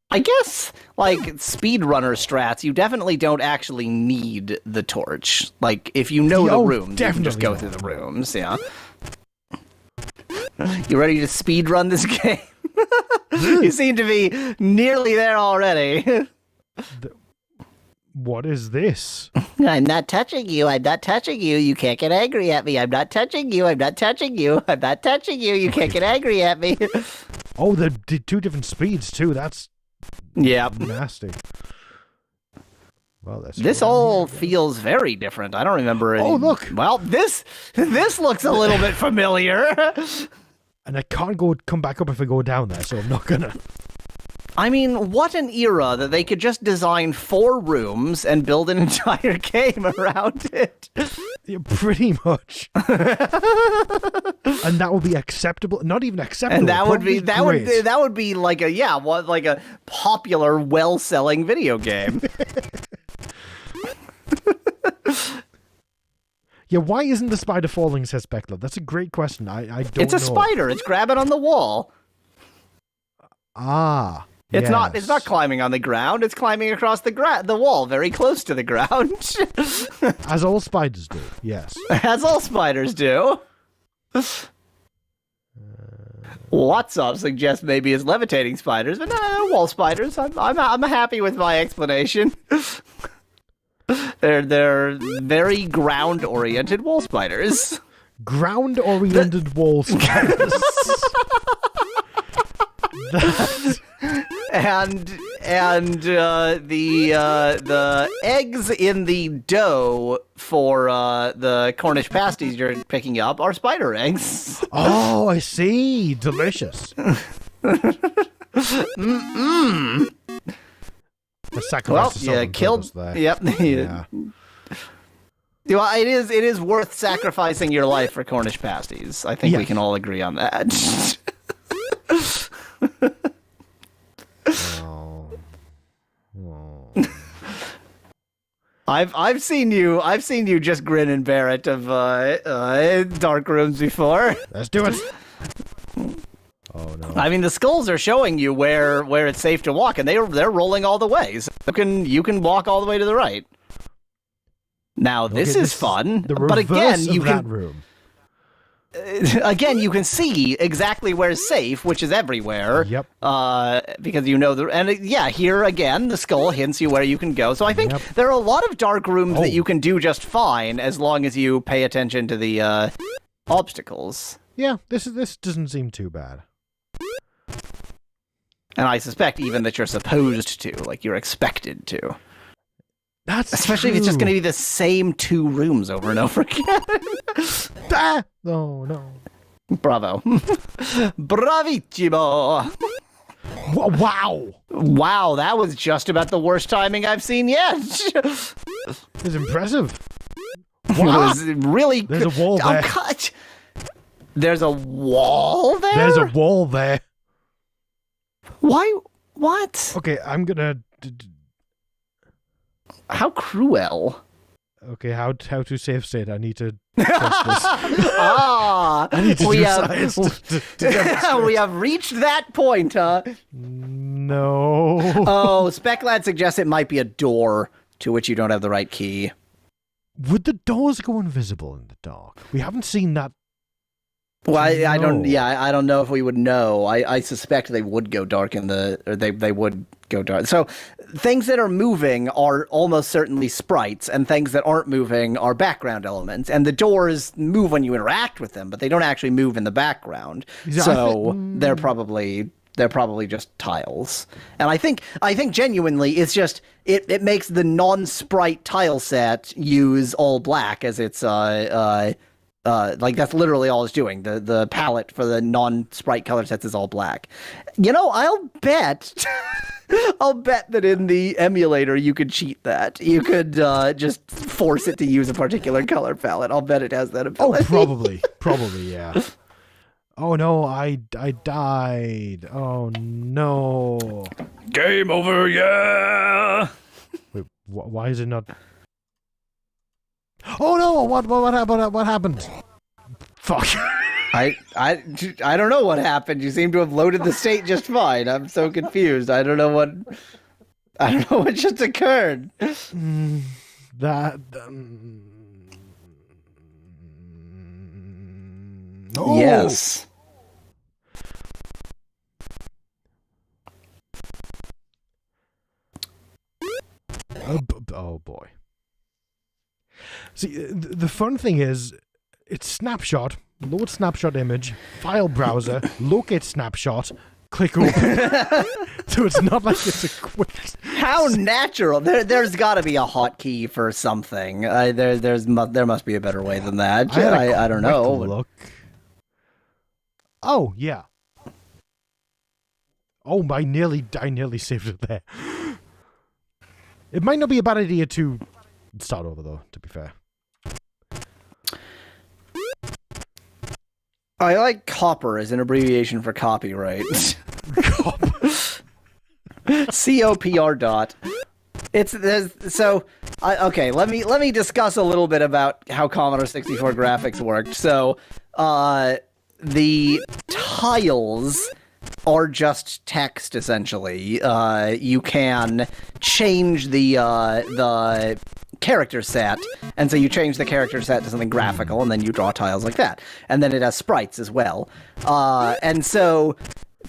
[SPEAKER 2] I guess, speedrunner strats, you definitely don't actually need the torch. If you know the room, you can just go through the rooms, yeah. You ready to speedrun this game? You seem to be nearly there already.
[SPEAKER 1] What is this?
[SPEAKER 2] I'm not touching you. I'm not touching you. You can't get angry at me. I'm not touching you. I'm not touching you. I'm not touching you. You can't get angry at me.
[SPEAKER 1] Oh, the two different speeds, too. That's nasty. Well, this all
[SPEAKER 2] feels very different. I don't remember it.
[SPEAKER 1] Oh, look.
[SPEAKER 2] Well, this looks a little bit familiar.
[SPEAKER 1] And I can't come back up if I go down there, so I'm not gonna.
[SPEAKER 2] I mean, what an era that they could just design 4 rooms and build an entire game around it.
[SPEAKER 1] Yeah, pretty much. And that would be acceptable. Not even acceptable.
[SPEAKER 2] And that would be like a popular, well-selling video game.
[SPEAKER 1] Yeah, why isn't the spider falling, says Speckler? That's a great question. I don't know.
[SPEAKER 2] It's a spider. It's grabbing on the wall.
[SPEAKER 1] Ah.
[SPEAKER 2] It's
[SPEAKER 1] yes.
[SPEAKER 2] It's not climbing on the ground. It's climbing across the wall, very close to the ground.
[SPEAKER 1] As all spiders do. Yes.
[SPEAKER 2] As all spiders do. What's up suggests maybe it's levitating spiders, but no, wall spiders. I'm happy with my explanation. They're very ground-oriented wall spiders.
[SPEAKER 1] Ground-oriented wall spiders.
[SPEAKER 2] And the eggs in the dough for the Cornish pasties you're picking up are spider eggs.
[SPEAKER 1] Oh, I see. Delicious.
[SPEAKER 2] Mm-mm.
[SPEAKER 1] The sacrifice
[SPEAKER 2] killed.
[SPEAKER 1] There.
[SPEAKER 2] Yep.
[SPEAKER 1] Yeah.
[SPEAKER 2] Well, it is worth sacrificing your life for Cornish pasties. I think we can all agree on that. I've seen you just grin and bear it of dark rooms before.
[SPEAKER 1] Let's do it. Oh no!
[SPEAKER 2] I mean, the skulls are showing you where it's safe to walk, and they're rolling all the way. So you can walk all the way to the right. Now this is fun, but again, you can.
[SPEAKER 1] Room.
[SPEAKER 2] Again, you can see exactly where's safe, which is everywhere.
[SPEAKER 1] Yep.
[SPEAKER 2] Because you know here again, the skull hints you where you can go. So I think there are a lot of dark rooms that you can do just fine as long as you pay attention to the obstacles.
[SPEAKER 1] Yeah, this doesn't seem too bad.
[SPEAKER 2] And I suspect even that you're supposed to, like you're expected to.
[SPEAKER 1] That's
[SPEAKER 2] especially
[SPEAKER 1] true.
[SPEAKER 2] If it's just going to be the same 2 rooms over and over again.
[SPEAKER 1] Oh, no.
[SPEAKER 2] Bravo. Bravissimo.
[SPEAKER 1] Wow.
[SPEAKER 2] Wow, that was just about the worst timing I've seen yet.
[SPEAKER 1] It's impressive.
[SPEAKER 2] Wow. It was really...
[SPEAKER 1] There's a wall there.
[SPEAKER 2] Oh, God. There's a wall there?
[SPEAKER 1] There's a wall there.
[SPEAKER 2] Why? What?
[SPEAKER 1] Okay, I'm gonna...
[SPEAKER 2] How cruel.
[SPEAKER 1] Okay, how to save state? I need to test this.
[SPEAKER 2] I
[SPEAKER 1] need to
[SPEAKER 2] we
[SPEAKER 1] do
[SPEAKER 2] have,
[SPEAKER 1] science to
[SPEAKER 2] we have reached that point, huh?
[SPEAKER 1] No.
[SPEAKER 2] Oh, Specklad suggests it might be a door to which you don't have the right key.
[SPEAKER 1] Would the doors go invisible in the dark? We haven't seen that.
[SPEAKER 2] Well, I don't know if we would know. I suspect they would go dark they would go dark. So things that are moving are almost certainly sprites, and things that aren't moving are background elements. And the doors move when you interact with them, but they don't actually move in the background. So they're probably just tiles. And I think genuinely it's just it makes the non-sprite tile set use all black as its like that's literally all it's doing. The palette for the non-sprite color sets is all black. You know, I'll bet that in the emulator you could cheat that. You could just force it to use a particular color palette. I'll bet it has that ability.
[SPEAKER 1] Oh, probably, yeah. Oh no, I died. Oh no.
[SPEAKER 2] Game over, yeah.
[SPEAKER 1] Wait, why is it not? Oh no! What happened? Fuck!
[SPEAKER 2] I don't know what happened. You seem to have loaded the state just fine. I'm so confused. I don't know what just occurred.
[SPEAKER 1] Oh.
[SPEAKER 2] Yes.
[SPEAKER 1] Oh boy. See, the fun thing is, it's snapshot, load snapshot image, file browser, locate snapshot, click open. So it's not like it's a quick...
[SPEAKER 2] How natural. There's got to be a hotkey for something. There must be a better way than that. I don't know.
[SPEAKER 1] Look. Oh, yeah. Oh, I nearly saved it there. It might not be a bad idea to start over, though, to be fair.
[SPEAKER 2] I like copper as an abbreviation for copyright.
[SPEAKER 1] Copper.
[SPEAKER 2] COPR dot. Okay, let me discuss a little bit about how Commodore 64 graphics worked. So, the tiles are just text, essentially. You can change the character set, and so you change the character set to something graphical, and then you draw tiles like that. And then it has sprites as well. And so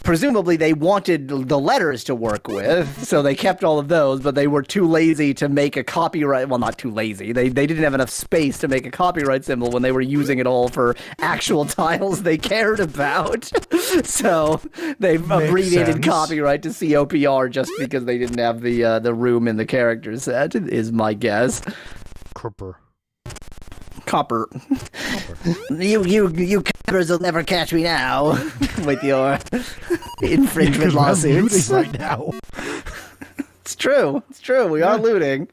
[SPEAKER 2] presumably they wanted the letters to work with, so they kept all of those, but they were too lazy to make a copyright. Well, not too lazy. They didn't have enough space to make a copyright symbol when they were using it all for actual tiles they cared about. So they abbreviated copyright to COPR just because they didn't have the room in the character set, is my guess. Copper. You coppers will never catch me now with your infringement lawsuits.
[SPEAKER 1] Right now.
[SPEAKER 2] It's true. We are looting.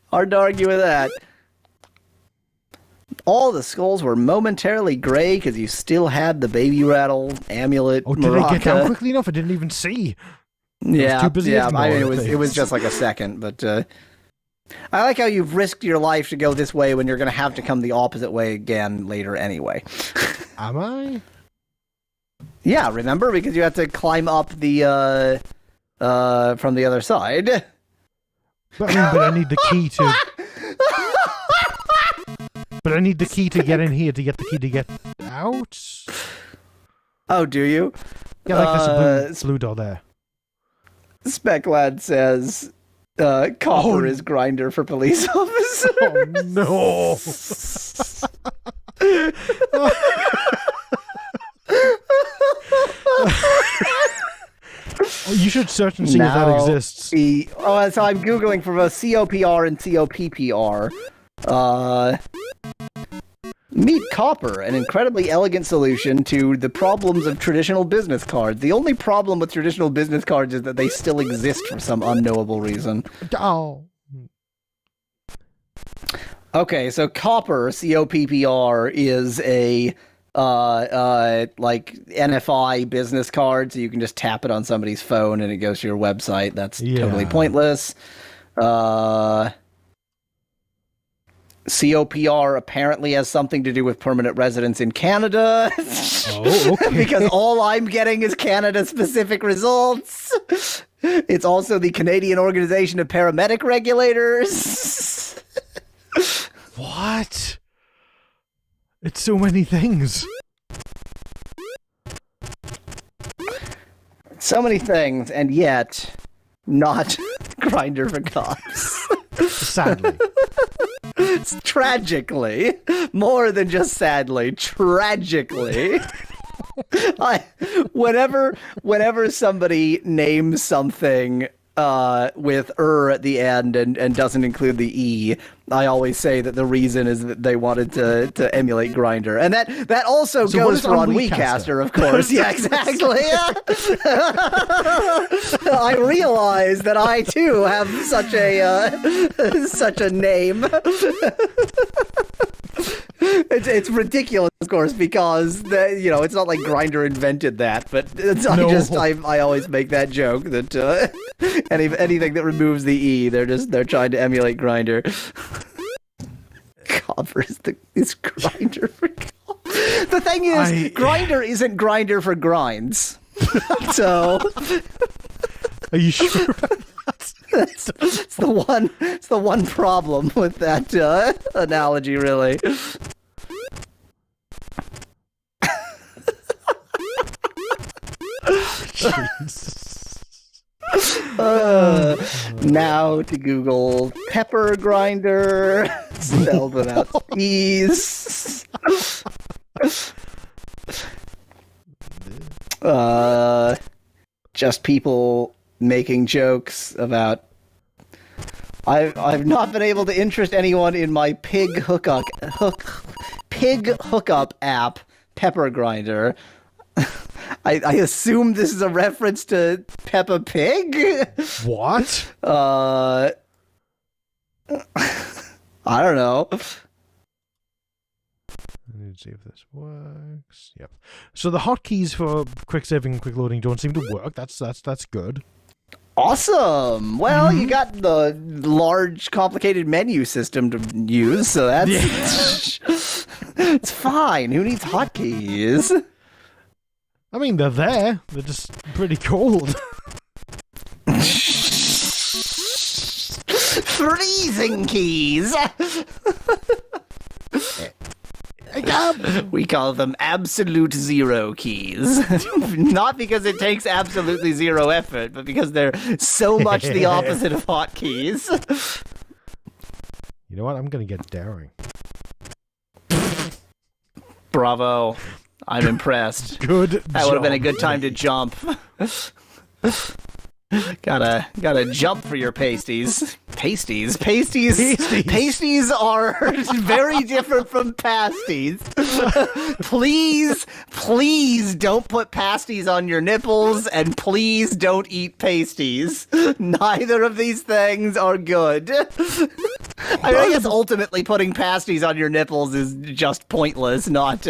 [SPEAKER 2] Hard to argue with that. All the skulls were momentarily gray because you still had the baby rattle amulet.
[SPEAKER 1] Oh, did I get down quickly enough? I didn't even see.
[SPEAKER 2] Yeah. I mean, it was just like a second, but. I like how you've risked your life to go this way when you're going to have to come the opposite way again later anyway.
[SPEAKER 1] Am I?
[SPEAKER 2] Yeah, remember? Because you have to climb up the, from the other side.
[SPEAKER 1] But I need the key to... But I need the key to get in here to get the key to get out?
[SPEAKER 2] Oh, do you?
[SPEAKER 1] Yeah, like there's a blue door there.
[SPEAKER 2] Spec Lad says... copper is grinder for police officers.
[SPEAKER 1] Oh, no. You should search and see if that exists.
[SPEAKER 2] So I'm Googling for both COPR and COPPR. Meet Copper, an incredibly elegant solution to the problems of traditional business cards. The only problem with traditional business cards is that they still exist for some unknowable reason.
[SPEAKER 1] Oh.
[SPEAKER 2] Okay, so Copper, COPPR, is a like NFI business card, so you can just tap it on somebody's phone and it goes to your website. That's totally pointless. COPR apparently has something to do with permanent residence in Canada.
[SPEAKER 1] Oh, okay.
[SPEAKER 2] Because all I'm getting is Canada-specific results. It's also the Canadian Organization of Paramedic Regulators.
[SPEAKER 1] What? It's so many things.
[SPEAKER 2] So many things, and yet not Grinder for Cops.
[SPEAKER 1] Sadly.
[SPEAKER 2] Tragically. More than just sadly. Tragically. Whenever somebody names something with at the end and doesn't include the E, I always say that the reason is that they wanted to emulate Grindr. And that also goes for on WeCaster, of course. Yeah, exactly. I realize that I too have such a name. It's ridiculous, of course, because it's not like Grindr invented that, but I always make that joke that anything that removes the E, they're trying to emulate Grindr. Copper is Grindr for the thing is, Grindr isn't Grindr for grinds. So
[SPEAKER 1] are you sure about that?
[SPEAKER 2] It's the one problem with that analogy, really. Now to Google pepper grinder, spelled without E's. Just people making jokes about. I've not been able to interest anyone in my pig hookup app, Pepper Grinder. I assume this is a reference to Peppa Pig?
[SPEAKER 1] What?
[SPEAKER 2] I don't know.
[SPEAKER 1] I need to see if this works. Yep. So the hotkeys for quick saving and quick loading don't seem to work. That's good.
[SPEAKER 2] Awesome. Well, you got the large, complicated menu system to use, so that's it's fine. Who needs hotkeys?
[SPEAKER 1] I mean, they're there. They're just pretty cold.
[SPEAKER 2] Freezing keys. We call them absolute zero keys. Not because it takes absolutely zero effort, but because they're so much the opposite of hotkeys.
[SPEAKER 1] You know what? I'm gonna get daring.
[SPEAKER 2] Bravo. I'm impressed.
[SPEAKER 1] Good
[SPEAKER 2] That would have been a good time to jump. Gotta jump for your pasties. Pasties are very different from pasties. Please don't put pasties on your nipples, and please don't eat pasties. Neither of these things are good. I guess ultimately putting pasties on your nipples is just pointless, not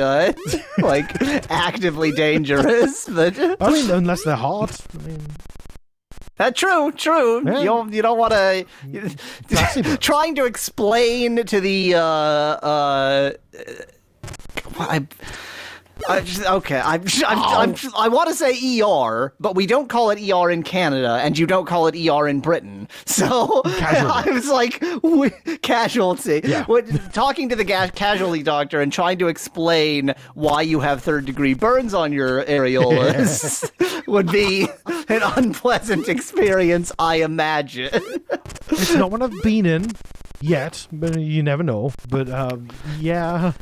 [SPEAKER 2] actively dangerous. But
[SPEAKER 1] I mean, unless they're hot. I mean.
[SPEAKER 2] True.
[SPEAKER 1] Yeah.
[SPEAKER 2] You don't want to trying to explain to the I want to say ER, but we don't call it ER in Canada, and you don't call it ER in Britain. So I was like, casualty.
[SPEAKER 1] Yeah.
[SPEAKER 2] Talking to the casualty doctor and trying to explain why you have third-degree burns on your areolas would be an unpleasant experience, I imagine.
[SPEAKER 1] It's not one I've been in yet, but you never know. But yeah.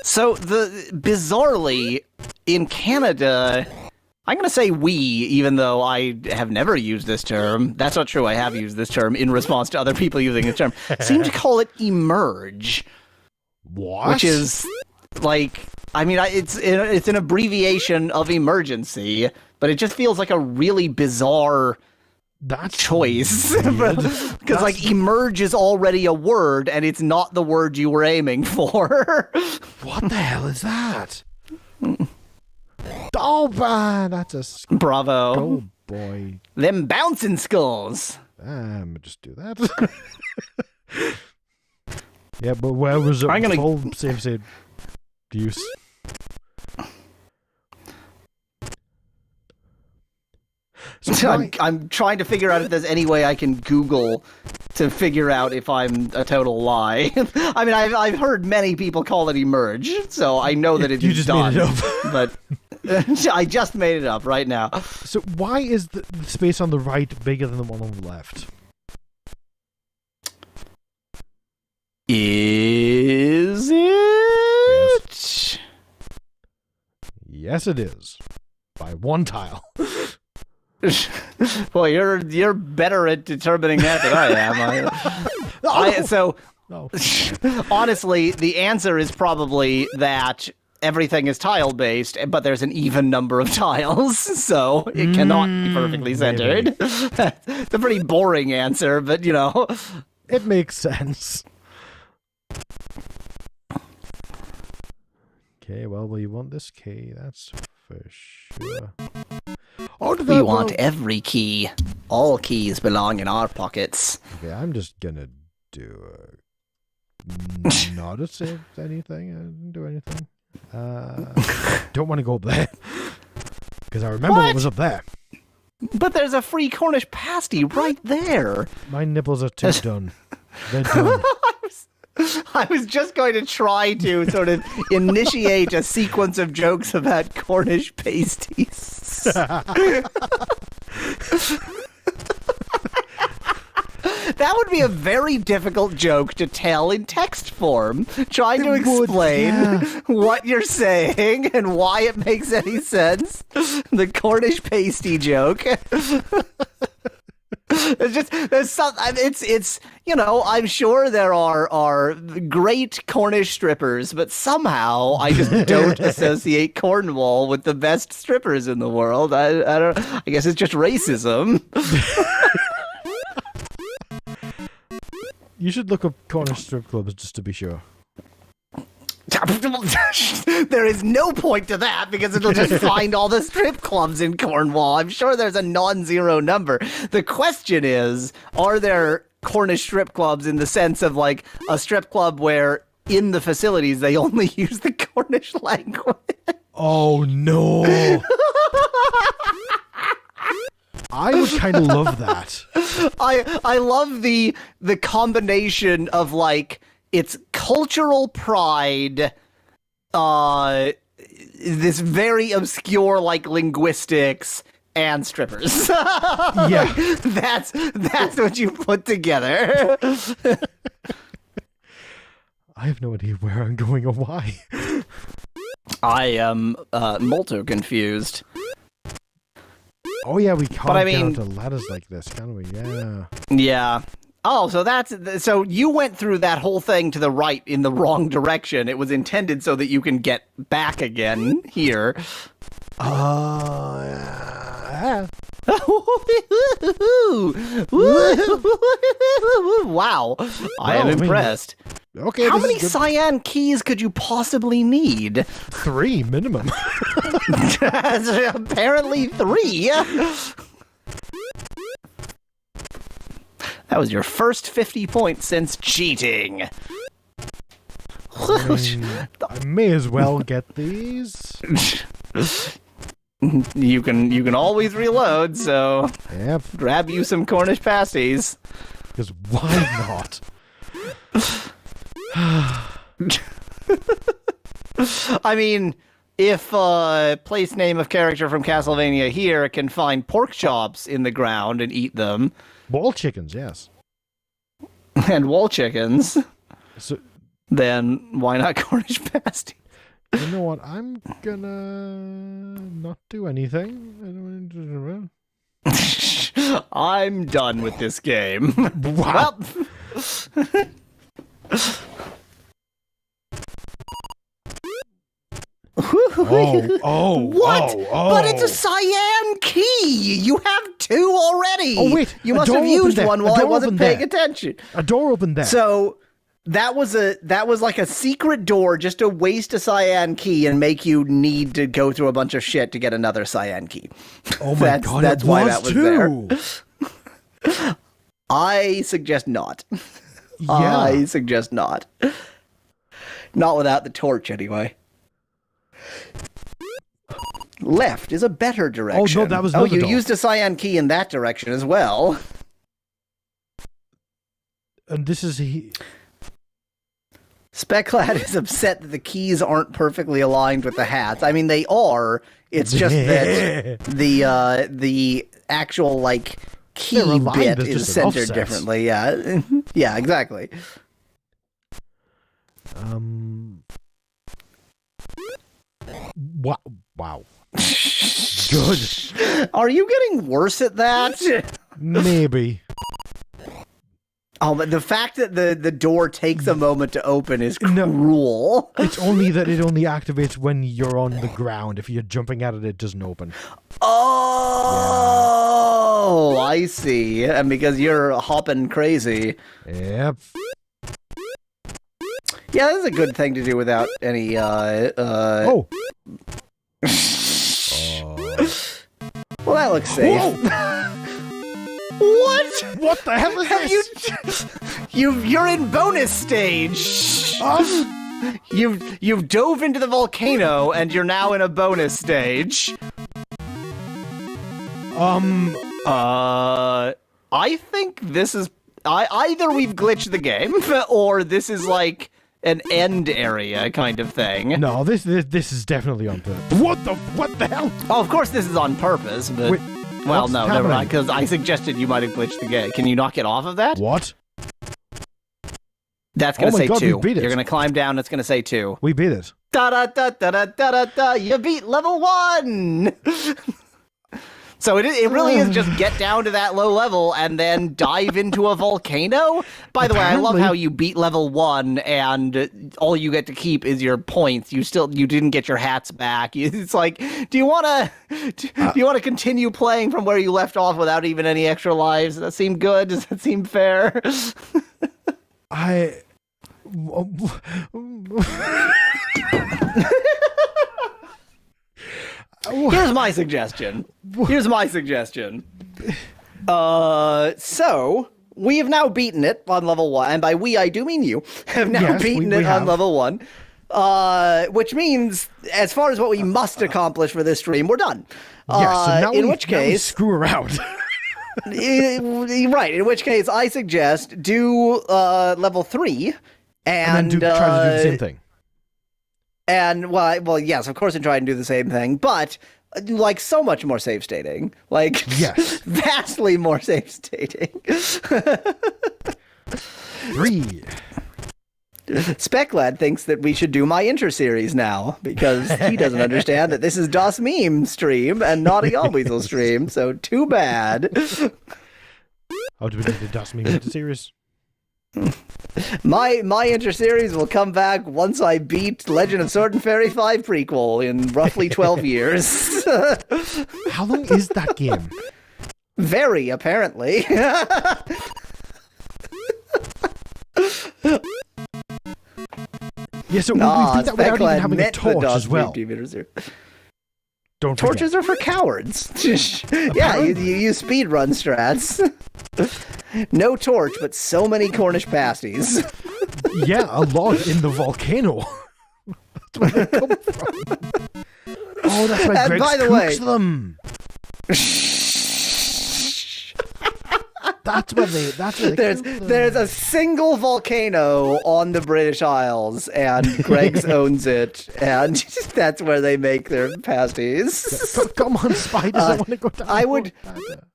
[SPEAKER 2] So, bizarrely, in Canada, I'm going to say we, even though I have never used this term. That's not true, I have used this term in response to other people using this term. Seem to call it emerge.
[SPEAKER 1] What?
[SPEAKER 2] Which is, it's an abbreviation of emergency, but it just feels like a really bizarre choice. Because emerge is already a word, and it's not the word you were aiming for.
[SPEAKER 1] What the hell is that? Oh, man, that's a
[SPEAKER 2] Bravo.
[SPEAKER 1] Oh, boy.
[SPEAKER 2] Them bouncing skulls.
[SPEAKER 1] I'm gonna just do that. Yeah, but where was it full save use? So
[SPEAKER 2] I'm trying to figure out if there's any way I can Google to figure out if I'm a total lie. I mean, I've heard many people call it emerge, so I know that it is done.
[SPEAKER 1] You just made it up.
[SPEAKER 2] But I just made it up right now.
[SPEAKER 1] So why is the space on the right bigger than the one on the left?
[SPEAKER 2] Is it?
[SPEAKER 1] Yes, it is. By one tile.
[SPEAKER 2] Well, you're better at determining that than I am. Honestly, the answer is probably that everything is tile-based, but there's an even number of tiles, so it cannot be perfectly centered. It's a pretty boring answer, but,
[SPEAKER 1] It makes sense. Okay, well, we want this key, that's for sure.
[SPEAKER 2] We want every key. All keys belong in our pockets.
[SPEAKER 1] Okay, I'm just gonna do not to save anything. I didn't do anything. Don't want to go up there. Because I remember what was up there.
[SPEAKER 2] But there's a free Cornish pasty right there.
[SPEAKER 1] My nipples are too done. They're done.
[SPEAKER 2] I was just going to try to sort of initiate a sequence of jokes about Cornish pasties. That would be a very difficult joke to tell in text form, trying to explain what you're saying and why it makes any sense. The Cornish pasty joke. It's just there's some. It's you know, I'm sure there are great Cornish strippers, but somehow I just don't associate Cornwall with the best strippers in the world. I don't. I guess it's just racism.
[SPEAKER 1] You should look up Cornish strip clubs just to be sure.
[SPEAKER 2] There is no point to that because it'll just find all the strip clubs in Cornwall. I'm sure there's a non-zero number. The question is, are there Cornish strip clubs in the sense of like a strip club where in the facilities they only use the Cornish language?
[SPEAKER 1] Oh no. I would kind of love that.
[SPEAKER 2] I love the combination of like it's cultural pride, this very obscure like linguistics and strippers.
[SPEAKER 1] Yeah,
[SPEAKER 2] that's what you put together.
[SPEAKER 1] I have no idea where I'm going or why.
[SPEAKER 2] I am molto confused.
[SPEAKER 1] Oh yeah, we can't
[SPEAKER 2] But I
[SPEAKER 1] get
[SPEAKER 2] mean-
[SPEAKER 1] onto ladders like this, can we? Yeah.
[SPEAKER 2] Yeah. Oh, so you went through that whole thing to the right in the wrong direction. It was intended so that you can get back again here.
[SPEAKER 1] Yeah.
[SPEAKER 2] Wow. I am impressed.
[SPEAKER 1] Okay.
[SPEAKER 2] How
[SPEAKER 1] this
[SPEAKER 2] many
[SPEAKER 1] is good.
[SPEAKER 2] cyan keys could you possibly need?
[SPEAKER 1] 3 minimum.
[SPEAKER 2] Apparently 3. That was your first 50 points since cheating.
[SPEAKER 1] I may as well get these.
[SPEAKER 2] You can always reload, so
[SPEAKER 1] Yep.
[SPEAKER 2] grab you some Cornish pasties.
[SPEAKER 1] Because why not?
[SPEAKER 2] I mean, if place name of character from Castlevania here can find pork chops in the ground and eat them,
[SPEAKER 1] Ball chickens, yes.
[SPEAKER 2] and wall chickens,
[SPEAKER 1] So
[SPEAKER 2] then why not Cornish pasty?
[SPEAKER 1] you know what? I'm gonna not do anything.
[SPEAKER 2] I'm done with this game.
[SPEAKER 1] Wow.
[SPEAKER 2] What? But it's a cyan key! You have 2 already!
[SPEAKER 1] Oh, wait,
[SPEAKER 2] You
[SPEAKER 1] a
[SPEAKER 2] must have
[SPEAKER 1] door
[SPEAKER 2] used
[SPEAKER 1] opened there.
[SPEAKER 2] one
[SPEAKER 1] A
[SPEAKER 2] while I
[SPEAKER 1] door
[SPEAKER 2] wasn't
[SPEAKER 1] opened
[SPEAKER 2] paying
[SPEAKER 1] there.
[SPEAKER 2] attention.
[SPEAKER 1] A door opened there.
[SPEAKER 2] So that was like a secret door just to waste a cyan key and make you need to go through a bunch of shit to get another cyan key.
[SPEAKER 1] oh my god,
[SPEAKER 2] that's
[SPEAKER 1] it
[SPEAKER 2] why
[SPEAKER 1] was
[SPEAKER 2] that was
[SPEAKER 1] too.
[SPEAKER 2] there. I suggest not.
[SPEAKER 1] Yeah.
[SPEAKER 2] I suggest not. Not without the torch, anyway. Left is a better direction.
[SPEAKER 1] Oh, no, that was
[SPEAKER 2] Oh,
[SPEAKER 1] another
[SPEAKER 2] you
[SPEAKER 1] door.
[SPEAKER 2] used a cyan key in that direction as well.
[SPEAKER 1] And this is
[SPEAKER 2] Specklad is upset that the keys aren't perfectly aligned with the hats. I mean, they are. It's just that the actual like key
[SPEAKER 1] They're aligned,
[SPEAKER 2] bit
[SPEAKER 1] there's
[SPEAKER 2] is
[SPEAKER 1] just an
[SPEAKER 2] centered
[SPEAKER 1] offset.
[SPEAKER 2] differently. Yeah, yeah, exactly.
[SPEAKER 1] Wow. Good.
[SPEAKER 2] Are you getting worse at that?
[SPEAKER 1] Maybe.
[SPEAKER 2] Oh, but the fact that the door takes a moment to open is
[SPEAKER 1] No.
[SPEAKER 2] cruel.
[SPEAKER 1] It's only that it only activates when you're on the ground. If you're jumping at it, it doesn't open.
[SPEAKER 2] Oh, I see. And because you're hopping crazy.
[SPEAKER 1] Yep.
[SPEAKER 2] Yeah, this is a good thing to do without any,
[SPEAKER 1] Oh.
[SPEAKER 2] Well, that looks safe. What?
[SPEAKER 1] What the hell is
[SPEAKER 2] Have
[SPEAKER 1] this?
[SPEAKER 2] you're in bonus stage. You've dove into the volcano and you're now in a bonus stage. I think this is either we've glitched the game or this is like an end area kind of thing.
[SPEAKER 1] No, this is definitely on purpose. What the hell?
[SPEAKER 2] Oh, of course this is on purpose, but
[SPEAKER 1] Wait,
[SPEAKER 2] well,
[SPEAKER 1] what's
[SPEAKER 2] no, never
[SPEAKER 1] happening?
[SPEAKER 2] mind, because I suggested you might have glitched the game. Can you not get off of that?
[SPEAKER 1] What?
[SPEAKER 2] That's gonna
[SPEAKER 1] Oh my
[SPEAKER 2] say
[SPEAKER 1] God, we
[SPEAKER 2] 2.
[SPEAKER 1] beat it.
[SPEAKER 2] You're gonna climb down. It's gonna say 2.
[SPEAKER 1] We beat it.
[SPEAKER 2] Da da da da da da da da. You beat level 1. So it really is just get down to that low level and then dive into a volcano? By the way, I love how you beat level 1 and all you get to keep is your points. You didn't get your hats back. It's like, do you want to continue playing from where you left off without even any extra lives? Does that seem good? Does that seem fair? Here's my suggestion. So we have now beaten it on level 1, and by we I do mean you have now beaten it on level 1. Which means, as far as what we must accomplish for this stream, we're done.
[SPEAKER 1] Yes, so now
[SPEAKER 2] in which case,
[SPEAKER 1] screw around.
[SPEAKER 2] Right. In which case, I suggest do level 3 and
[SPEAKER 1] then try to do the same thing.
[SPEAKER 2] And well, yes, of course, and try and do the same thing, but like so much more save stating, like
[SPEAKER 1] yes,
[SPEAKER 2] vastly more save stating.
[SPEAKER 1] 3.
[SPEAKER 2] Speclad thinks that we should do my inter-series now, because he doesn't understand that this is Das Meme stream and not a Yallweasel stream, so too bad.
[SPEAKER 1] How do we do the Das Meme inter-series?
[SPEAKER 2] My inter-series will come back once I beat Legend of Sword and Fairy 5 prequel in roughly 12 years.
[SPEAKER 1] How long is that game?
[SPEAKER 2] Very, apparently.
[SPEAKER 1] Yeah, so we beat that without even having a torch as well.
[SPEAKER 2] Torches are for cowards. Yeah, you use speedrun strats. No torch, but so many Cornish pasties.
[SPEAKER 1] Yeah, a lot in the volcano. That's where they come from. Oh, that's why Greg cooks them. That's where they
[SPEAKER 2] there's a single volcano on the British Isles, and Greg's owns it, and that's where they make their pasties.
[SPEAKER 1] Come on, spiders! I want to go down.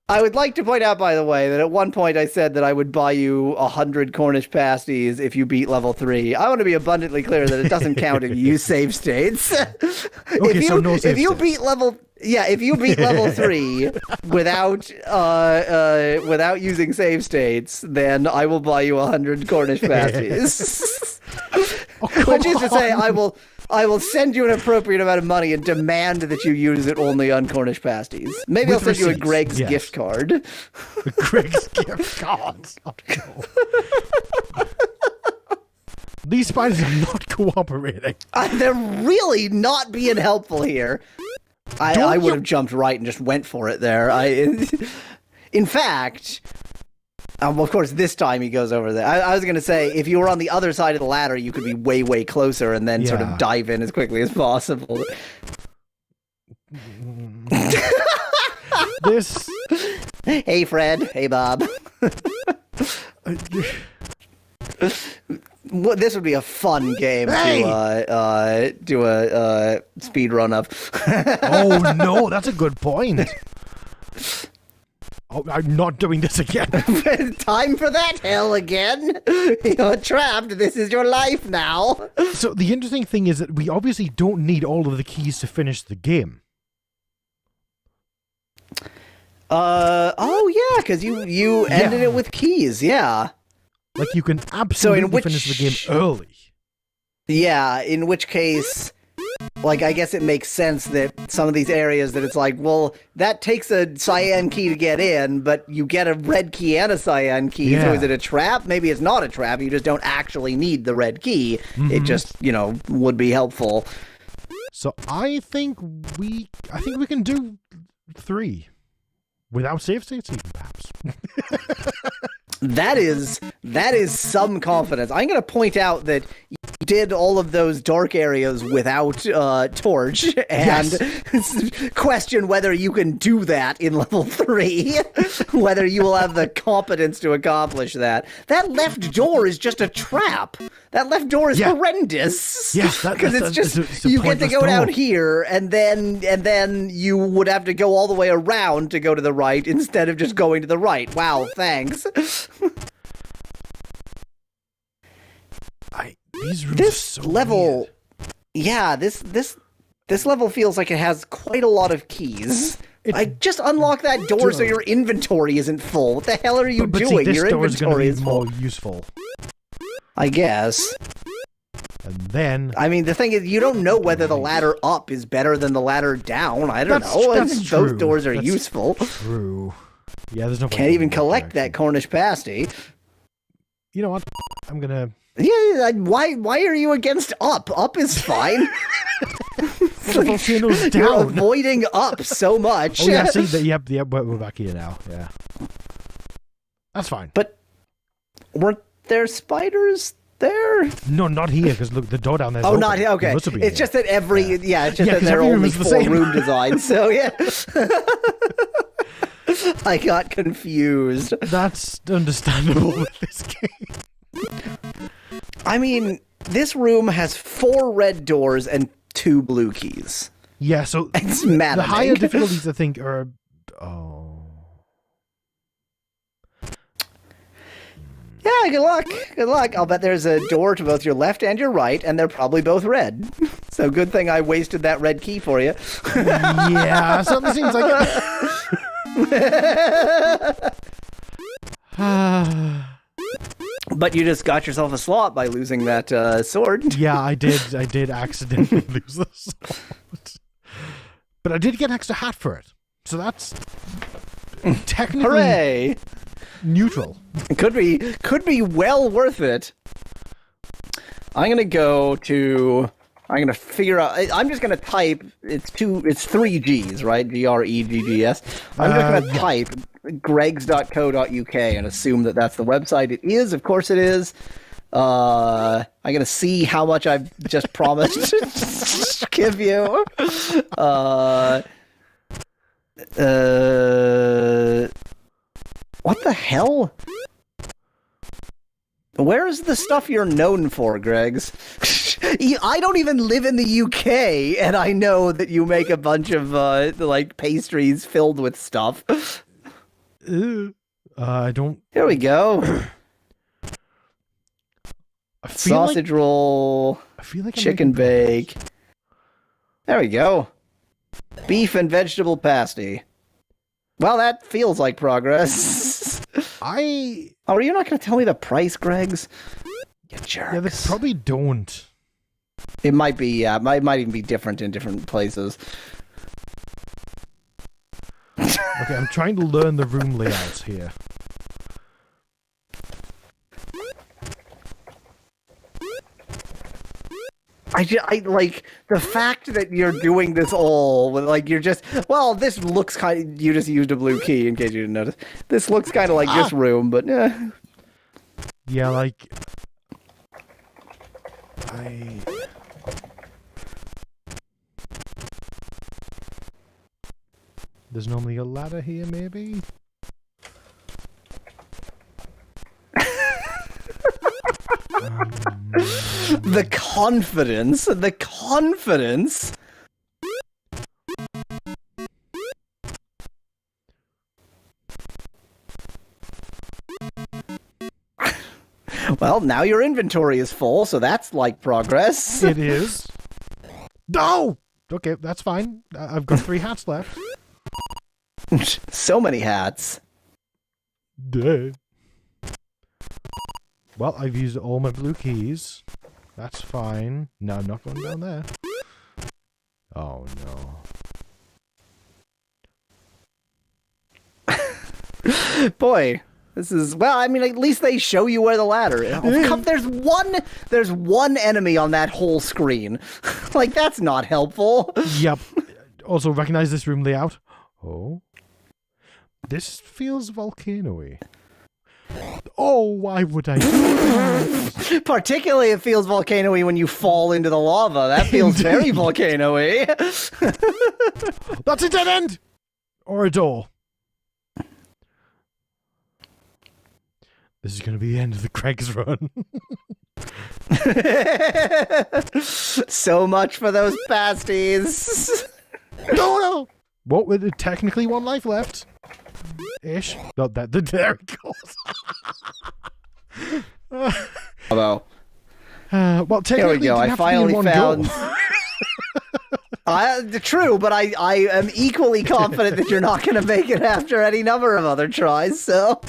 [SPEAKER 2] I would like to point out, by the way, that at one point I said that I would buy you 100 Cornish pasties if you beat level 3. I want to be abundantly clear that it doesn't count if you use save states. If you beat level 3 without using save states, then I will buy you 100 Cornish pasties. Which is to say, I will send you an appropriate amount of money and demand that you use it only on Cornish pasties. Maybe I'll send you a Greg's gift card.
[SPEAKER 1] Greg's gift card. These spiders are not cooperating.
[SPEAKER 2] They're really not being helpful here. I would have jumped right and just went for it there. In fact, of course, this time he goes over there. I was going to say, if you were on the other side of the ladder, you could be way, way closer and then sort of dive in as quickly as possible. Hey, Fred. Hey, Bob. Well, this would be a fun game to do a speed run of.
[SPEAKER 1] Oh no, that's a good point. Oh, I'm not doing this again.
[SPEAKER 2] Time for that hell again. You're trapped. This is your life now.
[SPEAKER 1] So the interesting thing is that we obviously don't need all of the keys to finish the game.
[SPEAKER 2] Oh yeah, because you ended it with keys, yeah.
[SPEAKER 1] Like, you can absolutely finish the game early.
[SPEAKER 2] Yeah, in which case, like, I guess it makes sense that some of these areas that it's like, well, that takes a cyan key to get in, but you get a red key and a cyan key, so is it a trap? Maybe it's not a trap, you just don't actually need the red key. Mm-hmm. It just, would be helpful.
[SPEAKER 1] So I think we can do 3. Without save states even, perhaps.
[SPEAKER 2] That is some confidence. I'm going to point out that you did all of those dark areas without torch, and question whether you can do that in level 3. Whether you will have the competence to accomplish that. That left door is just a trap. That left door is horrendous.
[SPEAKER 1] Yes,
[SPEAKER 2] because it's just you get to go down here, and then you would have to go all the way around to go to the right instead of just going to the right. Wow, thanks.
[SPEAKER 1] These rooms
[SPEAKER 2] this
[SPEAKER 1] are so
[SPEAKER 2] level,
[SPEAKER 1] weird.
[SPEAKER 2] yeah, this level feels like it has quite a lot of keys. I just unlock that door so your inventory isn't full. What the hell are you doing?
[SPEAKER 1] See, this
[SPEAKER 2] Your
[SPEAKER 1] door is going
[SPEAKER 2] inventory
[SPEAKER 1] to be more useful.
[SPEAKER 2] I guess.
[SPEAKER 1] And then...
[SPEAKER 2] I mean, the thing is, you don't know whether the ladder up is better than the ladder down. I don't know.
[SPEAKER 1] That's true.
[SPEAKER 2] Those doors are useful.
[SPEAKER 1] True. Yeah, there's no...
[SPEAKER 2] Can't even collect that Cornish pasty.
[SPEAKER 1] You know what? I'm gonna...
[SPEAKER 2] Yeah, why are you against up? Up is fine.
[SPEAKER 1] The volcano's down.
[SPEAKER 2] You're avoiding up so much.
[SPEAKER 1] Oh, yeah, see, yep, we're back here now. Yeah. That's fine.
[SPEAKER 2] But weren't there spiders there?
[SPEAKER 1] No, not here, because look, the door down there.
[SPEAKER 2] Oh, not here. Okay. It's just that that they're only 4 room designs. So, yeah. I got confused.
[SPEAKER 1] That's understandable with this game.
[SPEAKER 2] I mean, this room has 4 red doors and 2 blue keys.
[SPEAKER 1] Yeah, so
[SPEAKER 2] it's maddening.
[SPEAKER 1] The higher difficulties, I think, are... Oh.
[SPEAKER 2] Yeah, good luck. Good luck. I'll bet there's a door to both your left and your right, and they're probably both red. So good thing I wasted that red key for you.
[SPEAKER 1] Yeah, something seems like it.
[SPEAKER 2] But you just got yourself a slot by losing that sword.
[SPEAKER 1] Yeah, I did accidentally lose the sword. But I did get an extra hat for it. So that's technically
[SPEAKER 2] hooray!
[SPEAKER 1] Neutral.
[SPEAKER 2] It could be well worth it. I'm gonna figure out. I'm just gonna type. It's 3 G's, right? GREGGS. I'm just gonna type gregs.co.uk and assume that that's the website. It is, of course, it is. I'm gonna see how much I've just promised to give you. What the hell? Where is the stuff you're known for, Greggs? I don't even live in the UK, and I know that you make a bunch of pastries filled with stuff.
[SPEAKER 1] I don't.
[SPEAKER 2] Here we go. Sausage roll.
[SPEAKER 1] I feel like
[SPEAKER 2] chicken bake. There we go. Beef and vegetable pasty. Well, that feels like progress.
[SPEAKER 1] Oh,
[SPEAKER 2] are you not going to tell me the price, Greggs? You jerks.
[SPEAKER 1] Yeah, they probably don't.
[SPEAKER 2] It might be, yeah. It might even be different in different places.
[SPEAKER 1] Okay, I'm trying to learn the room layouts here.
[SPEAKER 2] I like the fact that you're doing this all with this looks kind of, you just used a blue key in case you didn't notice. This looks kind of like this room, but
[SPEAKER 1] yeah, like there's normally a ladder here, maybe.
[SPEAKER 2] The confidence. Well, now your inventory is full, so that's like progress.
[SPEAKER 1] It is. No! Okay, that's fine. I've got 3 hats left.
[SPEAKER 2] So many hats.
[SPEAKER 1] Duh. Well, I've used all my blue keys. That's fine. No, I'm not going down there. Oh,
[SPEAKER 2] no. Boy, this is... Well, I mean, at least they show you where the ladder is. Oh, there's one enemy on that whole screen. Like, that's not helpful.
[SPEAKER 1] Yep. Also, recognize this room layout. Oh. This feels volcano-y. Oh, why would I do that?
[SPEAKER 2] Particularly it feels volcano-y when you fall into the lava. That feels very volcano-y.
[SPEAKER 1] That's a dead end! Or a door. This is going to be the end of the Craig's run.
[SPEAKER 2] So much for those pasties.
[SPEAKER 1] No! What, with technically 1 life left? Ish. Not that. There it goes.
[SPEAKER 2] Hello.
[SPEAKER 1] Well, technically,
[SPEAKER 2] here we go. I finally found. True, but I am equally confident that you're not going to make it after any number of other tries, so...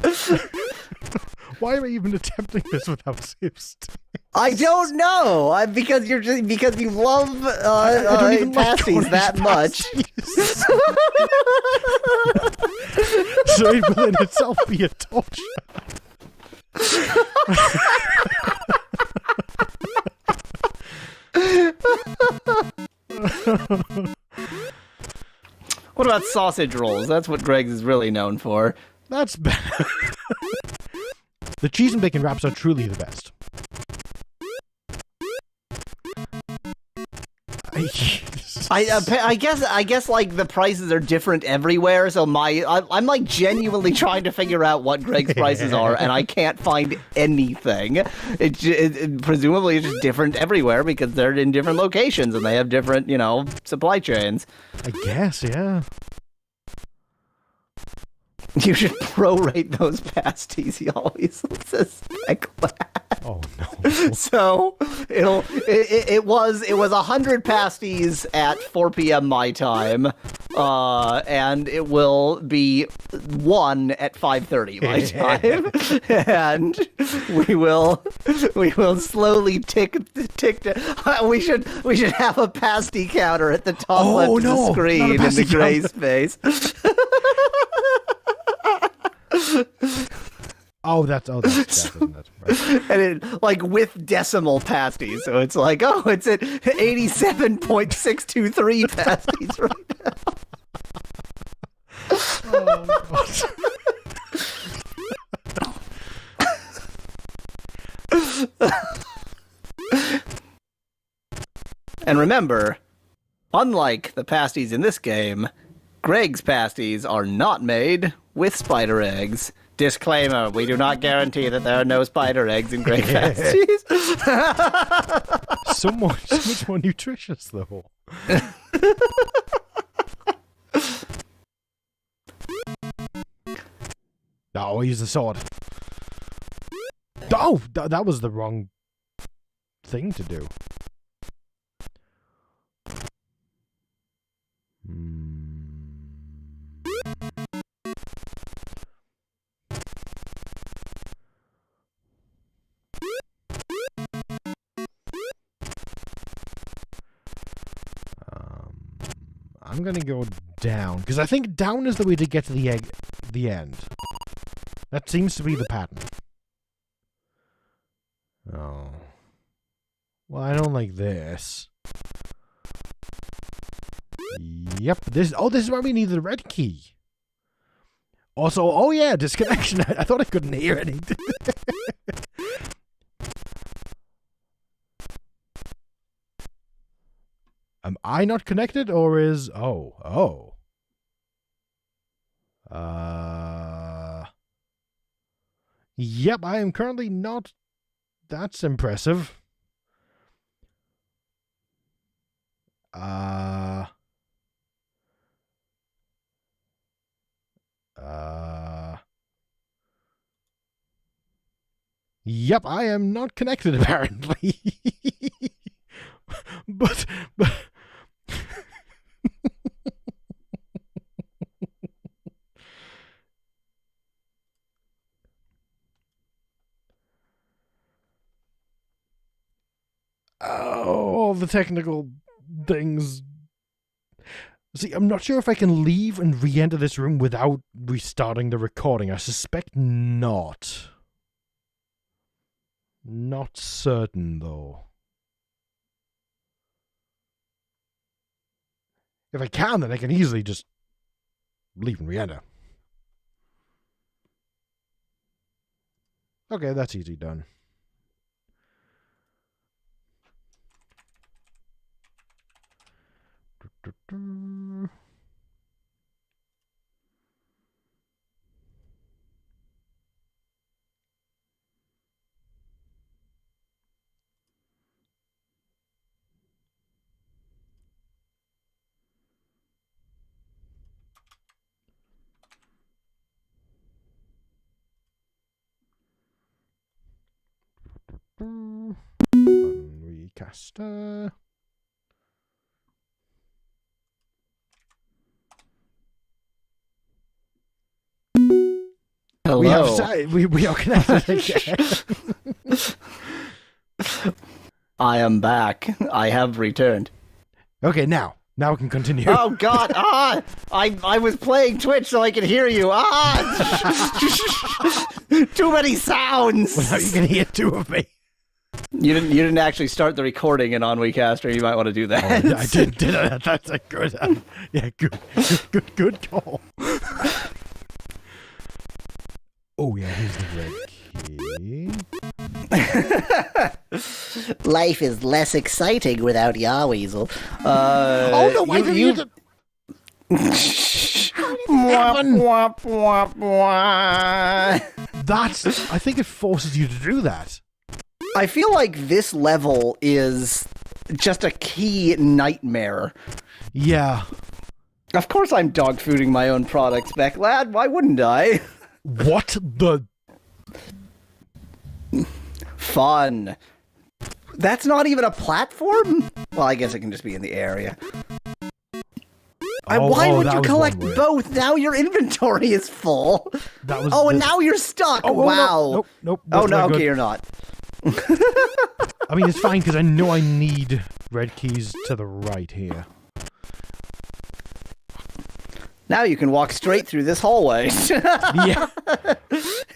[SPEAKER 1] Why am I even attempting this without saves?
[SPEAKER 2] I don't know. Because you love pasties that much.
[SPEAKER 1] So it will in itself be a torture.
[SPEAKER 2] What about sausage rolls? That's what Greg's is really known for.
[SPEAKER 1] That's better. The cheese and bacon wraps are truly the best.
[SPEAKER 2] I guess like the prices are different everywhere, so I'm like genuinely trying to figure out what Greg's prices are, and I can't find anything. Presumably it's just different everywhere because they're in different locations and they have different, supply chains.
[SPEAKER 1] I guess, yeah.
[SPEAKER 2] You should prorate those pasties, he always says.
[SPEAKER 1] Oh no.
[SPEAKER 2] So it was 100 pasties at 4 p.m. my time, and it will be 1 at 5:30 my time, and we will slowly tick. We should have a pasty counter at the top left of the screen in the gray space.
[SPEAKER 1] That's isn't it? Right.
[SPEAKER 2] And it, like, with decimal pasties, so it's like, it's at 87.623 pasties right now. And remember, unlike the pasties in this game, Greg's pasties are not made with spider eggs. Disclaimer, we do not guarantee that there are no spider eggs in Greg pasties.
[SPEAKER 1] So much more nutritious, though. I'll use the sword. Oh, that was the wrong thing to do. I'm gonna go down, because I think down is the way to get to the end. That seems to be the pattern. Oh. Well, I don't like this. Yep, this is why we need the red key. Also, disconnection. I thought I couldn't hear anything. Am I not connected, or is... Oh. Yep, I am currently not... That's impressive. Yep, I am not connected, apparently. But... all the technical things. See, I'm not sure if I can leave and re-enter this room without restarting the recording. I suspect not. Not certain, though. If I can, then I can easily just leave and re-enter. Okay, that's easy done. Recaster.
[SPEAKER 2] Hello.
[SPEAKER 1] We are connected again.
[SPEAKER 2] I am back. I have returned.
[SPEAKER 1] Okay, now we can continue.
[SPEAKER 2] Oh God! I was playing Twitch so I could hear you. Too many sounds.
[SPEAKER 1] Well, now you can hear two of me.
[SPEAKER 2] You didn't actually start the recording in OnWeCaster. You might want to do that.
[SPEAKER 1] Oh, I did. That's a good. Yeah, good call. Oh yeah, here's the red key.
[SPEAKER 2] Life is less exciting without Yahweasel.
[SPEAKER 1] Oh no! Why did you? That's. I think it forces you to do that.
[SPEAKER 2] I feel like this level is just a key nightmare.
[SPEAKER 1] Yeah.
[SPEAKER 2] Of course I'm dogfooding my own products, Beck lad. Why wouldn't I?
[SPEAKER 1] What the?
[SPEAKER 2] Fun. That's not even a platform? Well, I guess it can just be in the area. Why would you collect both? Now your inventory is full.
[SPEAKER 1] That was.
[SPEAKER 2] And now you're stuck.
[SPEAKER 1] Oh,
[SPEAKER 2] wow.
[SPEAKER 1] Nope.
[SPEAKER 2] Oh no, okay, you're not.
[SPEAKER 1] I mean, it's fine because I know I need red keys to the right here.
[SPEAKER 2] Now you can walk straight through this hallway.
[SPEAKER 1] Yeah.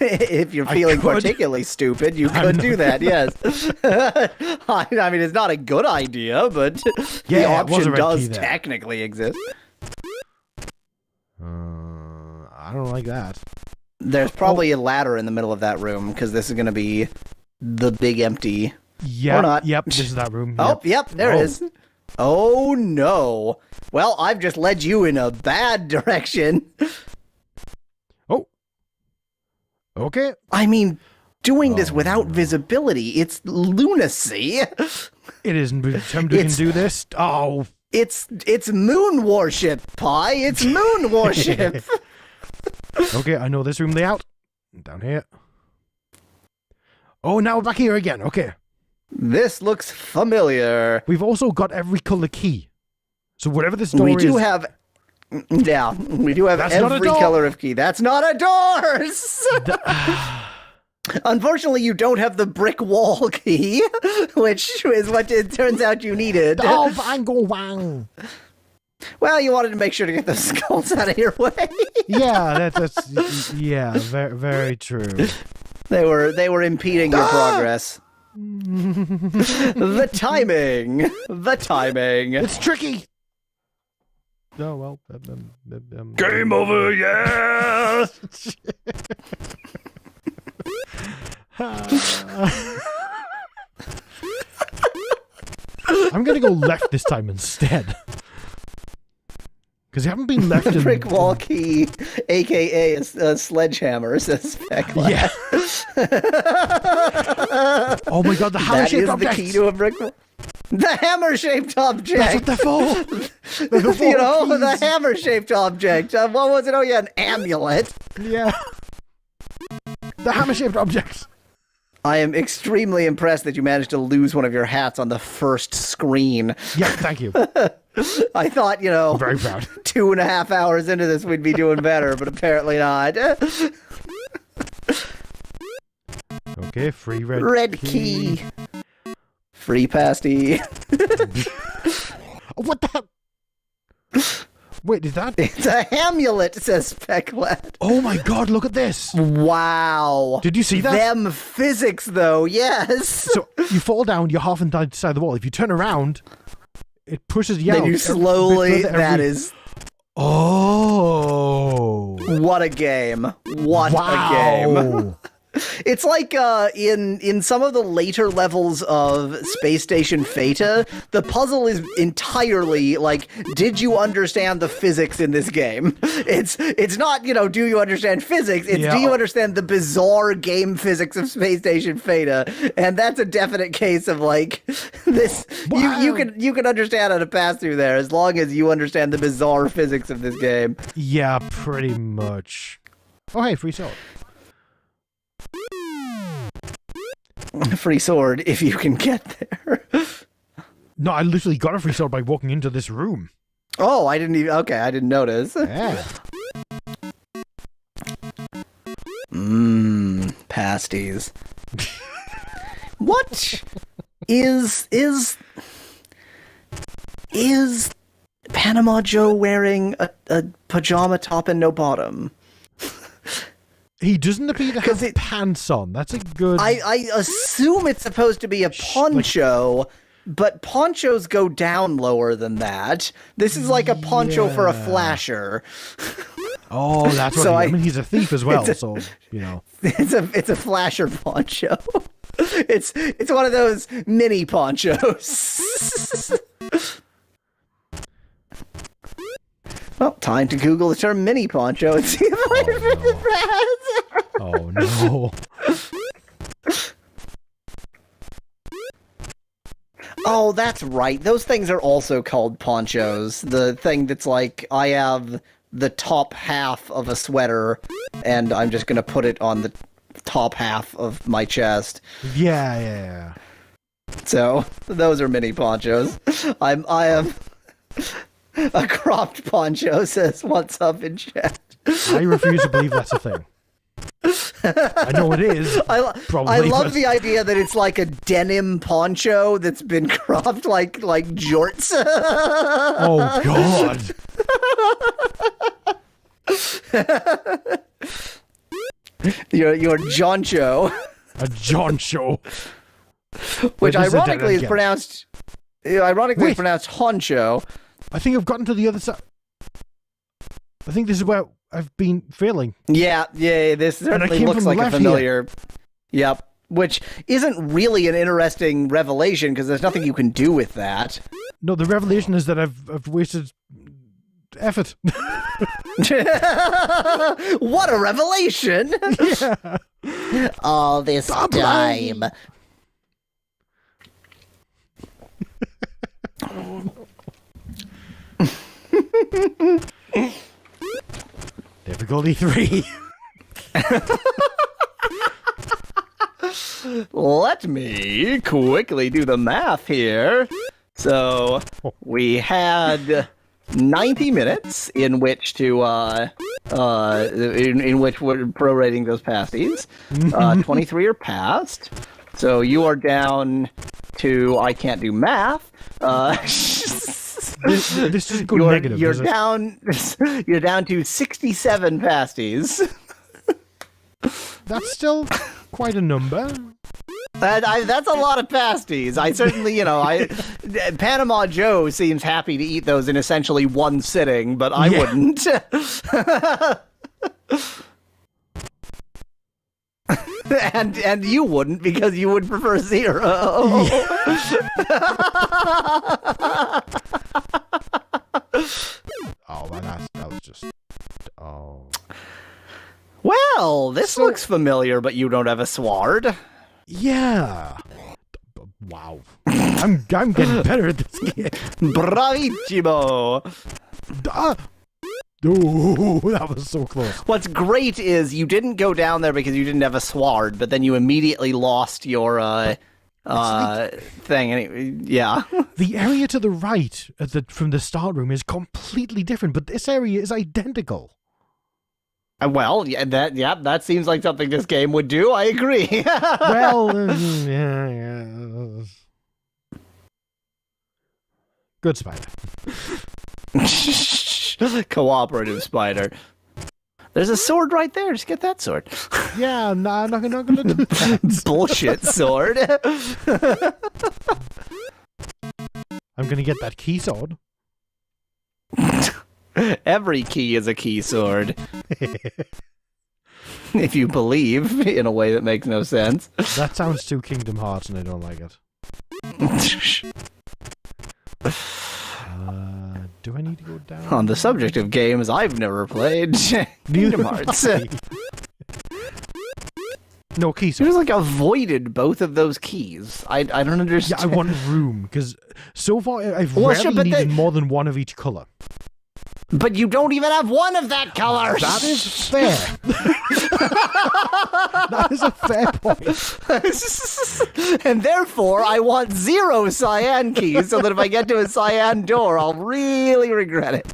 [SPEAKER 2] If you're feeling particularly stupid, you could do that, yes. I mean, it's not a good idea, but the option does technically exist.
[SPEAKER 1] I don't like that.
[SPEAKER 2] There's probably a ladder in the middle of that room, because this is going to be the big empty...
[SPEAKER 1] Yeah,
[SPEAKER 2] or not.
[SPEAKER 1] Yep, this is that room.
[SPEAKER 2] Yep, there it is. Oh, no. Well, I've just led you in a bad direction.
[SPEAKER 1] Oh. Okay.
[SPEAKER 2] I mean, doing this without visibility, it's lunacy.
[SPEAKER 1] It isn't. Somebody can do this. Oh.
[SPEAKER 2] It's moon worship, Pi. It's moon worship.
[SPEAKER 1] Okay, I know this room layout. Down here. Oh, now we're back here again. Okay.
[SPEAKER 2] This looks familiar.
[SPEAKER 1] We've also got every color key. So whatever this door is...
[SPEAKER 2] We do have every color of key. That's not a door! Unfortunately, you don't have the brick wall key, which is what it turns out you needed.
[SPEAKER 1] Oh, bang, go, bang.
[SPEAKER 2] Well, you wanted to make sure to get the skulls out of your way.
[SPEAKER 1] Yeah, that's... Yeah, very, very true.
[SPEAKER 2] They were impeding your progress. The timing.
[SPEAKER 1] It's tricky. Oh well.
[SPEAKER 2] Game over, yeah.
[SPEAKER 1] I'm gonna go left this time instead. Because you haven't been left in...
[SPEAKER 2] Brick wall key, a.k.a. a sledgehammer, says Specklad.
[SPEAKER 1] Yeah. Oh my god, the hammer-shaped object!
[SPEAKER 2] That is the key to a brick wall. The hammer-shaped object!
[SPEAKER 1] That's what they're for!
[SPEAKER 2] The hammer-shaped object. What was it? Oh yeah, an amulet.
[SPEAKER 1] Yeah. The hammer-shaped object.
[SPEAKER 2] I am extremely impressed that you managed to lose one of your hats on the first screen.
[SPEAKER 1] Yeah, thank you.
[SPEAKER 2] I thought,
[SPEAKER 1] I'm very proud.
[SPEAKER 2] 2.5 hours into this we'd be doing better, but apparently not.
[SPEAKER 1] Okay, free
[SPEAKER 2] red key. Free pasty.
[SPEAKER 1] What the hell? Wait, is that...
[SPEAKER 2] It's a amulet, says Specklad.
[SPEAKER 1] Oh my god, look at this.
[SPEAKER 2] Wow.
[SPEAKER 1] Did you see that?
[SPEAKER 2] Them physics, though, yes.
[SPEAKER 1] So, you fall down, you're half inside the wall. If you turn around, it pushes you out.
[SPEAKER 2] Then you slowly... That is...
[SPEAKER 1] Oh.
[SPEAKER 2] What a game. What a game. It's like in some of the later levels of Space Station Theta, the puzzle is entirely like, did you understand the physics in this game? It's not, do you understand physics? It's do you understand the bizarre game physics of Space Station Theta? And that's a definite case of like this. Wow. You can understand how to pass through there as long as you understand the bizarre physics of this game.
[SPEAKER 1] Yeah, pretty much. Oh hey, free sword.
[SPEAKER 2] Free sword, if you can get there.
[SPEAKER 1] No, I literally got a free sword by walking into this room.
[SPEAKER 2] Oh, I didn't notice.
[SPEAKER 1] Yeah.
[SPEAKER 2] pasties. What is Panama Joe wearing a pajama top and no bottom?
[SPEAKER 1] He doesn't appear to have pants on. That's a good...
[SPEAKER 2] I assume it's supposed to be a poncho, but ponchos go down lower than that. This is like a poncho for a flasher.
[SPEAKER 1] Oh, that's what I mean, he's a thief as well, so, you know.
[SPEAKER 2] It's a flasher poncho. It's one of those mini ponchos. Well, time to Google the term mini poncho and see if I can fit the pants.
[SPEAKER 1] Oh, no.
[SPEAKER 2] Oh, that's right. Those things are also called ponchos. The thing that's like, I have the top half of a sweater, and I'm just going to put it on the top half of my chest.
[SPEAKER 1] Yeah.
[SPEAKER 2] So, those are mini ponchos. I am... A cropped poncho, says what's up in chat.
[SPEAKER 1] I refuse to believe that's a thing. I know it is.
[SPEAKER 2] I love the idea that it's like a denim poncho that's been cropped like jorts.
[SPEAKER 1] Oh, God.
[SPEAKER 2] Your joncho.
[SPEAKER 1] A joncho.
[SPEAKER 2] Which ironically is pronounced honcho.
[SPEAKER 1] I think I've gotten to the other side. I think this is where I've been failing.
[SPEAKER 2] Yeah, this certainly looks like a familiar...
[SPEAKER 1] Here.
[SPEAKER 2] Yep. Which isn't really an interesting revelation, because there's nothing you can do with that.
[SPEAKER 1] No, the revelation is that I've wasted effort.
[SPEAKER 2] What a revelation!
[SPEAKER 1] Yeah.
[SPEAKER 2] All this time.
[SPEAKER 1] Difficulty 3.
[SPEAKER 2] Let me quickly do the math here. So we had 90 minutes in which to in which we're prorating those pasties. 23 are passed. So you are down to I can't do math.
[SPEAKER 1] This is good negative.
[SPEAKER 2] You're down to 67 pasties.
[SPEAKER 1] That's still quite a number.
[SPEAKER 2] That's a lot of pasties. I certainly, Panama Joe seems happy to eat those in essentially one sitting, but I wouldn't. And you wouldn't, because you would prefer 0.
[SPEAKER 1] Oh, man, that was just... Oh.
[SPEAKER 2] Well, this looks familiar, but you don't have a sword.
[SPEAKER 1] Yeah. Wow. I'm getting better at this game.
[SPEAKER 2] Bravissimo.
[SPEAKER 1] Oh, that was so close.
[SPEAKER 2] What's great is you didn't go down there because you didn't have a sword, but then you immediately lost your thing. Yeah.
[SPEAKER 1] The area to the right from the start room is completely different, but this area is identical.
[SPEAKER 2] Well, that seems like something this game would do. I agree.
[SPEAKER 1] Well, yeah. Good spider.
[SPEAKER 2] Cooperative spider. There's a sword right there. Just get that sword.
[SPEAKER 1] Yeah, no, I'm not gonna do that.
[SPEAKER 2] Bullshit sword.
[SPEAKER 1] I'm gonna get that key sword.
[SPEAKER 2] Every key is a key sword. If you believe in a way that makes no sense.
[SPEAKER 1] That sounds too Kingdom Hearts and I don't like it. Do I need to go down?
[SPEAKER 2] On the subject of games I've never played, Kingdom Hearts.
[SPEAKER 1] No, keys.
[SPEAKER 2] You just like avoided both of those keys. I don't understand.
[SPEAKER 1] Yeah, I want room, because so far I've rarely needed more than one of each colour.
[SPEAKER 2] But you don't even have one of that color.
[SPEAKER 1] That is fair. That is a fair point.
[SPEAKER 2] And therefore, I want 0 cyan keys so that if I get to a cyan door, I'll really regret it.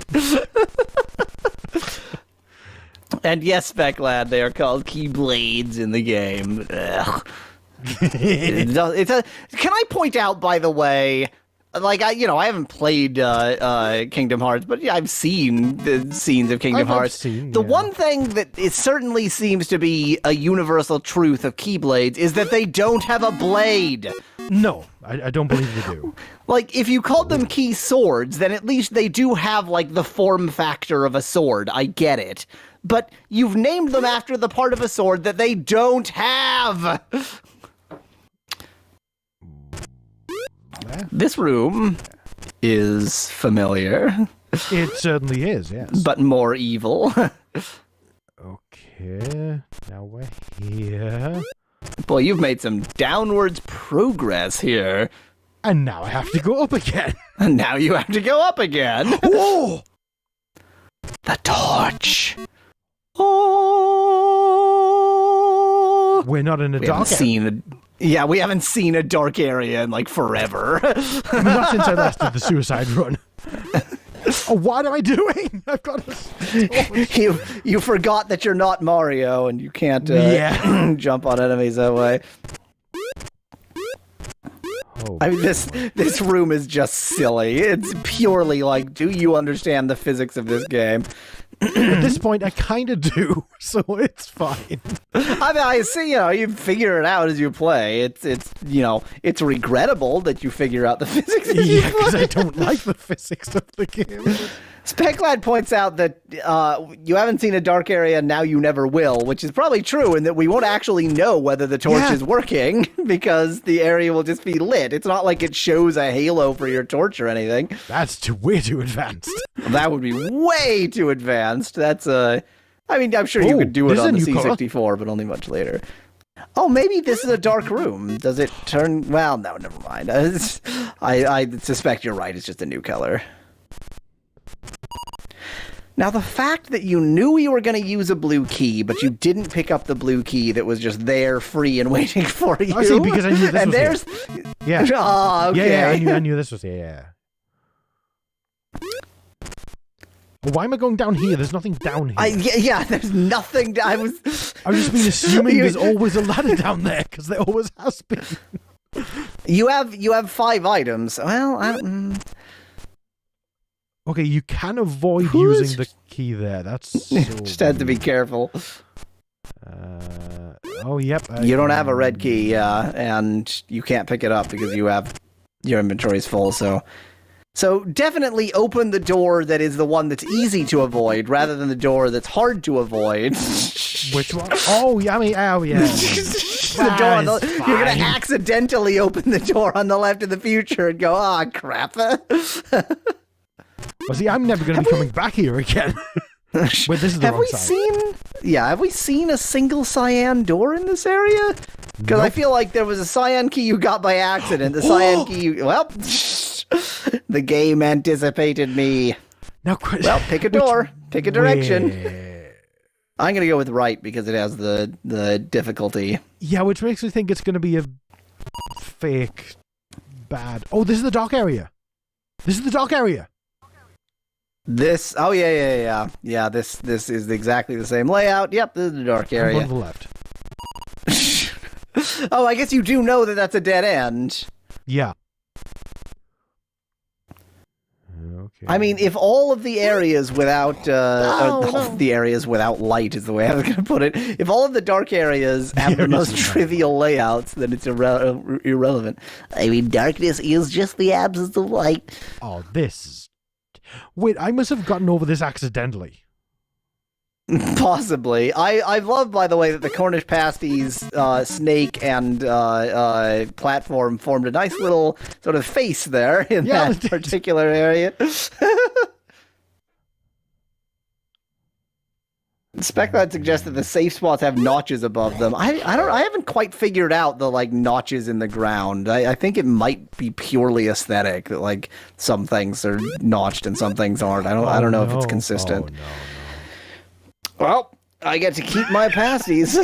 [SPEAKER 2] And yes, Speclad, they are called Keyblades in the game. Ugh. Can I point out, by the way, like, I haven't played Kingdom Hearts, but yeah, I've seen the scenes of Kingdom Hearts. The one thing that it certainly seems to be a universal truth of Keyblades is that they don't have a blade.
[SPEAKER 1] No, I don't believe they do.
[SPEAKER 2] Like, if you called them key swords, then at least they do have, like, the form factor of a sword. I get it. But you've named them after the part of a sword that they don't have. This room is familiar.
[SPEAKER 1] It certainly is, yes.
[SPEAKER 2] But more evil.
[SPEAKER 1] Okay, now we're here.
[SPEAKER 2] Boy, you've made some downwards progress here.
[SPEAKER 1] And now I have to go up again.
[SPEAKER 2] And now you have to go up again.
[SPEAKER 1] Whoa!
[SPEAKER 2] The torch. Oh!
[SPEAKER 1] We're not in a dark area.
[SPEAKER 2] Yeah, we haven't seen a dark area in, like, forever.
[SPEAKER 1] Not since I last did the suicide run. Oh, what am I doing? I've got
[SPEAKER 2] to... You forgot that you're not Mario, and you can't jump on enemies that way. Oh. I mean, this room is just silly. It's purely like, do you understand the physics of this game?
[SPEAKER 1] At this point, I kind of do, so it's fine.
[SPEAKER 2] I mean, I see, you figure it out as you play. It's regrettable that you figure out the physics as you play.
[SPEAKER 1] Yeah, because I don't like the physics of the game.
[SPEAKER 2] Speclad points out that you haven't seen a dark area, now you never will, which is probably true, and that we won't actually know whether the torch is working, because the area will just be lit. It's not like it shows a halo for your torch or anything.
[SPEAKER 1] That's way too advanced.
[SPEAKER 2] That would be way too advanced. That's I mean, I'm sure you could do it on the C64, but only much later. Oh, maybe this is a dark room. Does it turn... Well, no, never mind. I suspect you're right. It's just a new color. Now, the fact that you knew you were going to use a blue key, but you didn't pick up the blue key that was just there, free and waiting for you.
[SPEAKER 1] I see, because I knew this was here. Yeah.
[SPEAKER 2] Oh, okay.
[SPEAKER 1] Yeah, I knew this was here, yeah. Well, why am I going down here? There's nothing down here.
[SPEAKER 2] There's nothing. I've
[SPEAKER 1] just been assuming there's always a ladder down there, because there always has been.
[SPEAKER 2] You have 5 items. Well,
[SPEAKER 1] Okay, you can avoid using the key there. That's so
[SPEAKER 2] just had to be careful.
[SPEAKER 1] Oh, yep.
[SPEAKER 2] You don't have a red key, and you can't pick it up because your inventory is full. So definitely open the door that is the one that's easy to avoid, rather than the door that's hard to avoid.
[SPEAKER 1] Which one? Oh, yeah.
[SPEAKER 2] The door you're gonna accidentally open the door on the left in the future and go, crap.
[SPEAKER 1] Well, see, I'm never going to be coming back here again. Wait, this is the wrong side.
[SPEAKER 2] Have we seen a single cyan door in this area? Because I feel like there was a cyan key you got by accident. The cyan key the game anticipated me. Now, pick a door. Pick a direction. I'm going to go with right because it has the difficulty.
[SPEAKER 1] Yeah, which makes me think it's going to be a fake bad... Oh, this is the dark area. This is the dark area.
[SPEAKER 2] This, yeah, this is exactly the same layout. Yep, this is the dark area.
[SPEAKER 1] On the left.
[SPEAKER 2] Oh, I guess you do know that that's a dead end.
[SPEAKER 1] Yeah. Okay.
[SPEAKER 2] I mean, if all of the areas without, the areas without light is the way I was going to put it. If all of the dark areas have the most trivial layouts, then it's irrelevant. I mean, darkness is just the absence of light.
[SPEAKER 1] Oh, this is... Wait, I must have gotten over this accidentally.
[SPEAKER 2] Possibly. I love, by the way, that the Cornish pasties, snake, and platform formed a nice little sort of face there in that particular area. Speclad suggests that the safe spots have notches above them. I haven't quite figured out the notches in the ground. I think it might be purely aesthetic that some things are notched and some things aren't. I don't know if it's consistent.
[SPEAKER 1] Oh, no.
[SPEAKER 2] Well, I get to keep my pasties.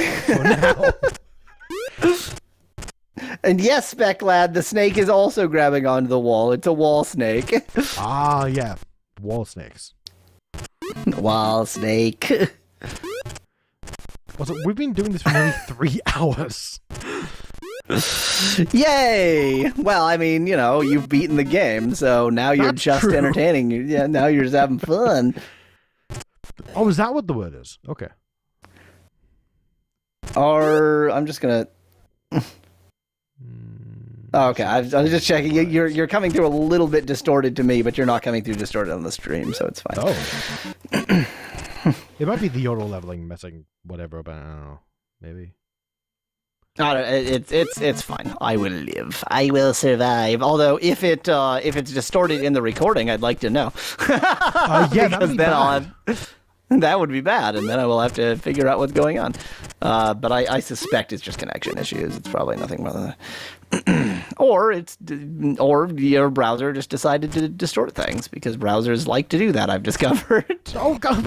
[SPEAKER 2] And yes, Speclad, the snake is also grabbing onto the wall. It's a wall snake.
[SPEAKER 1] Ah, yeah. Wall snakes.
[SPEAKER 2] Wall snake.
[SPEAKER 1] Also, we've been doing this for nearly 3 hours.
[SPEAKER 2] Yay! Well, I mean, you know, you've beaten the game, so now you're
[SPEAKER 1] That's
[SPEAKER 2] just
[SPEAKER 1] true.
[SPEAKER 2] entertaining. Yeah, now you're just having fun.
[SPEAKER 1] Oh, is that what the word is? Okay.
[SPEAKER 2] Or I'm just gonna. Oh, okay, I was just checking. You're coming through a little bit distorted to me, but you're not coming through distorted on the stream, so it's fine.
[SPEAKER 1] Oh. It might be the auto leveling messing whatever, but I don't know. Maybe.
[SPEAKER 2] It's fine. I will live. I will survive. Although if it's distorted in the recording, I'd like to know.
[SPEAKER 1] Yeah, that would be bad.
[SPEAKER 2] That would be bad, and then I will have to figure out what's going on. But I suspect it's just connection issues. It's probably nothing more than that. or your browser just decided to distort things because browsers like to do that. I've discovered.
[SPEAKER 1] Oh god,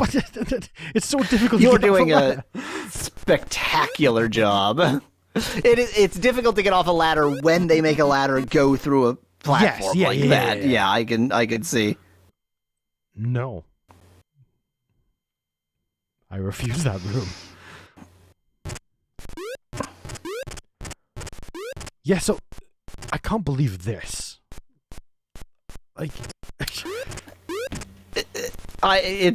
[SPEAKER 1] it's so difficult.
[SPEAKER 2] You're doing a spectacular job. It's difficult to get off a ladder when they make a ladder go through a platform like that. Yeah, I can see.
[SPEAKER 1] No. I refuse that room. Yeah, so I can't believe this. Like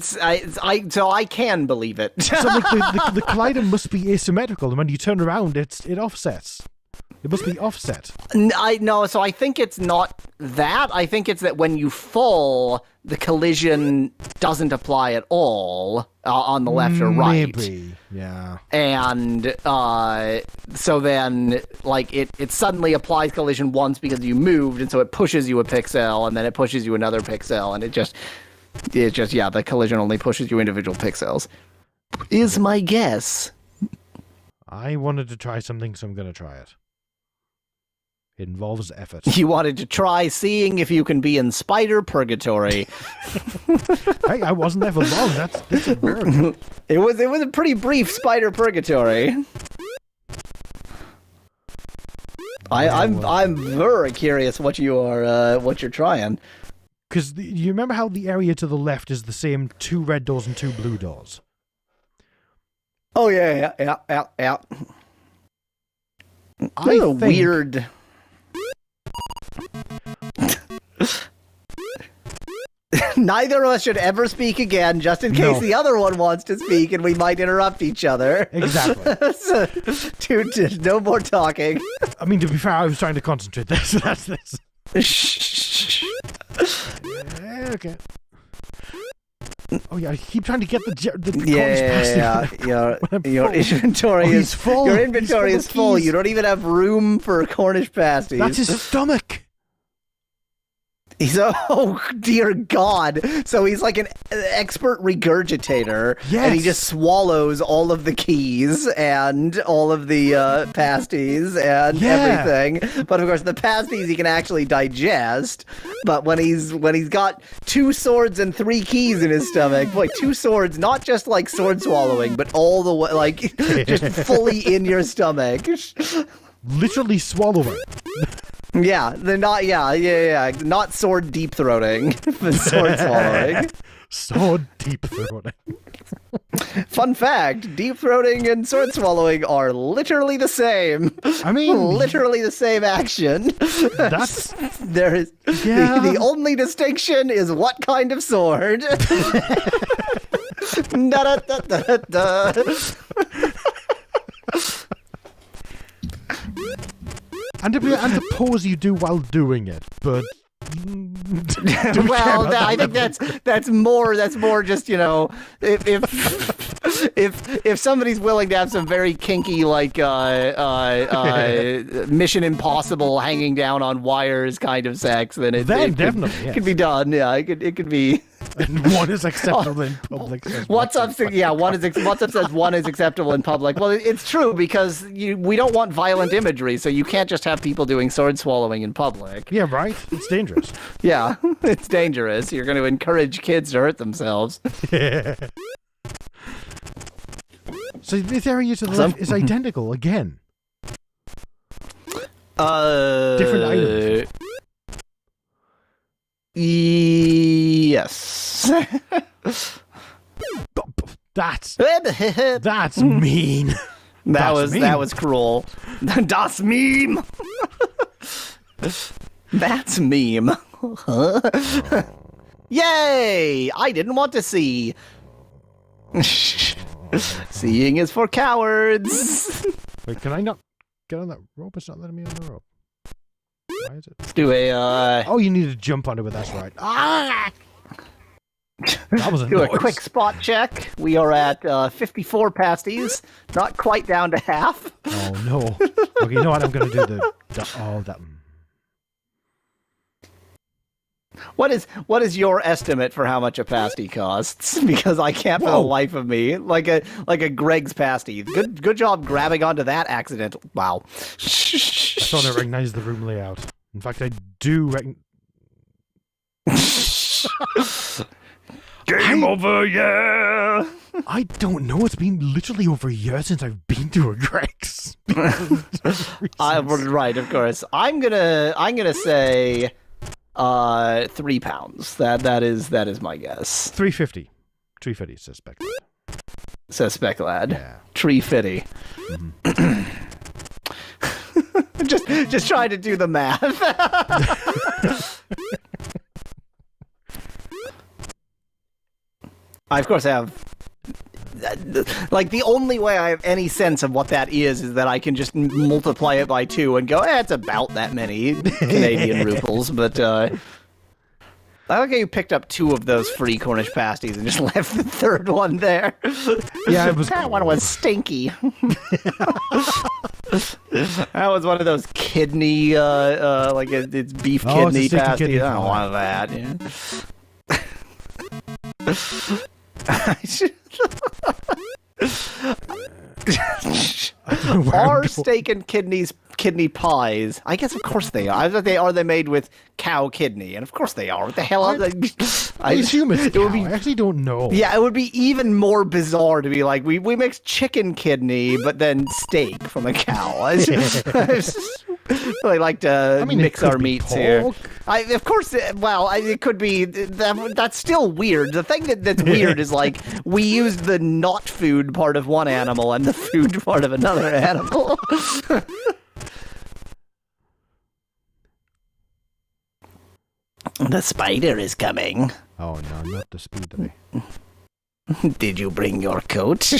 [SPEAKER 2] so I can believe it.
[SPEAKER 1] So like the collider must be asymmetrical, and when you turn around, it offsets. It must be offset.
[SPEAKER 2] No, so I think it's not that. I think it's that when you fall, the collision doesn't apply at all on the left or right.
[SPEAKER 1] Maybe, yeah.
[SPEAKER 2] And so then, like, it suddenly applies collision once because you moved, and so it pushes you a pixel, and then it pushes you another pixel, and it just the collision only pushes you individual pixels. Is my guess.
[SPEAKER 1] I wanted to try something, so I'm going to try it. It involves effort.
[SPEAKER 2] You wanted to try seeing if you can be in spider purgatory.
[SPEAKER 1] Hey, I wasn't there for long. That's a miracle.
[SPEAKER 2] It was a pretty brief spider purgatory. I'm very curious what you're trying.
[SPEAKER 1] Because you remember how the area to the left is the same 2 red doors and 2 blue doors?
[SPEAKER 2] Oh yeah.
[SPEAKER 1] I think
[SPEAKER 2] weird. Neither of us should ever speak again, just in case the other one wants to speak, and we might interrupt each other.
[SPEAKER 1] Exactly.
[SPEAKER 2] So, no more talking.
[SPEAKER 1] I mean, to be fair, I was trying to concentrate there, so that's this.
[SPEAKER 2] Shh.
[SPEAKER 1] Okay. Oh yeah, I keep trying to get the past
[SPEAKER 2] your inventory is full. Your inventory is full. You don't even have room for Cornish pasties.
[SPEAKER 1] That's his stomach.
[SPEAKER 2] He's oh dear God! So he's like an expert regurgitator, and he just swallows all of the keys and all of the pasties and everything. But of course, the pasties he can actually digest. But when he's got 2 swords and 3 keys in his stomach, boy, 2 swords, not just like sword swallowing, but all the way, like just fully in your stomach,
[SPEAKER 1] literally swallowing.
[SPEAKER 2] Yeah, they're not. Yeah. Not sword deep throating, but sword swallowing.
[SPEAKER 1] Sword deep throating.
[SPEAKER 2] Fun fact: deep throating and sword swallowing are literally the same.
[SPEAKER 1] I mean,
[SPEAKER 2] literally the same action.
[SPEAKER 1] That's
[SPEAKER 2] there is the only distinction is what kind of sword. Da-da-da-da-da.
[SPEAKER 1] And to pause you do while doing it, but
[SPEAKER 2] well, I think that's more just, you know, if somebody's willing to have some very kinky like Mission Impossible hanging down on wires kind of sex, then it
[SPEAKER 1] definitely
[SPEAKER 2] could be done. Yeah, it could be.
[SPEAKER 1] And one is acceptable in public.
[SPEAKER 2] What's up says one is acceptable in public. Well, it's true because we don't want violent imagery, so you can't just have people doing sword swallowing in public.
[SPEAKER 1] Yeah, right? It's dangerous.
[SPEAKER 2] Yeah, it's dangerous. You're going to encourage kids to hurt themselves.
[SPEAKER 1] Yeah. So this area to the left is identical again. Different items.
[SPEAKER 2] Yes.
[SPEAKER 1] That's mean.
[SPEAKER 2] That was cruel. Das meme. That's meme. Yay! I didn't want to see. Seeing is for cowards.
[SPEAKER 1] Wait, can I not get on that rope? It's not letting me on the rope. Why is it?
[SPEAKER 2] Let's do a.
[SPEAKER 1] Oh, you need to jump onto it. That's right. Ah! That was a
[SPEAKER 2] Do a quick spot check. We are at 54 pasties, not quite down to half.
[SPEAKER 1] Oh no! Okay, you know what? I'm gonna do that.
[SPEAKER 2] What is your estimate for how much a pasty costs? Because I can't for the life of me. Like a Greg's pasty. Good job grabbing onto that accident. Wow.
[SPEAKER 1] I thought I recognized the room layout. In fact, I do
[SPEAKER 2] Game over, yeah.
[SPEAKER 1] I don't know. It's been literally over a year since I've been to a Greg's.
[SPEAKER 2] Right, of course. I'm gonna say 3 pounds. That is my guess.
[SPEAKER 1] 350. 350 says Spec Lad.
[SPEAKER 2] Says Spec Lad.
[SPEAKER 1] Yeah.
[SPEAKER 2] 350. Mm-hmm. just trying to do the math. I, of course, have... Like, the only way I have any sense of what that is that I can just multiply it by 2 and go, it's about that many Canadian rupees, but, I like how you picked up 2 of those free Cornish pasties and just left the third one there.
[SPEAKER 1] Yeah, it was...
[SPEAKER 2] That one was stinky. That was one of those kidney, it's beef kidney pasties. I don't want that, yeah. Are steak and kidney pies? I guess of course they are. Are they made with cow kidney? And of course they are. What the hell?
[SPEAKER 1] I assume it's cow. I actually don't know.
[SPEAKER 2] Yeah, it would be even more bizarre to be like, we mix chicken kidney, but then steak from a cow. I like to mix our meats here. Of course, it could be. That's still weird. The thing that's weird is like we used the not food part of one animal and the food part of another animal. The spider is coming.
[SPEAKER 1] Oh no, not the spider.
[SPEAKER 2] Did you bring your coat?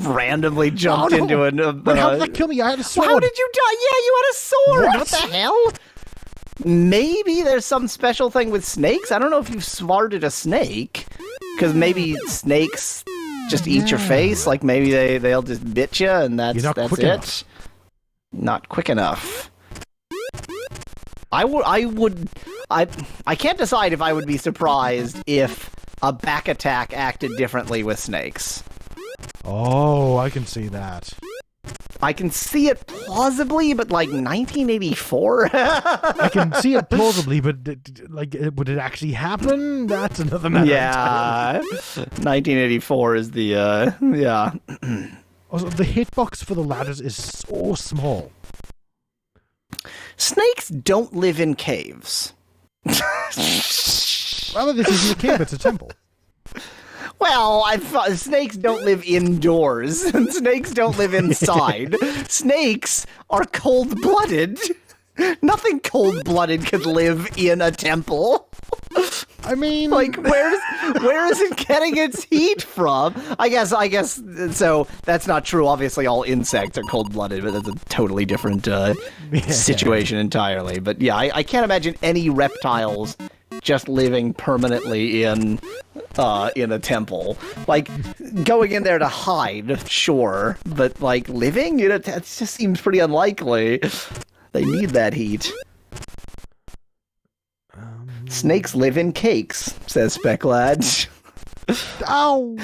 [SPEAKER 2] Randomly jumped into an...
[SPEAKER 1] But how did that kill me? I had a sword.
[SPEAKER 2] How did you die? Yeah, you had a sword. What the hell? Maybe there's some special thing with snakes. I don't know if you've swarded a snake. Because maybe snakes just eat your face. Like maybe they'll just bit you and that's it.
[SPEAKER 1] Enough.
[SPEAKER 2] Not quick enough. I can't decide if I would be surprised if a back attack acted differently with snakes.
[SPEAKER 1] Oh, I can see that.
[SPEAKER 2] I can see it plausibly, but like 1984?
[SPEAKER 1] I can see it plausibly, but would it actually happen? That's another matter.
[SPEAKER 2] Yeah. 1984 is the, yeah.
[SPEAKER 1] Also, the hitbox for the ladders is so small.
[SPEAKER 2] Snakes don't live in caves.
[SPEAKER 1] Well, this isn't a cave, it's a temple.
[SPEAKER 2] Well, snakes don't live indoors, and snakes don't live inside. Snakes are cold-blooded. Nothing cold-blooded could live in a temple.
[SPEAKER 1] I mean...
[SPEAKER 2] Like, where is it getting its heat from? I guess, so that's not true. Obviously, all insects are cold-blooded, but that's a totally different situation entirely. But yeah, I can't imagine any reptiles just living permanently in a temple. Like, going in there to hide, sure, but like living, that just seems pretty unlikely. They need that heat. Snakes live in cakes, says Spec Lad.
[SPEAKER 1] Ow!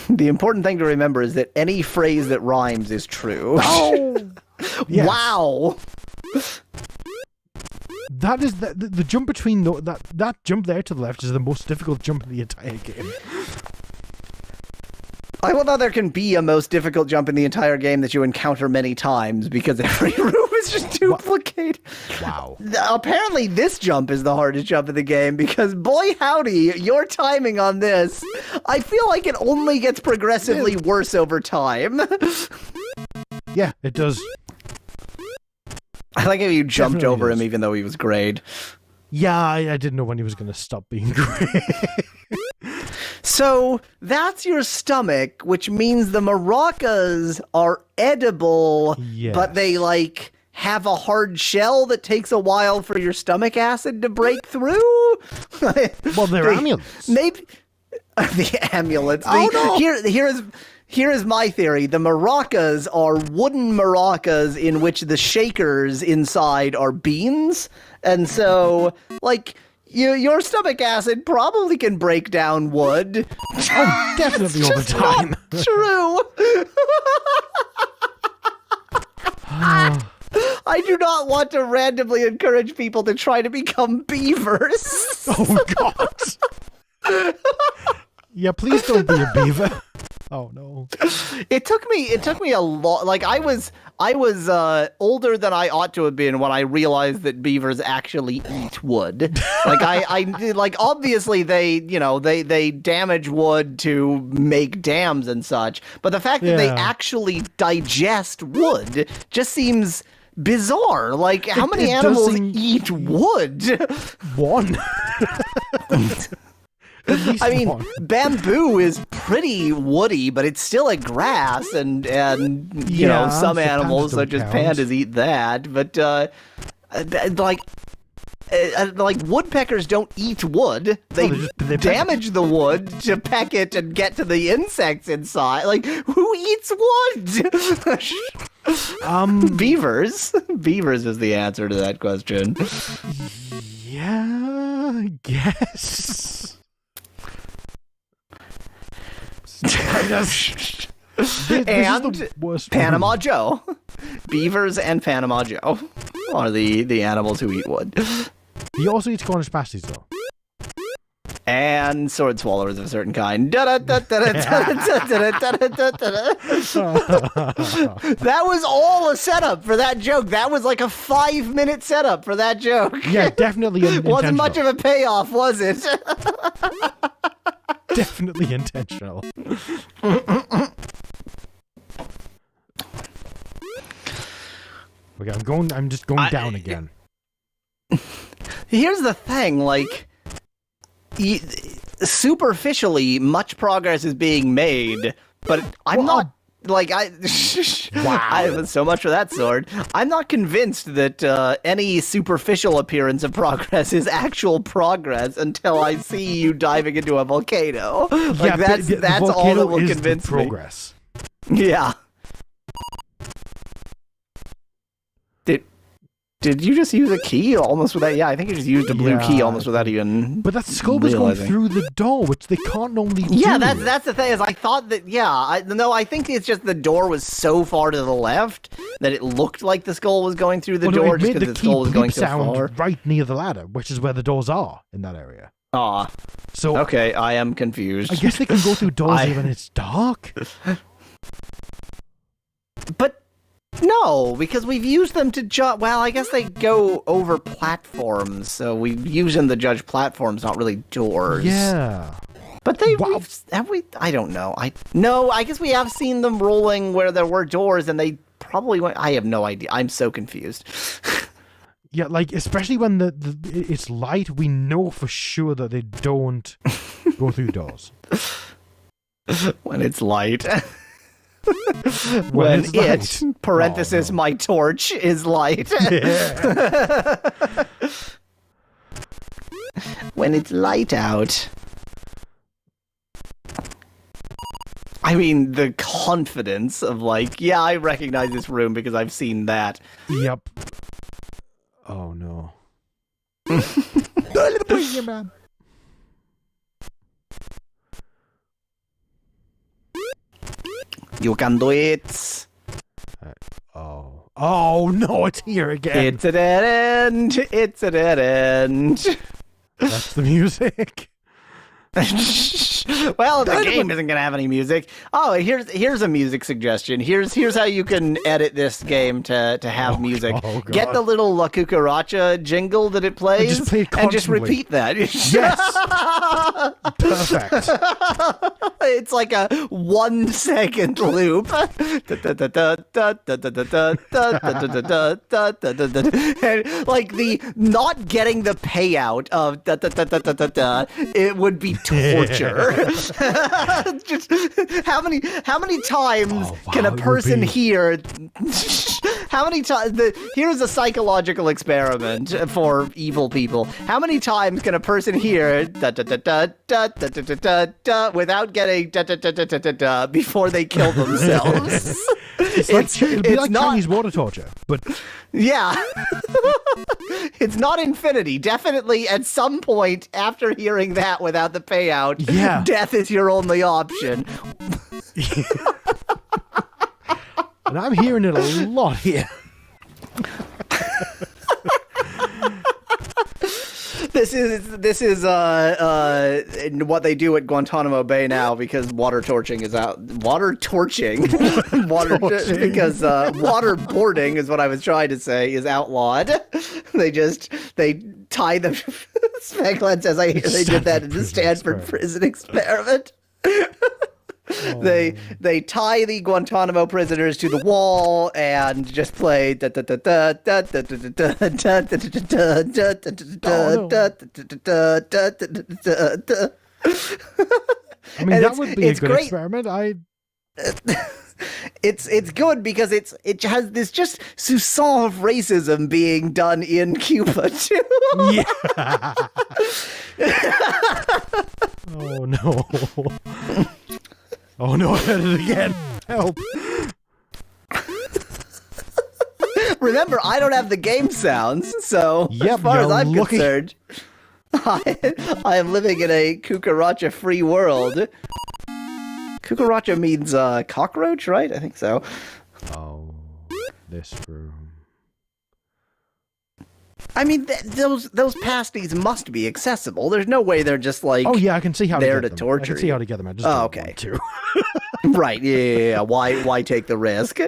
[SPEAKER 2] The important thing to remember is that any phrase that rhymes is true.
[SPEAKER 1] Oh! Yes.
[SPEAKER 2] Wow!
[SPEAKER 1] That is the jump between that jump there to the left is the most difficult jump in the entire game.
[SPEAKER 2] I love how there can be a most difficult jump in the entire game that you encounter many times because every room is just duplicated.
[SPEAKER 1] Wow.
[SPEAKER 2] Apparently this jump is the hardest jump in the game because boy howdy, your timing on this, I feel like it only gets progressively worse over time.
[SPEAKER 1] Yeah, it does.
[SPEAKER 2] I like how you jumped over him even though he was great.
[SPEAKER 1] Yeah, I didn't know when he was going to stop being great.
[SPEAKER 2] So that's your stomach, which means the maracas are edible, but they like have a hard shell that takes a while for your stomach acid to break through.
[SPEAKER 1] Well, they're amulets.
[SPEAKER 2] Maybe the amulets.
[SPEAKER 1] No.
[SPEAKER 2] Here is my theory. The maracas are wooden maracas in which the shakers inside are beans, and so like. Your stomach acid probably can break down wood.
[SPEAKER 1] Oh, definitely all the time.
[SPEAKER 2] Not true. I do not want to randomly encourage people to try to become beavers.
[SPEAKER 1] Oh, God. Yeah, please don't be a beaver. Oh, no.
[SPEAKER 2] It took me a lot. Like I was older than I ought to have been when I realized that beavers actually eat wood. Like I like obviously they damage wood to make dams and such, but the fact that they actually digest wood just seems bizarre. Like how many animals eat wood?
[SPEAKER 1] One.
[SPEAKER 2] I mean, bamboo is pretty woody, but it's still a grass, and you know, some animals such as pandas eat that. But like woodpeckers don't eat wood; they damage the wood to peck it and get to the insects inside. Like who eats wood? Beavers. Beavers is the answer to that question.
[SPEAKER 1] Yeah, I guess.
[SPEAKER 2] And Panama Joe. Beavers and Panama Joe are the animals who eat wood.
[SPEAKER 1] He also eats Cornish pasties, though.
[SPEAKER 2] And sword swallowers of a certain kind. That was all a setup for that joke. That was like a 5-minute setup for that joke.
[SPEAKER 1] Yeah, definitely intentional.
[SPEAKER 2] Wasn't much of a payoff, was it?
[SPEAKER 1] Definitely intentional. Okay, I'm just going down again.
[SPEAKER 2] Here's the thing, like, superficially, much progress is being made, but I'm not, like, wow. So much for that sword. I'm not convinced that any superficial appearance of progress is actual progress until I see you diving into a volcano. Like, that's all that will convince me.
[SPEAKER 1] Progress.
[SPEAKER 2] Yeah. Did you just use a key almost without? Yeah, I think you just used a blue key almost without even.
[SPEAKER 1] But that skull was going through the door, which they can't normally do.
[SPEAKER 2] Yeah, that's the thing. Is I thought that. Yeah, I think it's just the door was so far to the left that it looked like the skull was going through the door just because the skull was going so far.
[SPEAKER 1] Right near the ladder, which is where the doors are in that area. So
[SPEAKER 2] okay, I am confused.
[SPEAKER 1] I guess they can go through doors even when it's dark.
[SPEAKER 2] But. No, because we've used them to judge. Well, I guess they go over platforms, so we use them to judge platforms, not really doors.
[SPEAKER 1] Yeah,
[SPEAKER 2] but have we? I don't know. I guess we have seen them rolling where there were doors, and they probably went. I have no idea. I'm so confused.
[SPEAKER 1] Yeah, like especially when it's light, we know for sure that they don't go through doors.
[SPEAKER 2] When it's light. When it, parenthesis, my torch is light. Yeah. When it's light out. I mean, the confidence of like, yeah, I recognize this room because I've seen that.
[SPEAKER 1] Yep. Oh, no. Man.
[SPEAKER 2] You can do it.
[SPEAKER 1] Oh no, it's here again.
[SPEAKER 2] It's a dead end. It's a dead end.
[SPEAKER 1] That's the music.
[SPEAKER 2] Well, the game isn't gonna have any music. Oh, here's a music suggestion. Here's how you can edit this game to have music.
[SPEAKER 1] Oh, God.
[SPEAKER 2] Get the little La Cucaracha jingle that it plays, and just repeat that.
[SPEAKER 1] Yes. Perfect.
[SPEAKER 2] It's like a 1 second loop. And like the not getting the payout of it would be torture. Just how many times can a person hear? How many times? Here's a psychological experiment for evil people. How many times can a person hear without getting before they kill themselves?
[SPEAKER 1] It'd be like Chinese water torture, but
[SPEAKER 2] yeah. It's not infinity. Definitely at some point after hearing that without the payout, death is your only option.
[SPEAKER 1] And I'm hearing it a lot here.
[SPEAKER 2] This is what they do at Guantanamo Bay now because water torching is out. Waterboarding is what I was trying to say is outlawed. They tie the Spaghetti says I hear they did that in the Stanford prison experiment. They tie the Guantanamo prisoners to the wall and just play I
[SPEAKER 1] mean, that would be a good experiment.
[SPEAKER 2] It's good because it has this just soupçon of racism being done in Cuba too.
[SPEAKER 1] Yeah. Oh no. Oh no, I heard it again. Help.
[SPEAKER 2] Remember, I don't have the game sounds, so as far as I'm concerned, I am living in a cucaracha-free world. Cucaracha means cockroach, right? I think so.
[SPEAKER 1] Oh, this room.
[SPEAKER 2] I mean, those pasties must be accessible. There's no way they're just like
[SPEAKER 1] I can see how
[SPEAKER 2] there
[SPEAKER 1] to
[SPEAKER 2] to torture.
[SPEAKER 1] I can see how to get them. I just don't want to.
[SPEAKER 2] Right? Yeah. Why take the risk?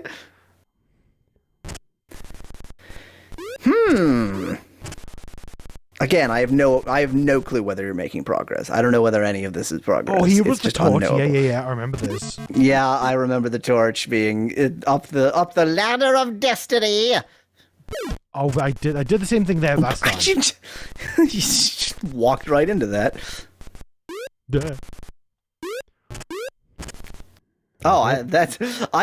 [SPEAKER 2] Again, I have no clue whether you're making progress. I don't know whether any of this is progress.
[SPEAKER 1] Oh, he was
[SPEAKER 2] just
[SPEAKER 1] the torch.
[SPEAKER 2] unknowable.
[SPEAKER 1] Yeah. I remember this.
[SPEAKER 2] Yeah, I remember the torch being up the ladder of destiny.
[SPEAKER 1] Oh, I did the same thing there last time.
[SPEAKER 2] You just walked right into that.
[SPEAKER 1] Duh.
[SPEAKER 2] Oh, I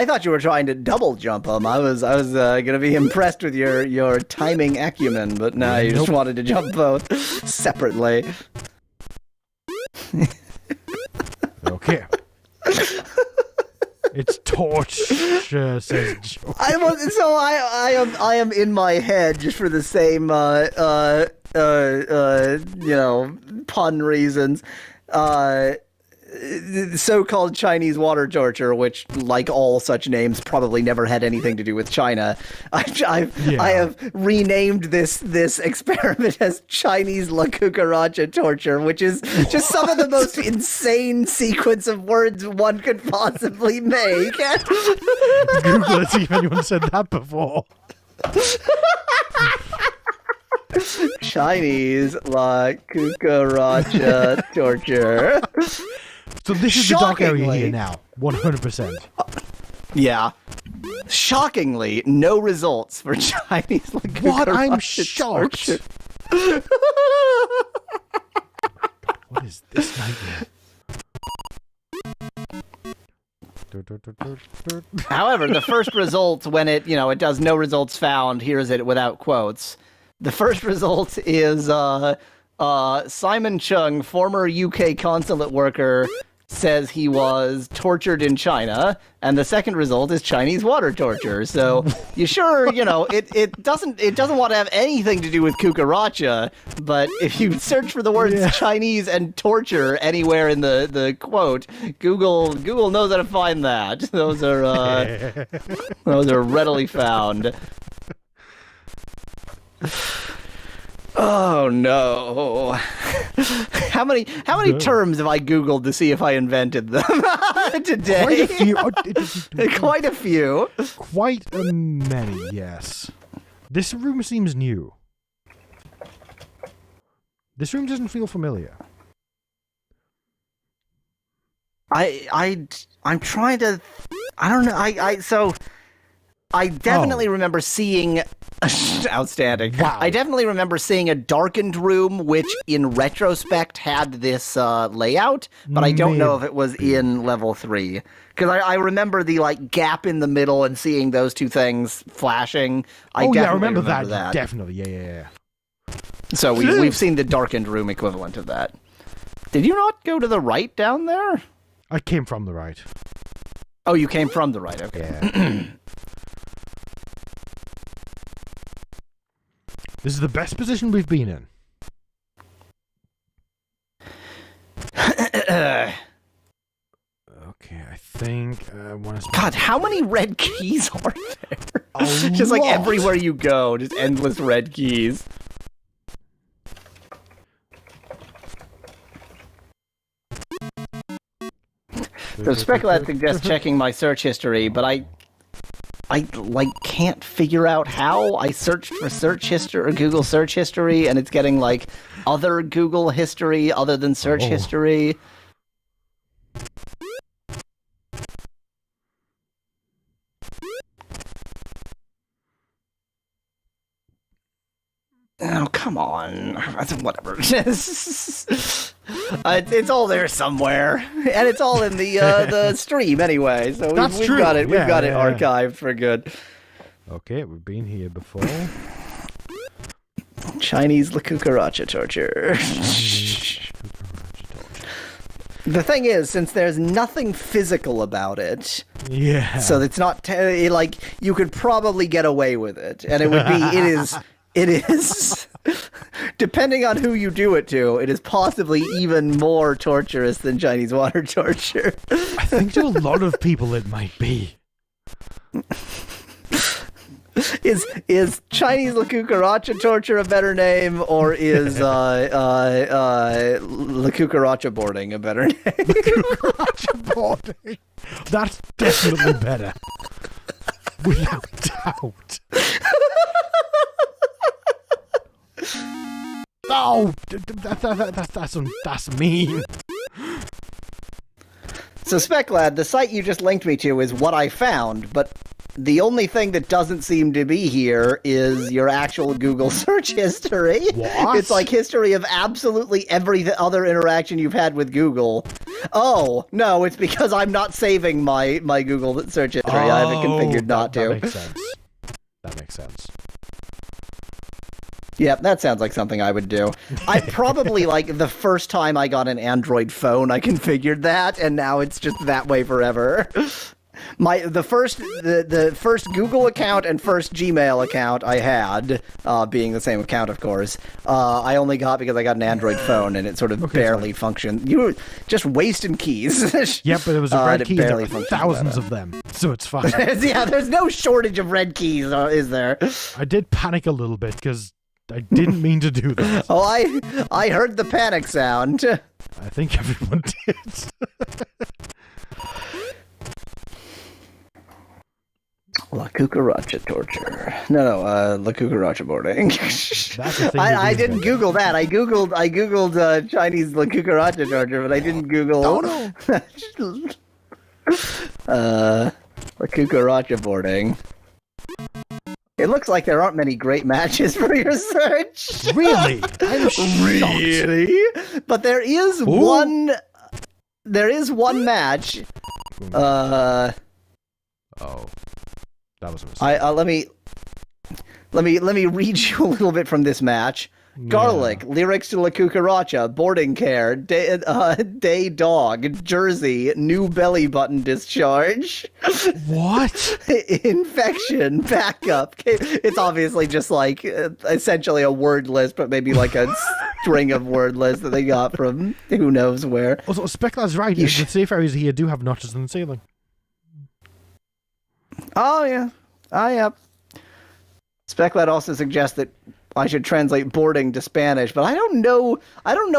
[SPEAKER 2] thought you were trying to double jump him. I was gonna be impressed with your timing acumen, but no, you just wanted to jump both separately.
[SPEAKER 1] Okay. It's torch, says Joe.
[SPEAKER 2] I am in my head just for the same pun reasons. So-called Chinese water torture, which, like all such names, probably never had anything to do with China. I have renamed this experiment as Chinese La Cucaracha torture, which is just some of the most insane sequence of words one could possibly make.
[SPEAKER 1] Google it, see if anyone said that before.
[SPEAKER 2] Chinese La Cucaracha torture.
[SPEAKER 1] So this is the dark area here now, 100%.
[SPEAKER 2] Yeah. Shockingly, no results for Chinese La Cucaracha
[SPEAKER 1] What? I'm shocked. What is this nightmare?
[SPEAKER 2] However, the first result, when it does no results found, here's it without quotes. The first result is Simon Chung, former UK consulate worker, says he was tortured in China, and the second result is Chinese water torture. So you sure, it doesn't want to have anything to do with cucaracha, but if you search for the words Chinese and torture anywhere in the quote, Google knows how to find that. Those are readily found. Oh no! How many terms have I Googled to see if I invented them today?
[SPEAKER 1] Quite a few.
[SPEAKER 2] Quite a few.
[SPEAKER 1] Quite a many. Yes. This room seems new. This room doesn't feel familiar.
[SPEAKER 2] I'm trying to. I don't know. So I definitely remember seeing. Outstanding.
[SPEAKER 1] Wow.
[SPEAKER 2] I definitely remember seeing a darkened room, which in retrospect had this layout, but I don't know if it was in level 3. Because I remember the gap in the middle and seeing those two things flashing. I
[SPEAKER 1] remember that. Definitely. Yeah.
[SPEAKER 2] So we've seen the darkened room equivalent of that. Did you not go to the right down there?
[SPEAKER 1] I came from the right.
[SPEAKER 2] Oh, you came from the right. Okay.
[SPEAKER 1] Yeah. This is the best position we've been in. Okay, I think
[SPEAKER 2] God, how many red keys are there? Just
[SPEAKER 1] lot.
[SPEAKER 2] everywhere you go, just endless red keys. So Speculad suggests checking my search history, but I can't figure out how. I searched for search history or Google search history, and it's getting other Google history other than search history. Oh, come on. Whatever. It's all there somewhere, and it's all in the stream anyway. So we've got it. We've got it archived for good.
[SPEAKER 1] Okay, we've been here before.
[SPEAKER 2] Chinese La Cucaracha torture. The thing is, since there's nothing physical about it, so it's not you could probably get away with it, and it would be. It is, depending on who you do it to, it is possibly even more torturous than Chinese water torture.
[SPEAKER 1] I think to a lot of people it might be.
[SPEAKER 2] Is Chinese La Cucaracha torture a better name, or is La Cucaracha boarding a better name?
[SPEAKER 1] La Cucaracha boarding. That's definitely better. Without doubt. Oh, that's mean.
[SPEAKER 2] So, Speculad, the site you just linked me to is what I found, but the only thing that doesn't seem to be here is your actual Google search history.
[SPEAKER 1] What?
[SPEAKER 2] It's history of absolutely every other interaction you've had with Google. Oh, no, it's because I'm not saving my Google search history. I have it configured not to.
[SPEAKER 1] That makes sense. That makes sense.
[SPEAKER 2] Yep, that sounds like something I would do. I probably, the first time I got an Android phone, I configured that, and now it's just that way forever. The first Google account and first Gmail account I had, being the same account, of course, I only got because I got an Android phone, and it sort of barely functioned. You were just wasting keys.
[SPEAKER 1] Yep, but it was a red key, there were thousands of them, so it's fine.
[SPEAKER 2] Yeah, there's no shortage of red keys, is there?
[SPEAKER 1] I did panic a little bit, because I didn't mean to do that.
[SPEAKER 2] Oh, I heard the panic sound.
[SPEAKER 1] I think everyone did.
[SPEAKER 2] La Cucaracha torture. No, La Cucaracha boarding. I didn't Google that. I googled Chinese La Cucaracha torture, but I didn't Google.
[SPEAKER 1] Oh no.
[SPEAKER 2] La Cucaracha boarding. It looks like there aren't many great matches for your search.
[SPEAKER 1] Really? I'm shocked.
[SPEAKER 2] Really? But there is one. There is one match.
[SPEAKER 1] Oh, that was a mistake.
[SPEAKER 2] Let me read you a little bit from this match. Garlic, lyrics to La Cucaracha, boarding care, day dog, jersey, new belly button discharge.
[SPEAKER 1] What?
[SPEAKER 2] Infection, backup. It's obviously just essentially a word list, but maybe a string of word lists that they got from who knows where.
[SPEAKER 1] Also, Speculad's right. The safe areas here do have notches in the ceiling.
[SPEAKER 2] Oh, yeah. Yep. Speculad also suggests that I should translate boarding to Spanish, but I don't know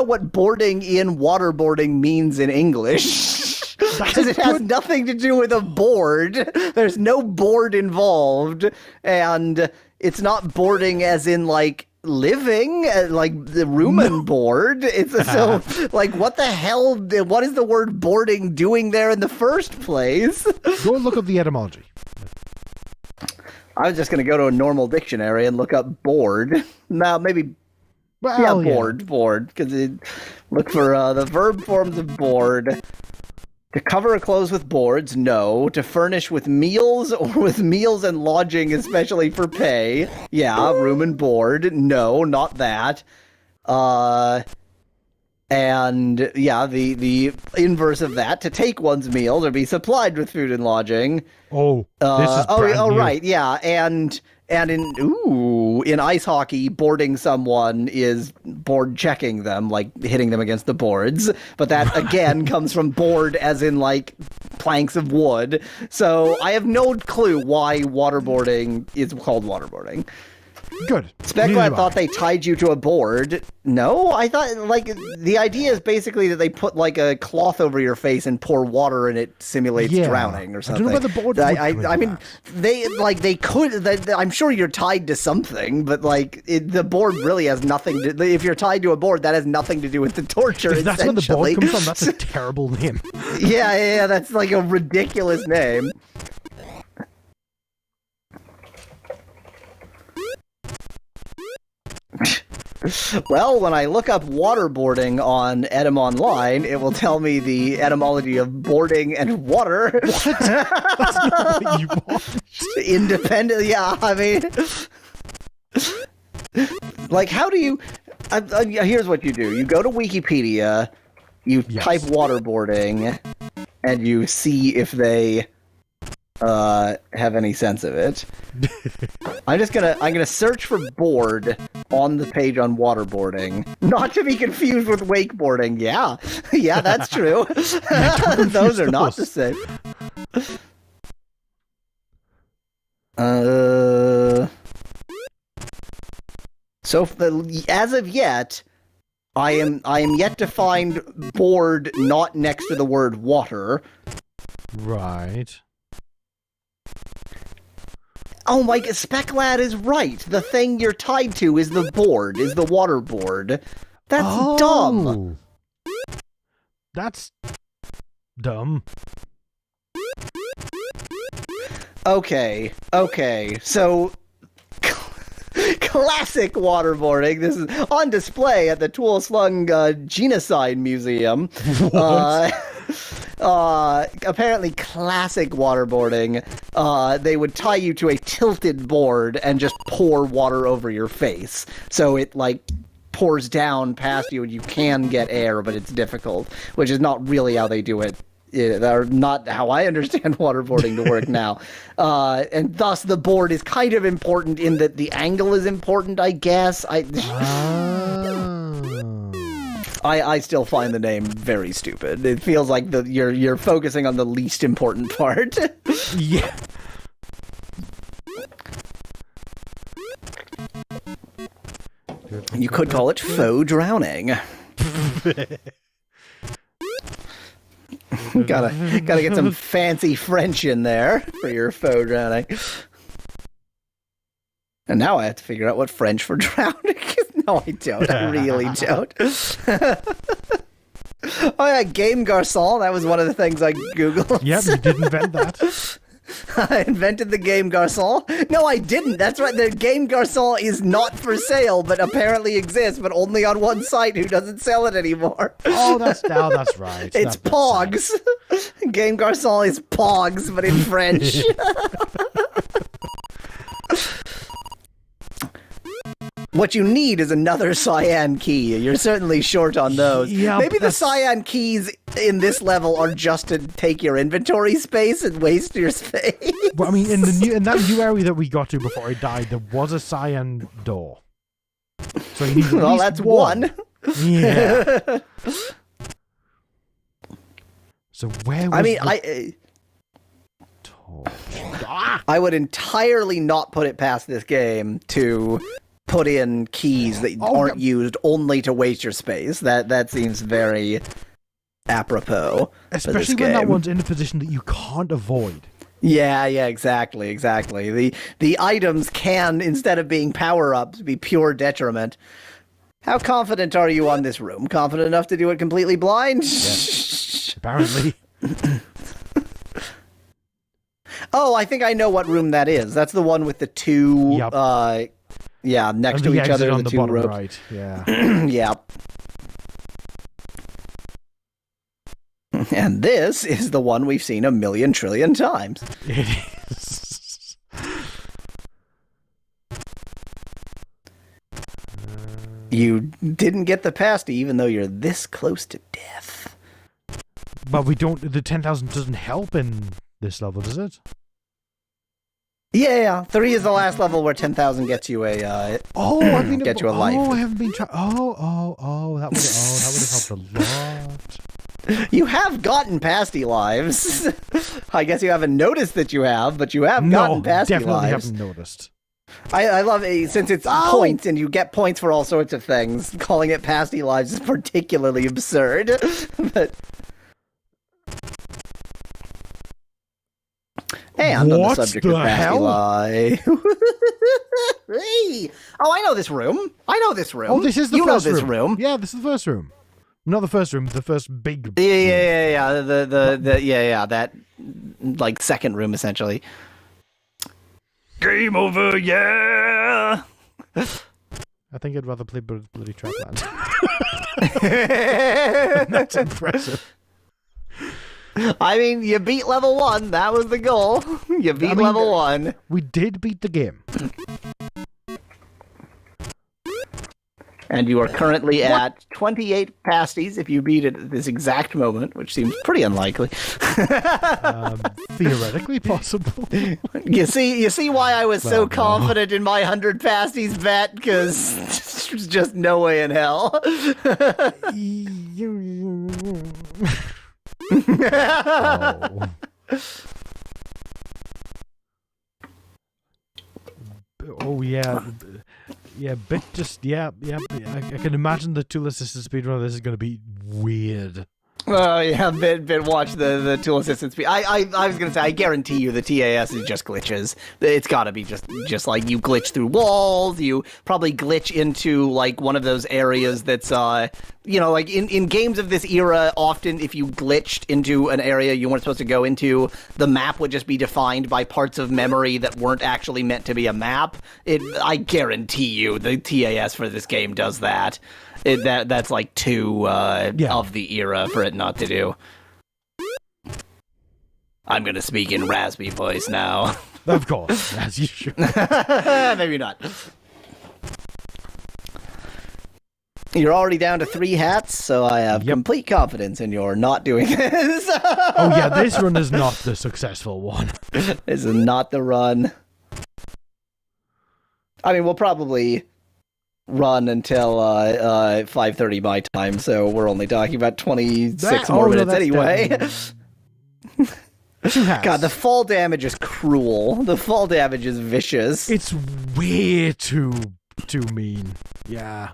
[SPEAKER 2] what boarding in waterboarding means in English. Because it has nothing to do with a board. There's no board involved, and it's not boarding as in like living, like the room and board. It's so like what the hell? What is the word boarding doing there in the first place?
[SPEAKER 1] Go and look up the etymology.
[SPEAKER 2] I was just going to go to a normal dictionary and look up board. No, maybe. Well, board. Because look for the verb forms of board. To cover or close with boards, no. To furnish with meals or with meals and lodging, especially for pay. Yeah, room and board. No, not that. And yeah, the inverse of that, to take one's meals or be supplied with food and lodging.
[SPEAKER 1] Oh, this is brand new.
[SPEAKER 2] Right, yeah, and in ice hockey, boarding someone is board checking them, like hitting them against the boards. But that again comes from board, as in like planks of wood. So I have no clue why waterboarding is called waterboarding.
[SPEAKER 1] Good.
[SPEAKER 2] Speculate thought they tied you to a board. No, I thought, like, the idea is basically that they put, like, a cloth over your face and pour water and it simulates drowning or something.
[SPEAKER 1] I don't know whether the board
[SPEAKER 2] I mean, they could, I'm sure you're tied to something, but, like, the board really has nothing to, if you're tied to a board, that has nothing to do with the torture,
[SPEAKER 1] if that's where the board comes from, that's a terrible name.
[SPEAKER 2] Yeah, that's, like, a ridiculous name. Well, when I look up waterboarding on Edom Online, it will tell me the etymology of boarding and water.
[SPEAKER 1] What? That's not what you want.
[SPEAKER 2] Independent, yeah, I mean... Like, how do you... here's what you do. You go to Wikipedia, you type waterboarding, and you see if they... have any sense of it. I'm gonna search for board on the page on waterboarding, not to be confused with wakeboarding. Yeah, that's true. Those are not the same. So as of yet, I am yet to find board not next to the word water.
[SPEAKER 1] Right.
[SPEAKER 2] Oh my god, Speclad is right. The thing you're tied to is the board, is the water board. That's dumb.
[SPEAKER 1] That's dumb.
[SPEAKER 2] Okay, so... Classic waterboarding. This is on display at the Tuol Sleng Genocide Museum.
[SPEAKER 1] What?
[SPEAKER 2] Apparently classic waterboarding, they would tie you to a tilted board and just pour water over your face. So it, like, pours down past you and you can get air, but it's difficult, which is not really how they do it. Or not how I understand waterboarding to work now. And thus the board is kind of important in that the angle is important, I guess. I still find the name very stupid. It feels like you're focusing on the least important part.
[SPEAKER 1] Yeah.
[SPEAKER 2] You could call it faux drowning. Gotta get some fancy French in there for your faux drowning. And now I have to figure out what French for drowning is. No, I don't. I really don't. Oh yeah, Game Garçon. That was one of the things I Googled.
[SPEAKER 1] Yep, you did invent that.
[SPEAKER 2] I invented the Game Garçon. No, I didn't. That's right. The Game Garçon is not for sale, but apparently exists, but only on one site who doesn't sell it anymore.
[SPEAKER 1] Oh, that's right.
[SPEAKER 2] It's Pogs. Game Garçon is Pogs, but in French. What you need is another cyan key. You're certainly short on those.
[SPEAKER 1] Yeah,
[SPEAKER 2] maybe the cyan keys in this level are just to take your inventory space and waste your space.
[SPEAKER 1] Well, I mean, in that new area that we got to before I died, there was a cyan door. So you need at least
[SPEAKER 2] that's one.
[SPEAKER 1] Yeah. So where was torch?
[SPEAKER 2] I would entirely not put it past this game to put in keys that aren't used only to waste your space. That seems very apropos.
[SPEAKER 1] Especially when that one's in a position that you can't avoid.
[SPEAKER 2] Yeah, exactly. The items can, instead of being power-ups, be pure detriment. How confident are you on this room? Confident enough to do it completely blind?
[SPEAKER 1] Yes. Apparently.
[SPEAKER 2] Oh, I think I know what room that is. That's the one with the two, next to each other,
[SPEAKER 1] on
[SPEAKER 2] the two
[SPEAKER 1] bottom
[SPEAKER 2] ropes.
[SPEAKER 1] Right, yeah.
[SPEAKER 2] Yep. And this is the one we've seen a million trillion times.
[SPEAKER 1] It is.
[SPEAKER 2] You didn't get the pasty even though you're this close to death.
[SPEAKER 1] But we don't... The 10,000 doesn't help in this level, does it?
[SPEAKER 2] Yeah. 3 is the last level where 10,000 gets you a life.
[SPEAKER 1] Oh, I haven't been trying... That would have helped a lot.
[SPEAKER 2] You have gotten pasty lives. I guess you haven't noticed that you have, but you have gotten pasty lives.
[SPEAKER 1] No, definitely haven't noticed.
[SPEAKER 2] I love it, since it's points and you get points for all sorts of things. Calling it pasty lives is particularly absurd. But... And on the subject of pasty life. Hey! Oh, I know this room. Oh, this is the first room. You know this room.
[SPEAKER 1] Yeah, this is the first room. Not the first room, the first big...
[SPEAKER 2] Yeah. That, like, second room, essentially. Game over, yeah!
[SPEAKER 1] I think I'd rather play bloody Trapland. That's impressive.
[SPEAKER 2] I mean, you beat level 1. That was the goal. You beat level 1.
[SPEAKER 1] We did beat the game.
[SPEAKER 2] And you are currently at 28 pasties if you beat it at this exact moment, which seems pretty unlikely.
[SPEAKER 1] Theoretically possible.
[SPEAKER 2] You see why I was so confident in my 100 pasties bet? Because there's just no way in hell.
[SPEAKER 1] Oh yeah. Yeah, I can imagine the tool assisted speedrun. This is going to be weird.
[SPEAKER 2] Oh yeah, bit watch the tool assistant speed. I was gonna say, I guarantee you the TAS is just glitches. It's gotta be just like you glitch through walls. You probably glitch into like one of those areas that's like in games of this era, often if you glitched into an area you weren't supposed to go into, the map would just be defined by parts of memory that weren't actually meant to be a map. I guarantee you the TAS for this game does that. That's like too of the era for it not to do. I'm gonna speak in raspy voice now.
[SPEAKER 1] Of course, as you should.
[SPEAKER 2] Maybe not. You're already down to 3 hats, so I have complete confidence in your not doing this.
[SPEAKER 1] Oh yeah, this run is not the successful one.
[SPEAKER 2] This is not the run. I mean, we'll probably run until 5:30 my time, so we're only talking about 26 more minutes anyway. God, the fall damage is cruel. The fall damage is vicious.
[SPEAKER 1] It's way too mean. Yeah.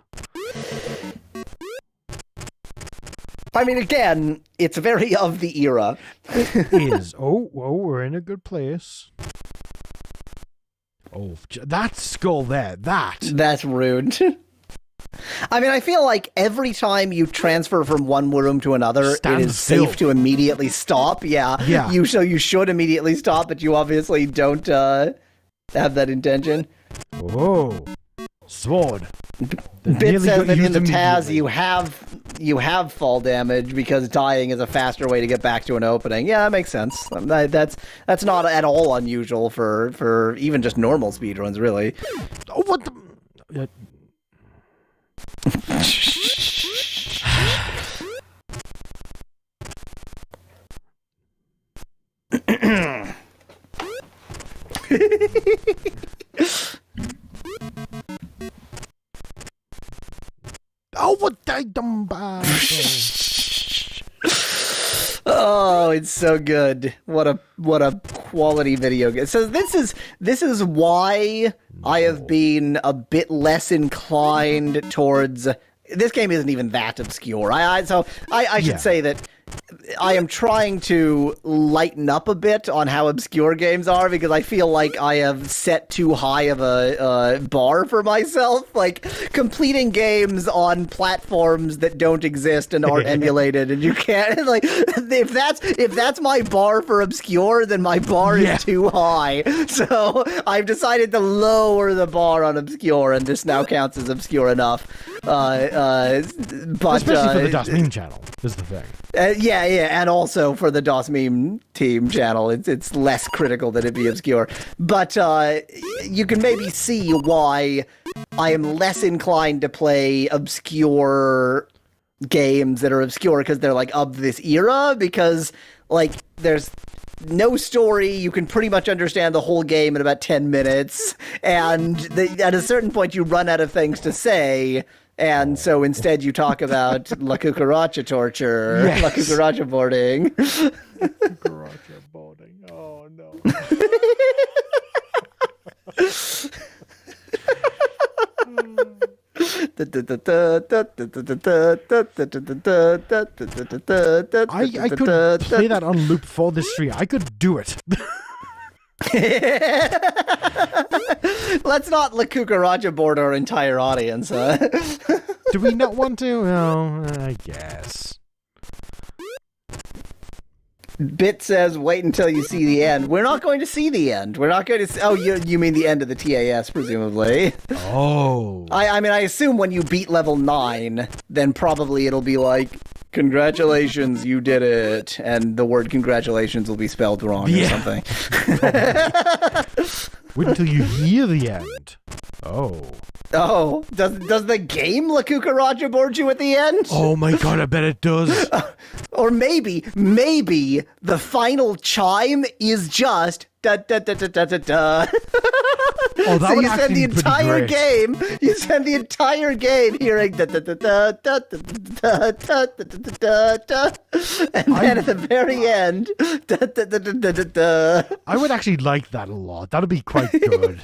[SPEAKER 2] I mean, again, it's very of the era.
[SPEAKER 1] It is. Oh, we're in a good place. Oh, that skull there, that's rude.
[SPEAKER 2] I mean, I feel like every time you transfer from one room to another, it is safe to immediately stop. Yeah. You should immediately stop, but you obviously don't have that intention.
[SPEAKER 1] Oh, sword.
[SPEAKER 2] Bit says that in the TAS you have fall damage because dying is a faster way to get back to an opening. Yeah, that makes sense. That's not at all unusual for even just normal speedruns, really.
[SPEAKER 1] Oh, what the... Oh, what the dumb
[SPEAKER 2] Oh, it's so good. What a quality video game. So this is why I have been a bit less inclined towards. This game isn't even that obscure. I should say that I am trying to lighten up a bit on how obscure games are, because I feel like I have set too high of a bar for myself. Like, completing games on platforms that don't exist and aren't emulated, and you can't, like, if that's my bar for obscure, then my bar is too high. So I've decided to lower the bar on obscure, and this now counts as obscure enough. But
[SPEAKER 1] especially for the DOS Meme channel is the thing.
[SPEAKER 2] Yeah, and also for the DOS Meme team channel, it's less critical that it be obscure. But you can maybe see why I am less inclined to play obscure games that are obscure because they're like of this era, because like there's no story, you can pretty much understand the whole game in about 10 minutes, and at a certain point you run out of things to say. And so instead you talk about La Cucaracha torture, La Cucaracha boarding.
[SPEAKER 1] Cucaracha boarding, oh no. I could play that on loop for this stream. I could do it.
[SPEAKER 2] Let's not La Cucaracha board our entire audience, huh?
[SPEAKER 1] Do we not want to? No, I guess.
[SPEAKER 2] Bit says, wait until you see the end. We're not going to see the end. We're not going to see... Oh, you mean the end of the TAS, presumably.
[SPEAKER 1] Oh.
[SPEAKER 2] I mean, I assume when you beat level 9, then probably it'll be like, congratulations, you did it. And the word congratulations will be spelled wrong or something.
[SPEAKER 1] Wait until you hear the end. Oh.
[SPEAKER 2] Oh, does the game La Cucaracha board you at the end?
[SPEAKER 1] Oh my god, I bet it does.
[SPEAKER 2] Or maybe the final chime is just da da da da da da da.
[SPEAKER 1] Oh, that
[SPEAKER 2] so
[SPEAKER 1] would
[SPEAKER 2] you spend the entire game. You spend the entire game hearing da da da da da da da da da da da, and then at the very end, da da da da da da.
[SPEAKER 1] I would actually like that a lot. That'd be quite good.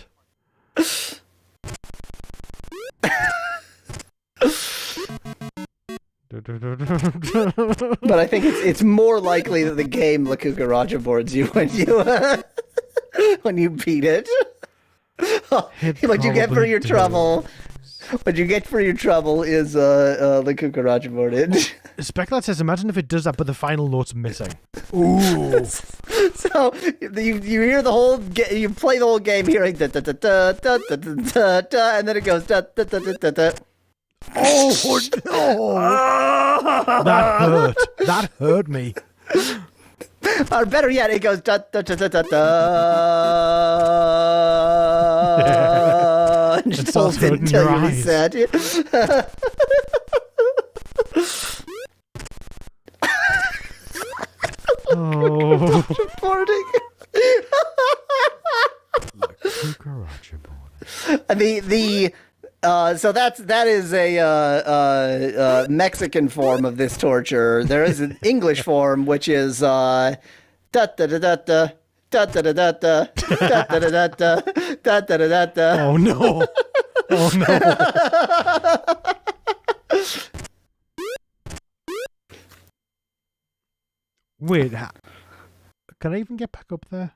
[SPEAKER 2] But I think it's more likely that the game La Cucaracha boards you when you beat it. What you get for your trouble. What you get for your trouble is La Cucaracha boarded.
[SPEAKER 1] Speculat says, imagine if it does that, but the final note's missing. Ooh.
[SPEAKER 2] So you hear the whole you play the whole game hearing da da da da da da da da, and then it goes da da da da da da.
[SPEAKER 1] Oh no! That hurt. That hurt me.
[SPEAKER 2] Or better yet, it goes da da da da da da. And just holds it until you reset.
[SPEAKER 1] Oh.
[SPEAKER 2] Boarding.
[SPEAKER 1] Cucaracha boarding.
[SPEAKER 2] So that is a Mexican form of this torture. There is an English form which is da da da da da da da da da da da da da da da da da da.
[SPEAKER 1] Oh no! Oh no! Wait, can I even get back up there?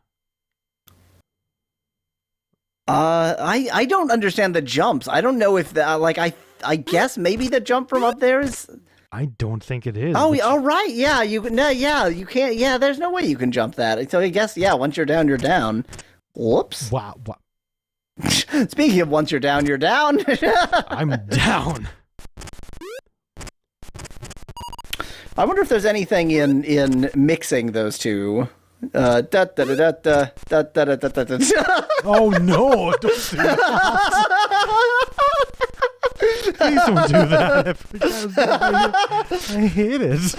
[SPEAKER 2] I don't understand the jumps. I don't know if the, like, I guess maybe the jump from up there is.
[SPEAKER 1] I don't think it is.
[SPEAKER 2] Oh, all right. Yeah, you can't. Yeah, there's no way you can jump that. So I guess, yeah, once you're down, you're down. Whoops.
[SPEAKER 1] Wow.
[SPEAKER 2] Speaking of once you're down, you're down.
[SPEAKER 1] I'm down.
[SPEAKER 2] I wonder if there's anything in mixing those two. Da da da da da da da da da da.
[SPEAKER 1] Oh no! Don't do that. Please don't do that. Because I hate it.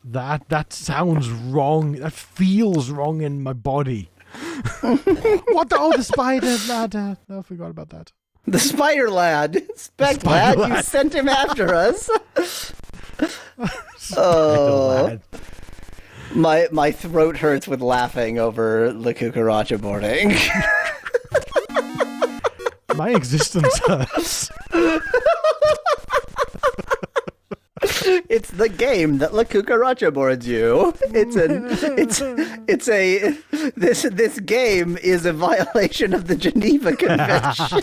[SPEAKER 1] That sounds wrong. That feels wrong in my body. What the? Oh, the spider lad. I forgot about that.
[SPEAKER 2] The spider lad. Spec lad, you sent him after us. Oh. My throat hurts with laughing over the cucaracha boarding.
[SPEAKER 1] My existence hurts.
[SPEAKER 2] It's the game that La Cucaracha boards you. This game is a violation of the Geneva Convention.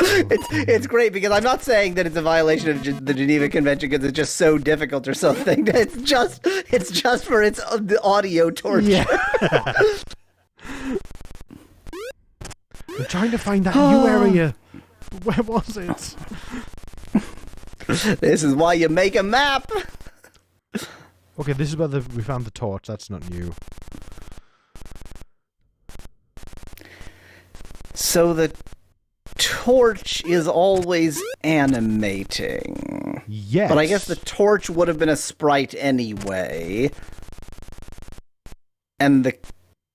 [SPEAKER 2] It's great because I'm not saying that it's a violation of the Geneva Convention because it's just so difficult or something. It's just for its audio torture.
[SPEAKER 1] Yeah. I'm trying to find that new area. Where was it?
[SPEAKER 2] This is why you make a map.
[SPEAKER 1] Okay, this is where we found the torch. That's not new.
[SPEAKER 2] So the torch is always animating.
[SPEAKER 1] Yes.
[SPEAKER 2] But I guess the torch would have been a sprite anyway. And the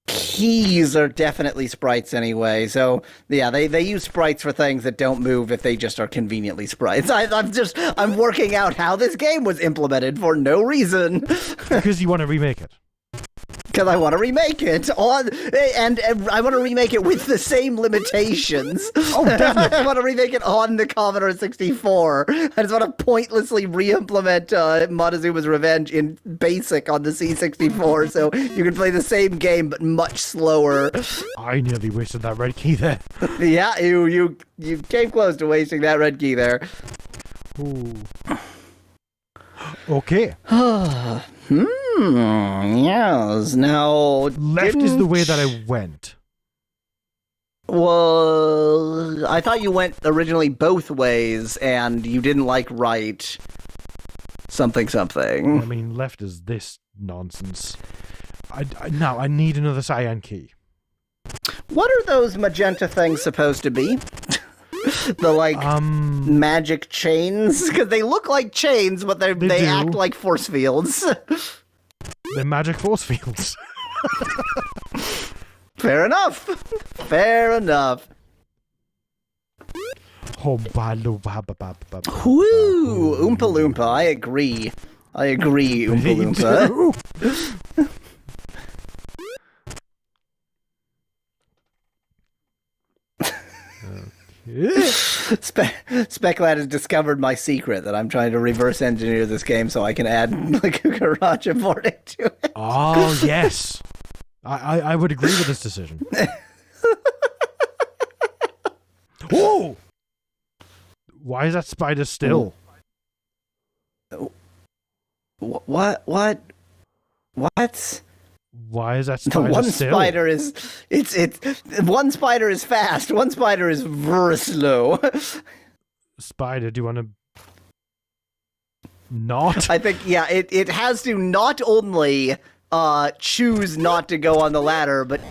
[SPEAKER 2] keys are definitely sprites anyway. So, yeah, they use sprites for things that don't move if they just are conveniently sprites. I'm working out how this game was implemented for no reason.
[SPEAKER 1] Because you want to remake it.
[SPEAKER 2] Because I want to remake it and I want to remake it with the same limitations.
[SPEAKER 1] Oh, definitely.
[SPEAKER 2] I want to remake it on the Commodore 64. I just want to pointlessly re-implement Montezuma's Revenge in BASIC on the C64, so you can play the same game but much slower.
[SPEAKER 1] I nearly wasted that red key there.
[SPEAKER 2] Yeah, you came close to wasting that red key there.
[SPEAKER 1] Ooh. Okay.
[SPEAKER 2] Yes. Now,
[SPEAKER 1] left is the way that I went.
[SPEAKER 2] Well, I thought you went originally both ways, and you didn't like right. Something.
[SPEAKER 1] I mean, left is this nonsense. Now, I need another cyan key.
[SPEAKER 2] What are those magenta things supposed to be? The, magic chains? Because they look like chains, but they act like force fields.
[SPEAKER 1] They're magic force fields.
[SPEAKER 2] Fair enough. Fair enough.
[SPEAKER 1] Woo!
[SPEAKER 2] Oompa Loompa, I agree. Oompa Loompa. Speculad has discovered my secret that I'm trying to reverse engineer this game so I can add the cucaracha boarding to it.
[SPEAKER 1] Oh, yes. I would agree with this decision. Oh! Why is that spider still?
[SPEAKER 2] What?
[SPEAKER 1] Why is that spider
[SPEAKER 2] one
[SPEAKER 1] still?
[SPEAKER 2] Spider is one spider is fast, one spider is very slow.
[SPEAKER 1] Spider, do you want to not?
[SPEAKER 2] I think it has to not only choose not to go on the ladder, but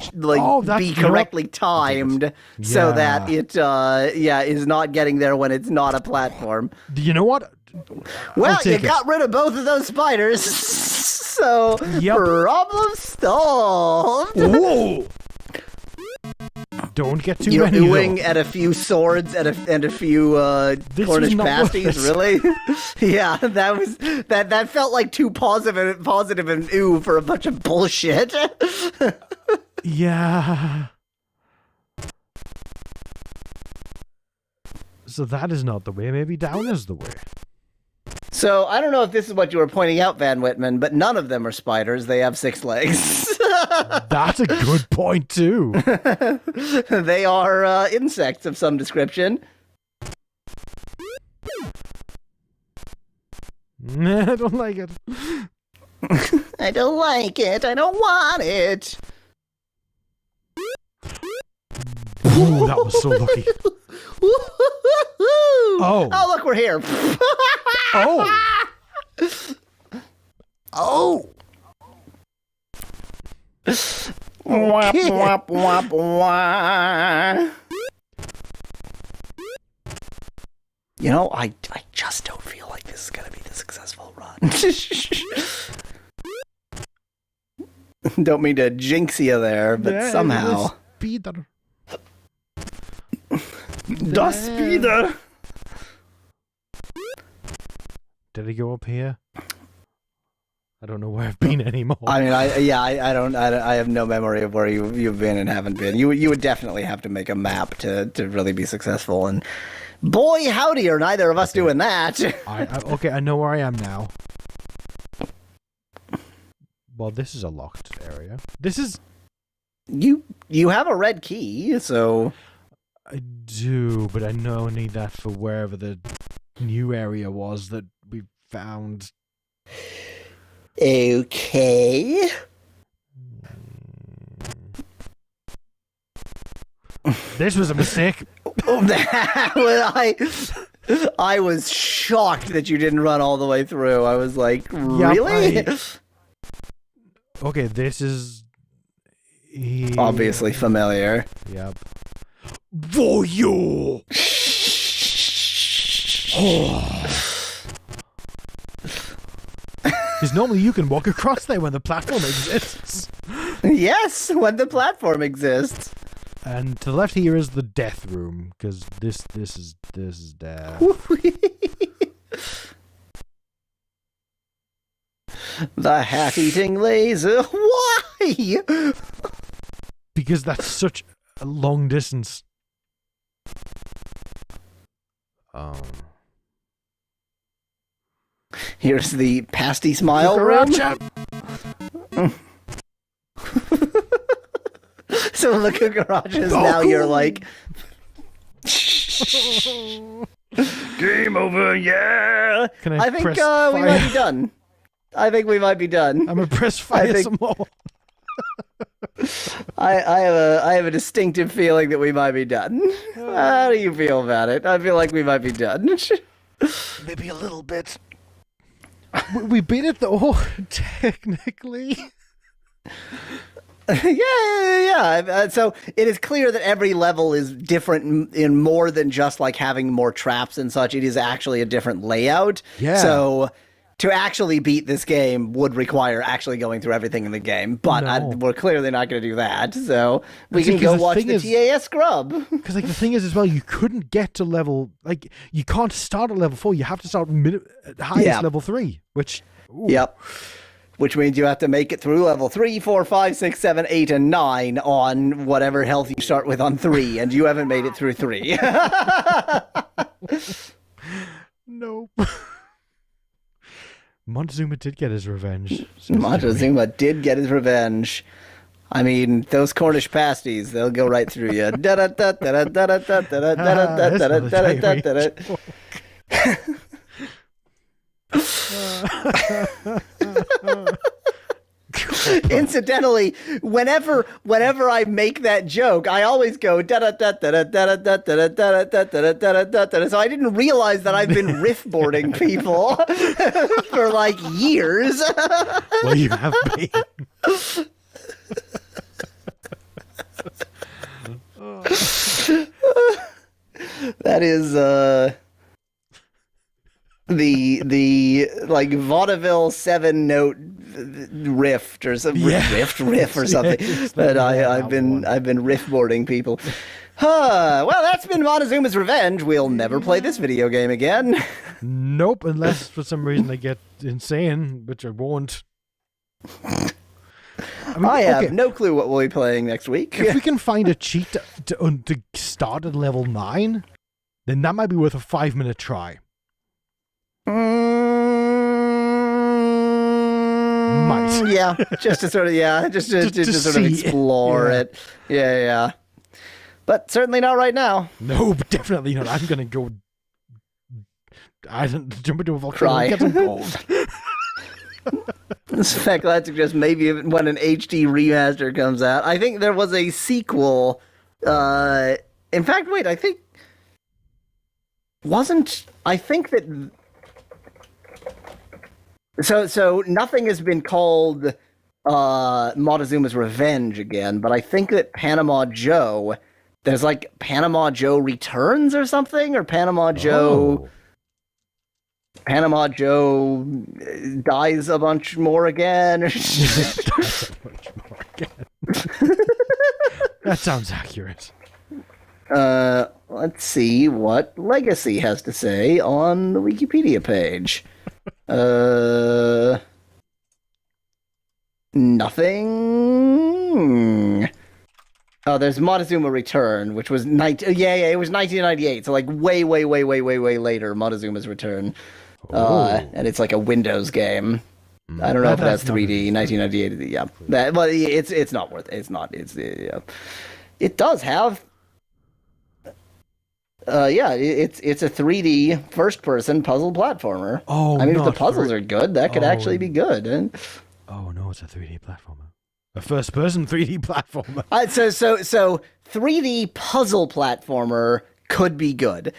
[SPEAKER 2] be correctly timed so that it is not getting there when it's not a platform.
[SPEAKER 1] You know what?
[SPEAKER 2] Well, you got rid of both of those spiders. So, problem solved.
[SPEAKER 1] Whoa! Don't get too
[SPEAKER 2] You're
[SPEAKER 1] many.
[SPEAKER 2] You're at a few swords and a few Cornish pasties, really? Yeah, that felt like too positive and ooh for a bunch of bullshit.
[SPEAKER 1] Yeah. So that is not the way. Maybe down is the way.
[SPEAKER 2] So, I don't know if this is what you were pointing out, Van Whitman, but none of them are spiders. They have 6 legs.
[SPEAKER 1] That's a good point, too.
[SPEAKER 2] They are insects of some description.
[SPEAKER 1] Nah, I don't like it.
[SPEAKER 2] I don't like it. I don't want it.
[SPEAKER 1] Ooh, that was so lucky. Oh,
[SPEAKER 2] look, we're here.
[SPEAKER 1] Oh.
[SPEAKER 2] Oh. Wap, wap, wap, wap. You know, I just don't feel like this is going to be the successful run. Don't mean to jinx you there, but somehow.
[SPEAKER 1] Speeder.
[SPEAKER 2] Das Speeder!
[SPEAKER 1] Did he go up here? I don't know where I've been anymore.
[SPEAKER 2] I mean, I have no memory of where you've been and haven't been. You would definitely have to make a map to really be successful, and boy, howdy, are neither of us doing that.
[SPEAKER 1] Okay, I know where I am now. Well, this is a locked area. This is...
[SPEAKER 2] You have a red key, so...
[SPEAKER 1] I do, but I know I need that for wherever the new area was that we found.
[SPEAKER 2] Okay.
[SPEAKER 1] This was a mistake.
[SPEAKER 2] Well, I was shocked that you didn't run all the way through. I was like, really?
[SPEAKER 1] Okay, this is...
[SPEAKER 2] Obviously familiar.
[SPEAKER 1] Yep. Voyo! Because normally you can walk across there when the platform exists.
[SPEAKER 2] Yes, when the platform exists.
[SPEAKER 1] And to the left here is the death room, because this is death.
[SPEAKER 2] The hat-eating laser. Why?
[SPEAKER 1] Because that's such a long distance.
[SPEAKER 2] Here's the pasty smile room. So the garages now you're like... Game over, yeah! I think we might be done. I think we might be done.
[SPEAKER 1] I'm gonna press fire some more.
[SPEAKER 2] I have a distinctive feeling that we might be done. How do you feel about it? I feel like we might be done.
[SPEAKER 1] Maybe a little bit. We beat it though, technically.
[SPEAKER 2] Yeah. So it is clear that every level is different in more than just like having more traps and such. It is actually a different layout.
[SPEAKER 1] Yeah.
[SPEAKER 2] So to actually beat this game would require actually going through everything in the game, but we're clearly not going to do that. So we can go watch the TAS scrub.
[SPEAKER 1] Because like the thing is as well, you couldn't get to level you can't start at level 4. You have to start highest level 3, which. Ooh.
[SPEAKER 2] Yep. Which means you have to make it through level 3, 4, 5, 6, 7, 8, and 9 on whatever health you start with on 3, and you haven't made it through 3.
[SPEAKER 1] Nope. Montezuma did get his revenge.
[SPEAKER 2] Montezuma did get his revenge. I mean, those Cornish pasties, they'll go right through you. Incidentally, whenever I make that joke, I always go da da da da da da da da da da da da da. So I didn't realize that I've been riffboarding people for like years.
[SPEAKER 1] Well, you have been.
[SPEAKER 2] That is the like vaudeville 7-note riff or something, riff or something. But I've been riffboarding people. Well, that's been Montezuma's revenge. We'll never play this video game again.
[SPEAKER 1] Nope, unless for some reason they get insane, which I won't.
[SPEAKER 2] I have no clue what we'll be playing next week.
[SPEAKER 1] If we can find a cheat to start at level 9, then that might be worth a 5-minute try. Might.
[SPEAKER 2] Yeah, just to sort of just to sort of explore it. Yeah. But certainly not right now.
[SPEAKER 1] No, definitely not. I'm gonna go. I don't jump into a volcano and get some gold.
[SPEAKER 2] In fact, I'd suggest maybe when an HD remaster comes out. I think there was a sequel. In fact, wait, I think that. So nothing has been called Montezuma's Revenge again, but I think that Panama Joe there's like Panama Joe Returns or something, or Panama Joe dies a bunch more again.
[SPEAKER 1] That sounds accurate.
[SPEAKER 2] Let's see what Legacy has to say on the Wikipedia page. Nothing. Oh, there's Montezuma Return, which was it was 1998, so like way later, Montezuma's Return. And it's like a Windows game. I don't know if that's 3D. 1998. Yeah, but it's not worth it. It's not. It does have. It's a 3D first-person puzzle platformer.
[SPEAKER 1] Oh,
[SPEAKER 2] I mean, if the puzzles are good, that could actually be good.
[SPEAKER 1] Oh no, it's a 3D platformer. A first-person 3D platformer.
[SPEAKER 2] So 3D puzzle platformer could be good.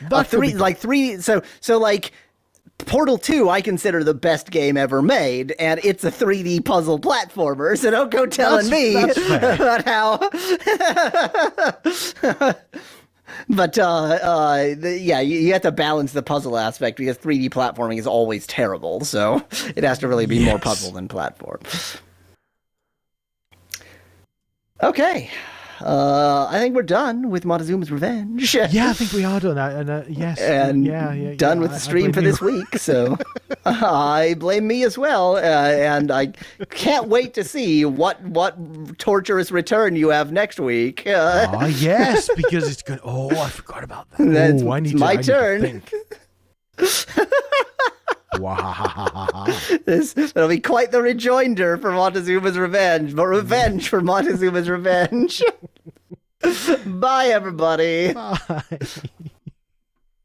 [SPEAKER 2] So like Portal 2, I consider the best game ever made, and it's a 3D puzzle platformer. So don't go telling me about how. But you have to balance the puzzle aspect because 3D platforming is always terrible. So it has to really be more puzzle than platform. Okay. I think we're done with Montezuma's Revenge.
[SPEAKER 1] Yeah, I think we are done. Yes.
[SPEAKER 2] And done with the stream for this week. So I blame me as well. And I can't wait to see what torturous return you have next week.
[SPEAKER 1] Yes, because it's good. Oh, I forgot about that.
[SPEAKER 2] That's
[SPEAKER 1] my
[SPEAKER 2] turn.
[SPEAKER 1] Wow.
[SPEAKER 2] That'll be quite the rejoinder for Montezuma's Revenge. But revenge for Montezuma's Revenge. Bye, everybody.
[SPEAKER 1] Bye.